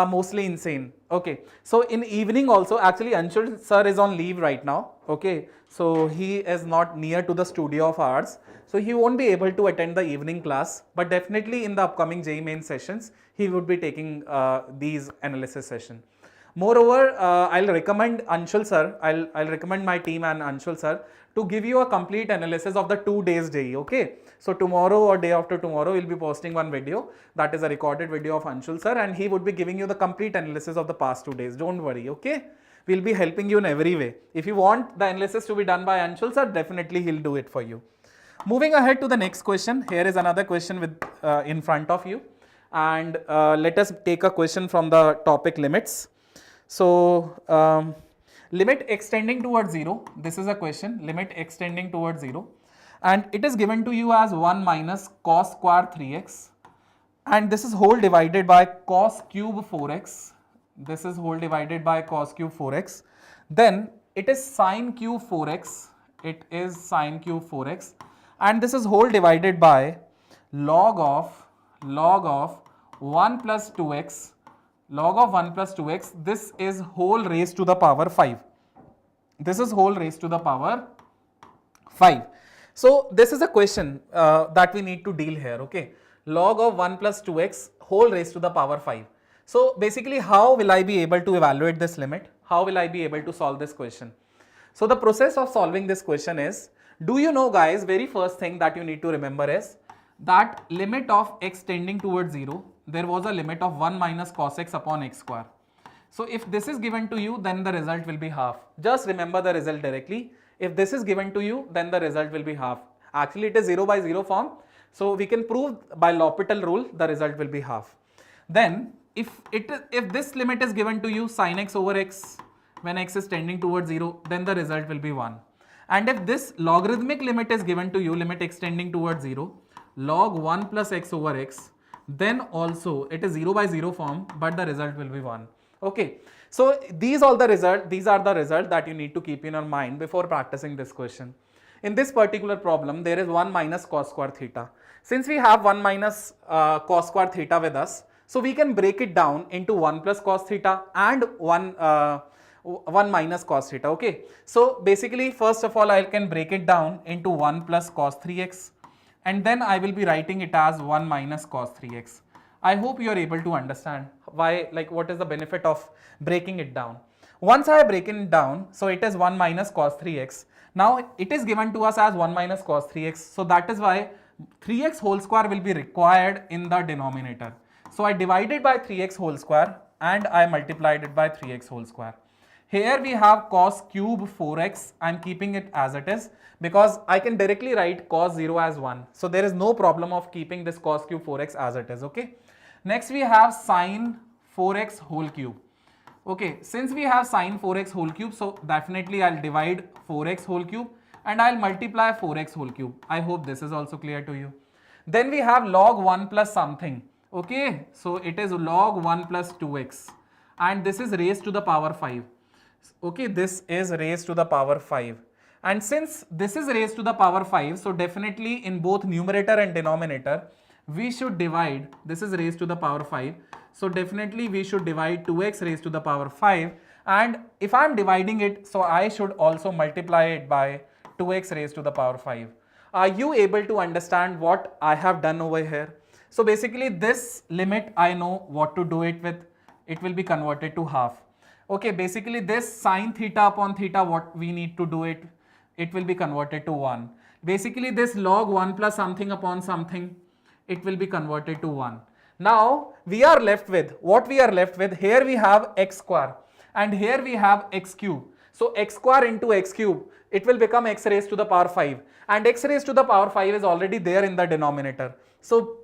mostly insane, okay? So in evening also, actually Anshu sir is on leave right now, okay? So he is not near to the studio of ours, so he won't be able to attend the evening class, but definitely in the upcoming JEE Main sessions, he would be taking these analysis session. Moreover, I'll recommend Anshul sir, I'll recommend my team and Anshul sir to give you a complete analysis of the 2 days JEE, okay? So tomorrow or day after tomorrow, we'll be posting one video, that is a recorded video of Anshul sir, and he would be giving you the complete analysis of the past 2 days. Don't worry, okay? We'll be helping you in every way. If you want the analysis to be done by Anshul sir, definitely he'll do it for you. Moving ahead to the next question, here is another question with in front of you, and let us take a question from the topic limits. So limit extending towards 0, this is a question, limit extending towards 0, and it is given to you as 1 minus cos square 3x, and this is whole divided by cos cube 4x, this is whole divided by cos cube 4x, then it is sin cube 4x, it is sin cube 4x, and this is whole divided by log of 1 plus 2x, log of 1 plus 2x, this is whole raised to the power 5. This is whole raised to the power 5. So this is a question that we need to deal here, okay? Log of 1 plus 2x whole raised to the power 5. So basically, how will I be able to evaluate this limit? How will I be able to solve this question? So the process of solving this question is, do you know guys, very first thing that you need to remember is that limit of x tending towards 0, there was a limit of 1 minus cos x upon x square. So if this is given to you, then the result will be half. Just remember the result directly. If this is given to you, then the result will be half. Actually, it is 0 by 0 form. So we can prove by L'Hopital rule, the result will be half. Then if this limit is given to you, sin x over x, when x is tending towards 0, then the result will be 1. And if this logarithmic limit is given to you, limit x tending towards 0, log 1 plus x over x, then also it is 0 by 0 form, but the result will be 1. Okay, so these are the results that you need to keep in your mind before practicing this question. In this particular problem, there is 1 minus cos square theta. Since we have 1 minus cos square theta with us, so we can break it down into 1 plus cos theta and 1 minus cos theta, okay. So basically, first of all, I can break it down into 1 plus cos 3x, and then I will be writing it as 1 minus cos 3x. I hope you are able to understand why, like what is the benefit of breaking it down. Once I have broken it down, so it is 1 minus cos 3x. Now it is given to us as 1 minus cos 3x. So that is why 3x whole square will be required in the denominator. So I divided by 3x whole square and I multiplied it by 3x whole square. Here we have cos cube 4x. I am keeping it as it is because I can directly write cos 0 as 1. So there is no problem of keeping this cos cube 4x as it is. Okay. Next we have sin 4x whole cube. Okay, since we have sin 4x whole cube, so definitely I'll divide 4x whole cube and I'll multiply 4x whole cube. I hope this is also clear to you. Then we have log 1 plus something. Okay, so it is log 1 plus 2x and this is raised to the power 5. Okay, this is raised to the power 5. And since this is raised to the power 5, so definitely in both numerator and denominator, we should divide, this is raised to the power 5. So definitely we should divide 2x raised to the power 5, and if I am dividing it, so I should also multiply it by 2x raised to the power 5. Are you able to understand what I have done over here? So basically this limit I know what to do it with. It will be converted to half. Okay, basically this sin theta upon theta, what we need to do it, it will be converted to 1. Basically this log 1 plus something upon something, it will be converted to 1. Now we are left with, what we are left with, here we have x square and here we have x cube. So x square into x cube, it will become x raised to the power 5, and x raised to the power 5 is already there in the denominator. So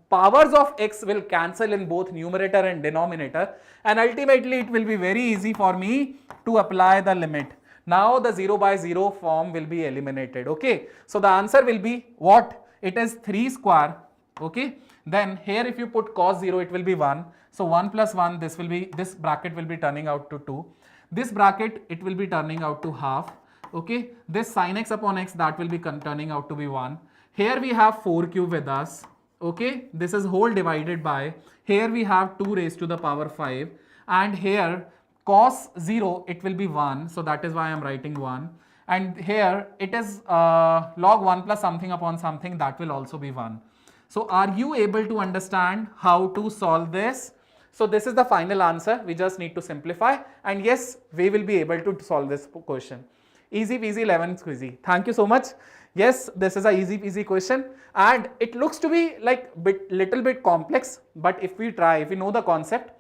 powers of x will cancel in both numerator and denominator, and ultimately it will be very easy for me to apply the limit. Now the 0 by 0 form will be eliminated. Okay, so the answer will be what? It is 3 square. Okay, then here if you put cos 0, it will be 1. So 1 plus 1, this will be, this bracket will be turning out to 2. This bracket, it will be turning out to half. Okay, this sin x upon x, that will be turning out to be 1. Here we have 4 cube with us. Okay, this is whole divided by, here we have 2 raised to the power 5, and here cos 0, it will be 1. So that is why I am writing 1. And here it is log 1 plus something upon something, that will also be 1. So are you able to understand how to solve this? So this is the final answer. We just need to simplify, and yes, we will be able to solve this question. Easy peasy lemon squeezy. Thank you so much. Yes, this is a easy peasy question, and it looks to be like little bit complex, but if we try, if we know the concept,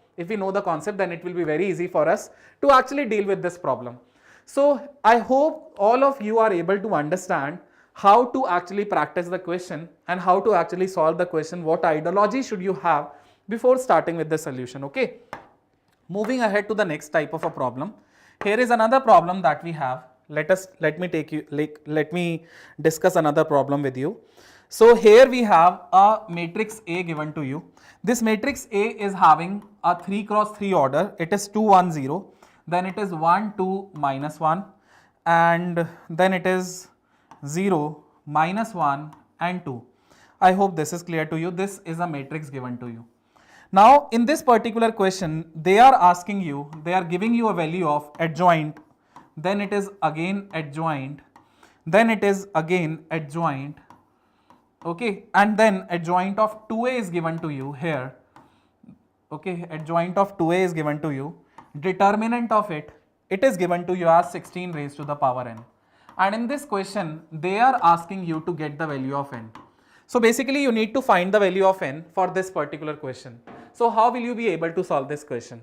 then it will be very easy for us to actually deal with this problem. So I hope all of you are able to understand how to actually practice the question and how to actually solve the question, what ideology should you have before starting with the solution. Okay, moving ahead to the next type of a problem. Here is another problem that we have. Let me discuss another problem with you. So here we have a matrix A given to you. This matrix A is having a 3 cross 3 order. It is 2 1 0, then it is 1 2 minus 1, and then it is 0 minus 1 and 2. I hope this is clear to you. This is a matrix given to you. Now in this particular question, they are asking you, they are giving you a value of adjoint, then it is again adjoint, then it is again adjoint. Okay, and then adjoint of 2a is given to you here. Okay, adjoint of 2a is given to you. Determinant of it is given to you as 16 raised to the power n. And in this question, they are asking you to get the value of n. So basically you need to find the value of n for this particular question. So how will you be able to solve this question?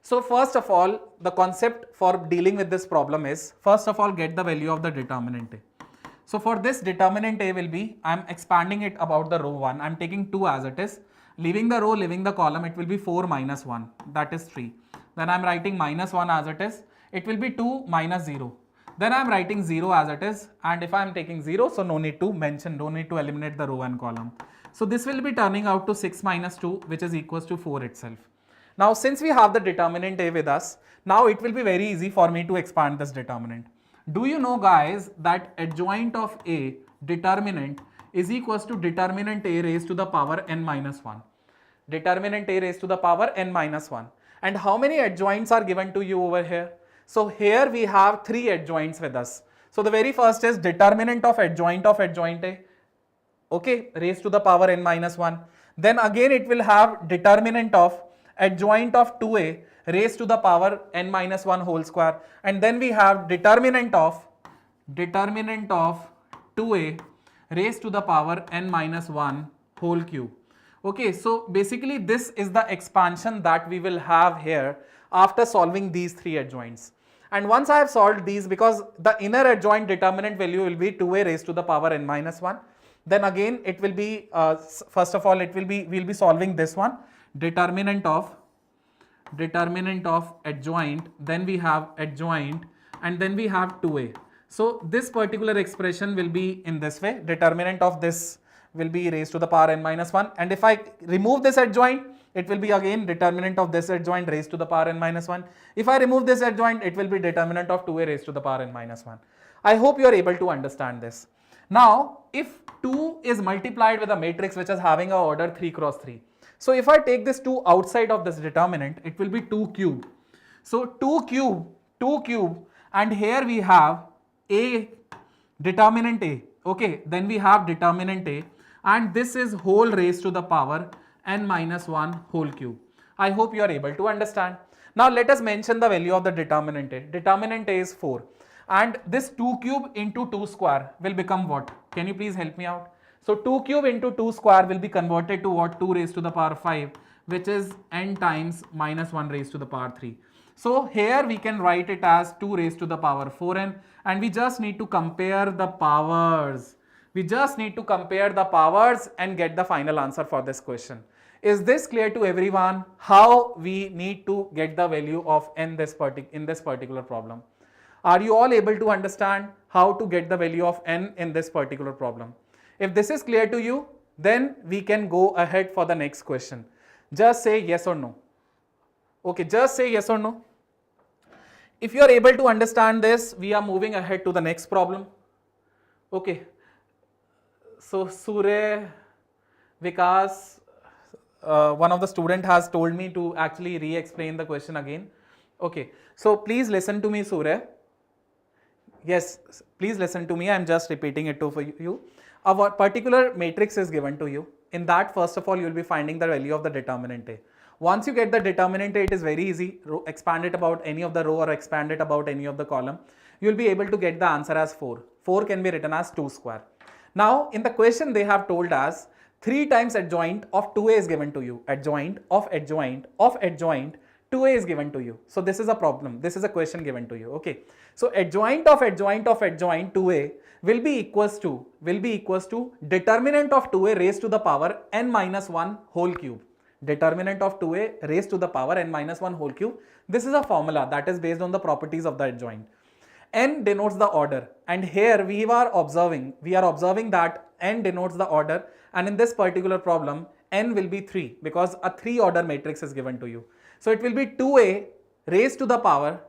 So first of all, the concept for dealing with this problem is, first of all, get the value of the determinant a. So for this, determinant a will be, I am expanding it about the row 1, I am taking 2 as it is, leaving the row, leaving the column, it will be 4 minus 1, that is 3. Then I am writing minus 1 as it is, it will be 2 minus 0. Then I am writing 0 as it is, and if I am taking 0, so no need to mention, no need to eliminate the row and column. So this will be turning out to 6 minus 2, which is equals to 4 itself. Now since we have the determinant a with us, now it will be very easy for me to expand this determinant. Do you know guys that adjoint of a determinant is equals to determinant a raised to the power n minus 1. Determinant a raised to the power n minus 1. And how many adjoints are given to you over here? So here we have 3 adjoints with us. So the very first is determinant of adjoint a, okay, raised to the power n minus 1. Then again it will have determinant of adjoint of 2a raised to the power n minus 1 whole square, and then we have determinant of 2a raised to the power n minus 1 whole cube. Okay, so basically this is the expansion that we will have here after solving these three adjoints. And once I have solved these, because the inner adjoint determinant value will be 2a raised to the power n minus 1, then again it will be, first of all, we'll be solving this one, determinant of adjoint, then we have adjoint, and then we have 2a. So this particular expression will be in this way, determinant of this will be raised to the power n minus 1, and if I remove this adjoint, it will be again determinant of this adjoint raised to the power n minus 1. If I remove this adjoint, it will be determinant of 2a raised to the power n minus 1. I hope you are able to understand this. Now, if 2 is multiplied with a matrix which is having a order 3 cross 3. So if I take this 2 outside of this determinant, it will be 2 cube. So 2 cube, and here we have a determinant a. Okay, then we have determinant a, and this is whole raised to the power n minus 1 whole cube. I hope you are able to understand. Now let us mention the value of the determinant a. Determinant a is 4, and this 2 cube into 2 square will become what? Can you please help me out? So 2 cube into 2 square will be converted to what? 2 raised to the power 5, which is n times minus 1 raised to the power 3. So here we can write it as 2 raised to the power 4n, and we just need to compare the powers. We just need to compare the powers and get the final answer for this question. Is this clear to everyone how we need to get the value of n in this particular problem? Are you all able to understand how to get the value of n in this particular problem? If this is clear to you, then we can go ahead for the next question. Just say yes or no. Okay, just say yes or no. If you are able to understand this, we are moving ahead to the next problem. Okay. So Surya, Vikas, one of the student has told me to actually re-explain the question again. Okay, so please listen to me, Surya. Yes, please listen to me. I am just repeating it for you. A particular matrix is given to you. In that, first of all, you will be finding the value of the determinant A. Once you get the determinant A, it is very easy. Expand it about any of the row or expand it about any of the column. You will be able to get the answer as 4. 4 can be written as 2 square. Now, in the question they have told us 3 times adjoint of 2a is given to you. Adjoint of adjoint of adjoint 2a is given to you. So this is a problem. This is a question given to you. Okay. So adjoint of adjoint of adjoint 2a will be equals to determinant of 2a raised to the power n minus 1 whole cube. Determinant of 2a raised to the power n minus 1 whole cube. This is a formula that is based on the properties of the adjoint. N denotes the order, and here we are observing that n denotes the order, and in this particular problem n will be 3 because a 3 order matrix is given to you. So it will be 2a raised to the power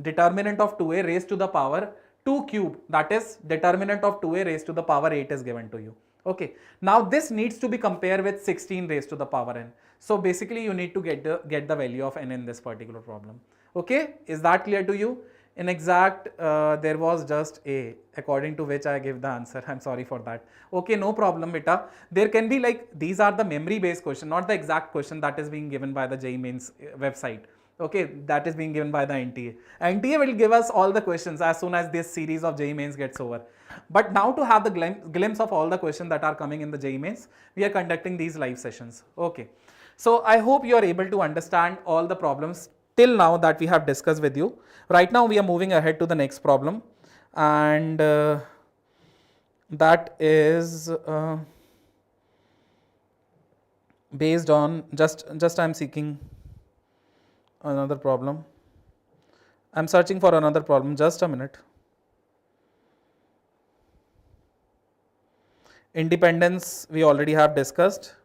determinant of 2a raised to the power 2 cube, that is determinant of 2a raised to the power 8 is given to you. Okay, now this needs to be compared with 16 raised to the power n. So basically you need to get the value of n in this particular problem. Okay, is that clear to you? In exact, there was just a, according to which I give the answer. I'm sorry for that. Okay, no problem, beta. There can be like, these are the memory based question, not the exact question that is being given by the JEE Mains website. Okay, that is being given by the NTA. NTA will give us all the questions as soon as this series of JEE Mains gets over. But now to have the glimpse of all the questions that are coming in the JEE Mains, we are conducting these live sessions. Okay, so I hope you are able to understand all the problems till now that we have discussed with you. Right now we are moving ahead to the next problem, and that is based on just I'm seeking another problem. I'm searching for another problem, just a minute. Independence we already have discussed.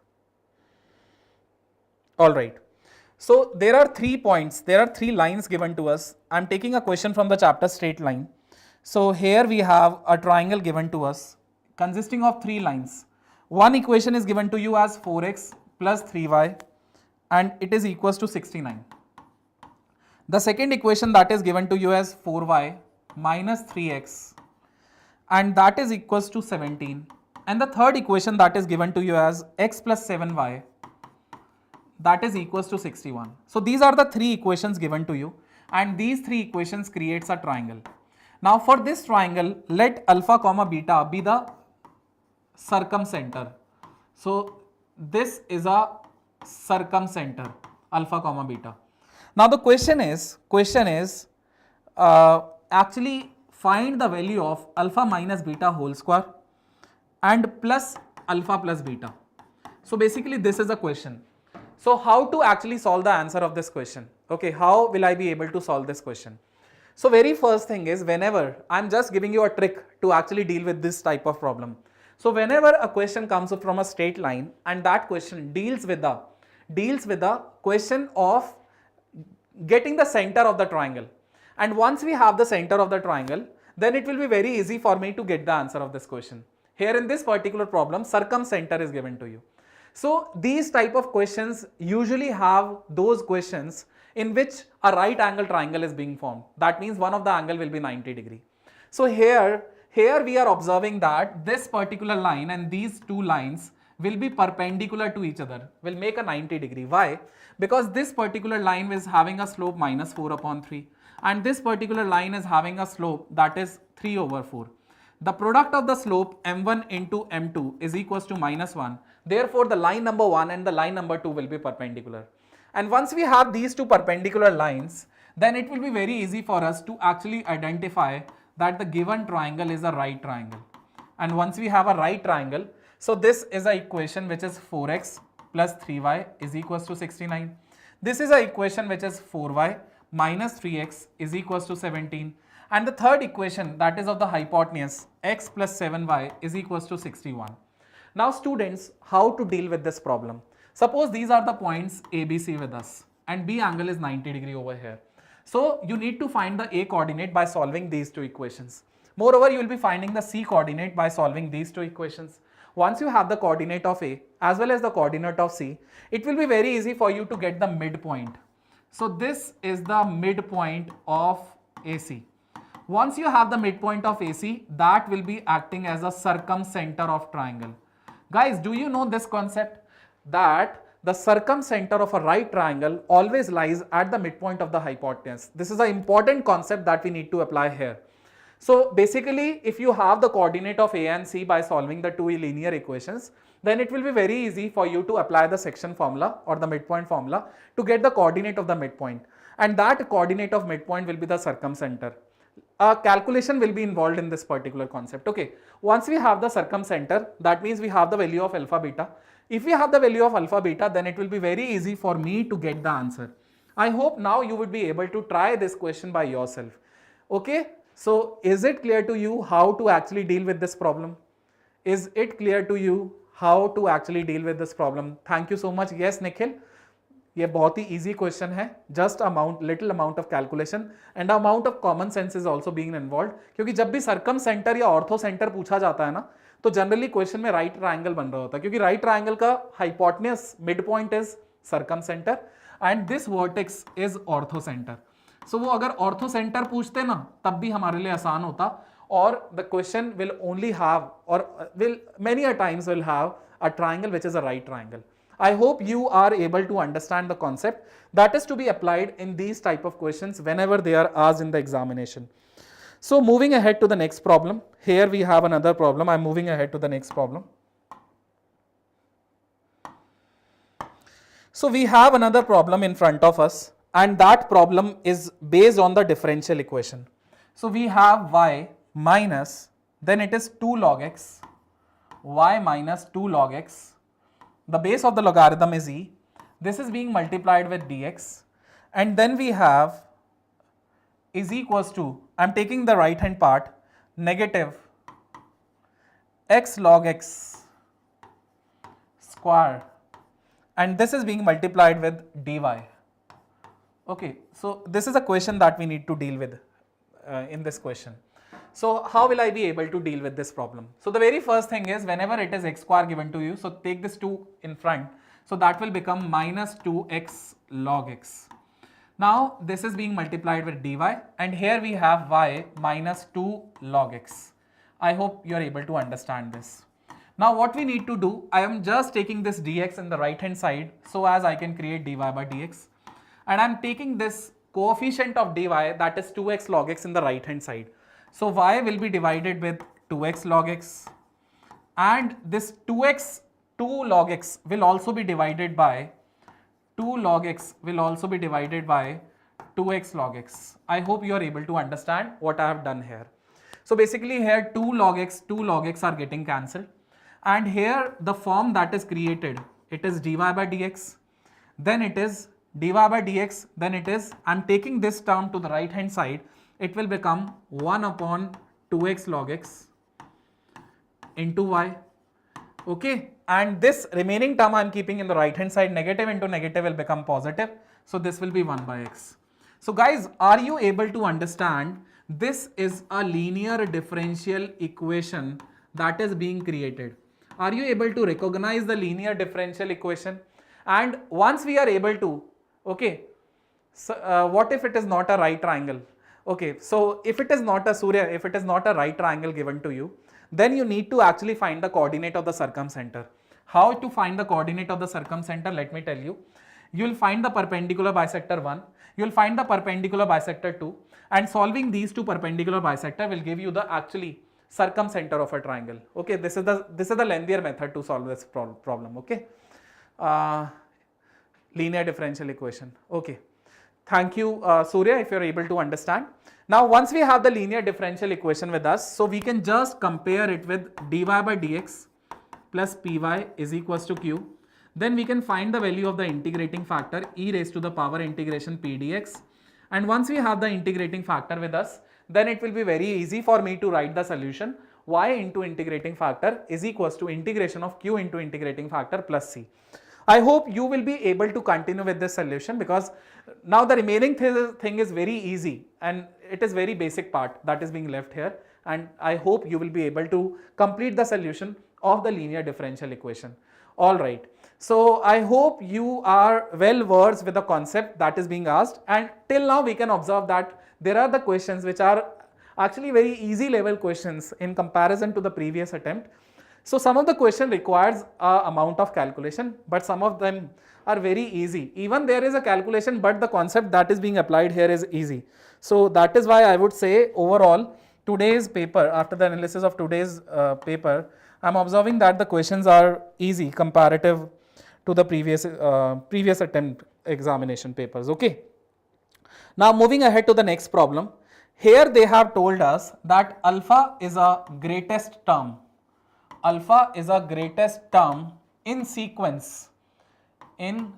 All right. So there are 3 points, there are 3 lines given to us. I am taking a question from the chapter straight line. So here we have a triangle given to us consisting of 3 lines. One equation is given to you as 4x plus 3y, and it is equals to 69. The second equation that is given to you as 4y minus 3x, and that is equals to 17, and the third equation that is given to you as x plus 7y that is equals to 61. So these are the three equations given to you, and these three equations creates a triangle. Now for this triangle, let alpha comma beta be the circumcenter. So this is a circumcenter, alpha comma beta. Now the question is actually find the value of alpha minus beta whole square and plus alpha plus beta. So basically this is a question. So how to actually solve the answer of this question? Okay, how will I be able to solve this question? So very first thing is, whenever I'm just giving you a trick to actually deal with this type of problem. So whenever a question comes up from a straight line and that question deals with the question of getting the center of the triangle, and once we have the center of the triangle, then it will be very easy for me to get the answer of this question. Here in this particular problem, circumcenter is given to you. So these type of questions usually have those questions in which a right angle triangle is being formed. That means one of the angle will be 90 degree. So here we are observing that this particular line and these two lines will be perpendicular to each other, will make a 90 degree. Why? Because this particular line is having a slope minus 4 upon 3 and this particular line is having a slope that is 3 over 4. The product of the slope m1 into m2 is equals to minus 1. Therefore, the line number 1 and the line number 2 will be perpendicular. And once we have these two perpendicular lines, then it will be very easy for us to actually identify that the given triangle is a right triangle. And once we have a right triangle, so this is an equation which is 4x plus 3y is equals to 69. This is an equation which is 4y minus 3x is equals to 17. And the third equation, that is of the hypotenuse, x plus 7y is equals to 61. Now students, how to deal with this problem? Suppose these are the points A, B, C with us and B angle is 90 degree over here. So you need to find the A coordinate by solving these two equations. Moreover, you will be finding the C coordinate by solving these two equations. Once you have the coordinate of A as well as the coordinate of C, it will be very easy for you to get the midpoint. So this is the midpoint of AC. Once you have the midpoint of AC, that will be acting as a circumcenter of triangle. Guys, do you know this concept? That the circumcenter of a right triangle always lies at the midpoint of the hypotenuse. This is an important concept that we need to apply here. So basically, if you have the coordinate of A and C by solving the two linear equations, then it will be very easy for you to apply the section formula or the midpoint formula to get the coordinate of the midpoint. And that coordinate of midpoint will be the circumcenter. A calculation will be involved in this particular concept. Okay, once we have the circumcenter, that means we have the value of alpha beta. If we have the value of alpha beta, then it will be very easy for me to get the answer. I hope now you would be able to try this question by yourself. Okay, so is it clear to you how to actually deal with this problem? Is it clear to you how to actually deal with this problem? Thank you so much. Yes, Nikhil. ये बहुत ही easy question है, just little amount of calculation and amount of common sense is also being involved. क्योंकि जब भी circumcenter या orthocenter पूछा जाता है ना, तो generally question में right triangle बन रहा होता है, क्योंकि right triangle का hypotenuse midpoint is circumcenter and this vertex is orthocenter. So वो अगर orthocenter पूछते ना, तब भी हमारे लिए आसान होता, और the question will only have or will many a times will have a triangle which is a right triangle. I hope you are able to understand the concept that is to be applied in these type of questions whenever they are asked in the examination. So moving ahead to the next problem. Here we have another problem. I am moving ahead to the next problem. So we have another problem in front of us, and that problem is based on the differential equation. So we have y minus, then it is 2 log x, y minus 2 log x. The base of the logarithm is e. This is being multiplied with dx, and then we have is equals to, I am taking the right hand part, negative x log x square, and this is being multiplied with dy. Okay, so this is a question that we need to deal with in this question. So how will I be able to deal with this problem? So the very first thing is, whenever it is x square given to you, so take this 2 in front, so that will become minus 2x log x. Now this is being multiplied with dy, and here we have y minus 2 log x. I hope you are able to understand this. Now what we need to do, I am just taking this dx in the right hand side so as I can create dy by dx, and I am taking this coefficient of dy, that is 2x log x, in the right hand side. So y will be divided with 2x log x, and this 2x 2 log x will also be divided by 2 log x will also be divided by 2x log x. I hope you are able to understand what I have done here. So basically here 2 log x are getting cancelled, and here the form that is created, it is dy by dx, then it is dy by dx, then it is, I am taking this term to the right hand side, it will become 1 upon 2x log x into y. Okay, and this remaining term I am keeping in the right hand side, negative into negative will become positive, so this will be 1 by x. So guys, are you able to understand? This is a linear differential equation that is being created. Are you able to recognize the linear differential equation? And once we are able to, okay, so what if it is not a right triangle? Okay, so if it is not a Surya, if it is not a right triangle given to you, then you need to actually find the coordinate of the circumcenter. How to find the coordinate of the circumcenter? Let me tell you. You will find the perpendicular bisector 1, you will find the perpendicular bisector 2, and solving these two perpendicular bisector will give you the actually circumcenter of a triangle. Okay, this is the lengthier method to solve this problem. Okay, linear differential equation. Okay, thank you, Surya, if you are able to understand. Now once we have the linear differential equation with us, so we can just compare it with dy by dx plus py is equals to q. Then we can find the value of the integrating factor e raised to the power integration p dx, and once we have the integrating factor with us, then it will be very easy for me to write the solution. Y into integrating factor is equals to integration of q into integrating factor plus c. I hope you will be able to continue with this solution, because now the remaining thing is very easy and it is very basic part that is being left here, and I hope you will be able to complete the solution of the linear differential equation. Alright, so I hope you are well versed with the concept that is being asked, and till now we can observe that there are the questions which are actually very easy level questions in comparison to the previous attempt. So some of the question requires amount of calculation, but some of them are very easy. Even there is a calculation, but the concept that is being applied here is easy. So that is why I would say overall today's paper, after the analysis of today's paper, I am observing that the questions are easy comparative to the previous attempt examination papers. Okay. Now moving ahead to the next problem. Here they have told us that alpha is a greatest term. Alpha is a greatest term in sequence, and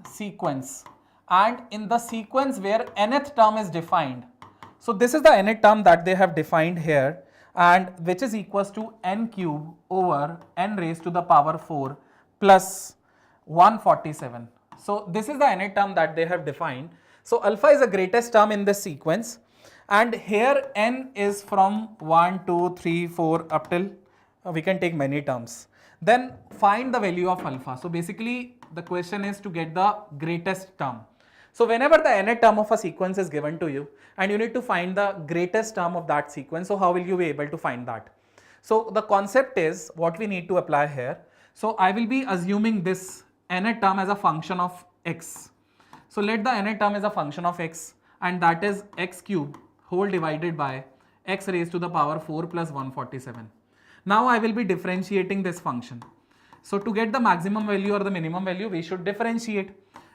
in the sequence where nth term is defined. So this is the nth term that they have defined here, and which is equals to n cube over n raised to the power 4 plus 147. So this is the nth term that they have defined. So alpha is the greatest term in this sequence, and here n is from 1, 2, 3, 4 up till we can take many terms. Then find the value of alpha. So basically the question is to get the greatest term. So whenever the nth term of a sequence is given to you and you need to find the greatest term of that sequence, so how will you be able to find that? So the concept is what we need to apply here. So I will be assuming this nth term as a function of x. So let the nth term as a function of x, and that is x cube whole divided by x raised to the power 4 plus 147. Now I will be differentiating this function. So to get the maximum value or the minimum value, we should differentiate.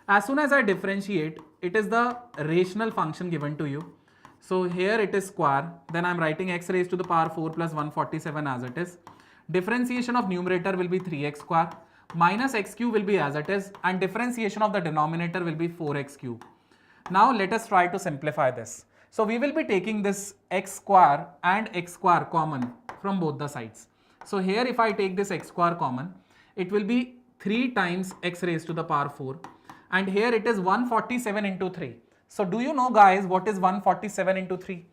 As soon as I differentiate, it is the rational function given to you. So here it is square, then I am writing x raised to the power 4 plus 147 as it is. Differentiation of numerator will be 3x square, minus x cube will be as it is, and differentiation of the denominator will be 4x cube. Now let us try to simplify this. So we will be taking this x square and x square common from both the sides. So here if I take this x square common, it will be 3 times x raised to the power 4, and here it is 147 into 3. So do you know guys what is 147 into 3?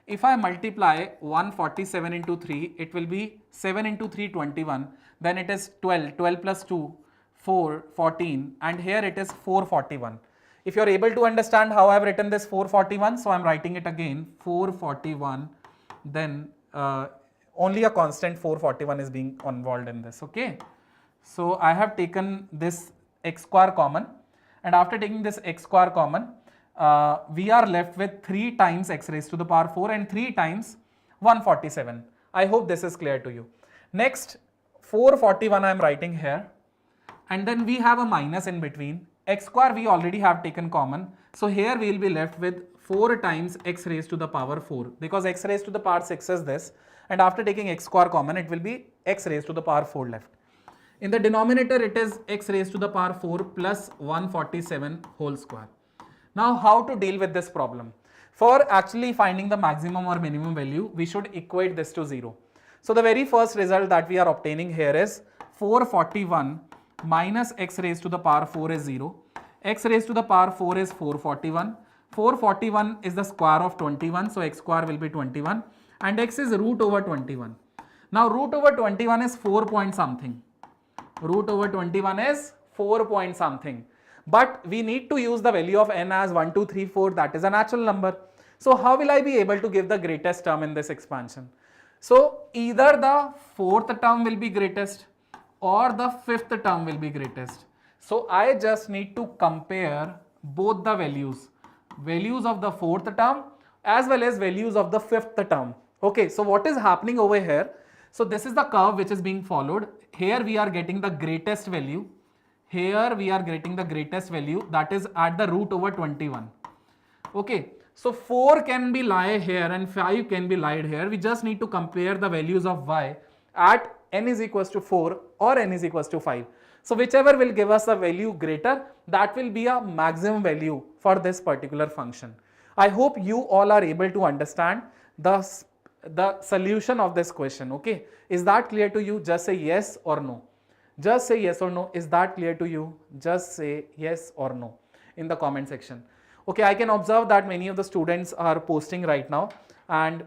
If I multiply 147 into 3, it will be 7 into 3 21, then it is 12, 12 plus 2 4 14, and here it is 441. If you are able to understand how I have written this 441, so I am writing it again 441, then only a constant 441 is being involved in this, okay. So I have taken this x square common, and after taking this x square common, we are left with 3 times x raised to the power 4 and 3 times 147. I hope this is clear to you. Next, 441 I am writing here, and then we have a minus in between. X square we already have taken common, so here we will be left with 4 times x raised to the power 4, because x raised to the power 6 is this, and after taking x square common it will be x raised to the power 4 left. In the denominator it is x raised to the power 4 plus 147 whole square. Now how to deal with this problem? For actually finding the maximum or minimum value, we should equate this to 0. So the very first result that we are obtaining here is 441 minus x raised to the power 4 is 0. X raised to the power 4 is 441. 441 is the square of 21, so x square will be 21, and x is root over 21. Now root over 21 is 4 point something. Root over 21 is 4 point something. But we need to use the value of n as 1, 2, 3, 4, that is a natural number. So how will I be able to give the greatest term in this expansion? So either the 4th term will be greatest or the 5th term will be greatest. So I just need to compare both the values of the 4th term as well as values of the 5th term. Okay, so what is happening over here? So this is the curve which is being followed. Here we are getting the greatest value. Here we are getting the greatest value, that is at the root over 21. Okay, so 4 can be lie here and 5 can be lied here. We just need to compare the values of y at n is equals to 4 or n is equals to 5. So whichever will give us a value greater, that will be a maximum value for this particular function. I hope you all are able to understand the solution of this question. Okay, is that clear to you? Just say yes or no. Just say yes or no. Is that clear to you? Just say yes or no in the comment section. Okay, I can observe that many of the students are posting right now, and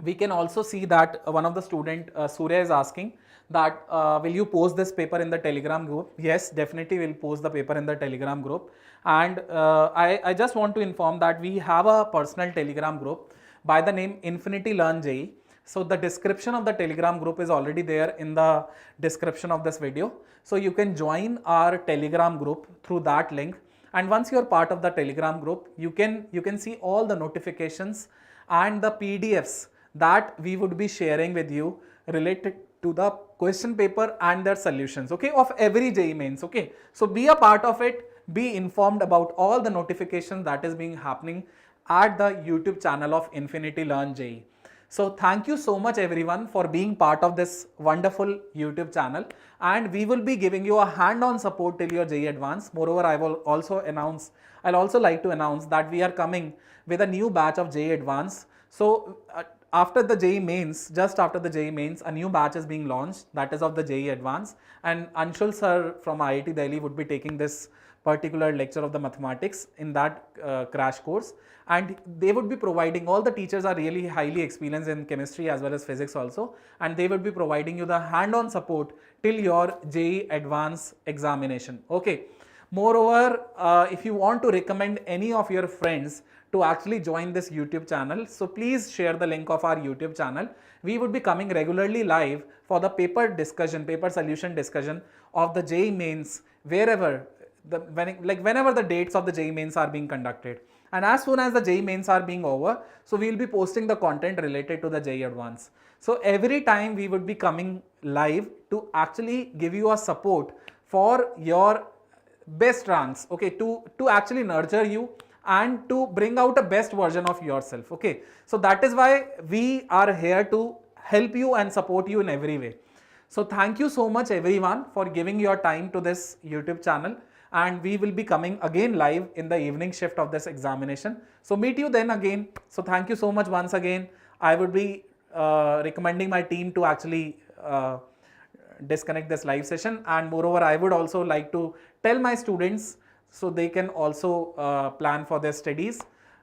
we can also see that one of the student, Surya, is asking that will you post this paper in the Telegram group? Yes, definitely we'll post the paper in the Telegram group. And I just want to inform that we have a personal Telegram group by the name Infinity Learn JEE. So the description of the Telegram group is already there in the description of this video. So you can join our Telegram group through that link. And once you're part of the Telegram group, you can see all the notifications and the PDFs that we would be sharing with you related to the question paper and their solutions, okay, of every JEE Mains, okay. So be a part of it, be informed about all the notifications that is being happening at the YouTube channel of Infinity Learn JEE. So thank you so much everyone for being part of this wonderful YouTube channel, and we will be giving you a hand-on support till your JEE Advanced. Moreover, I'll also like to announce that we are coming with a new batch of JEE Advanced. So after the JEE Mains, just after the JEE Mains, a new batch is being launched, that is of the JEE Advanced, and Anshul sir from IIT Delhi would be taking this particular lecture of the mathematics in that crash course, and they would be providing, all the teachers are really highly experienced in chemistry as well as physics also, and they would be providing you the hand-on support till your JEE Advanced examination, okay. Moreover, if you want to recommend any of your friends to actually join this YouTube channel, so please share the link of our YouTube channel. We would be coming regularly live for the paper solution discussion of the JEE Mains wherever, whenever the dates of the JEE Mains are being conducted. And as soon as the JEE Mains are being over, so we will be posting the content related to the JEE Advanced. So every time we would be coming live to actually give you a support for your best ranks, okay, to actually nurture you and to bring out a best version of yourself, okay. So that is why we are here to help you and support you in every way. So thank you so much everyone for giving your time to this YouTube channel, and we will be coming again live in the evening shift of this examination. So meet you then again. So thank you so much once again. I would be recommending my team to actually disconnect this live session, and moreover I would also like to tell my students so they can also plan for their studies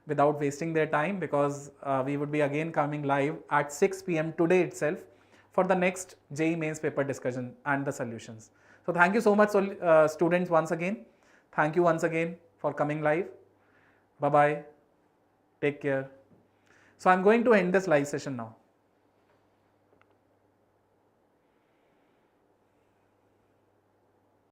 without wasting their time, because we would be again coming live at 6 PM today itself for the next JEE Mains paper discussion and the solutions. So thank you so much students once again. Thank you once again for coming live. Bye bye. Take care. So I'm going to end this live session now.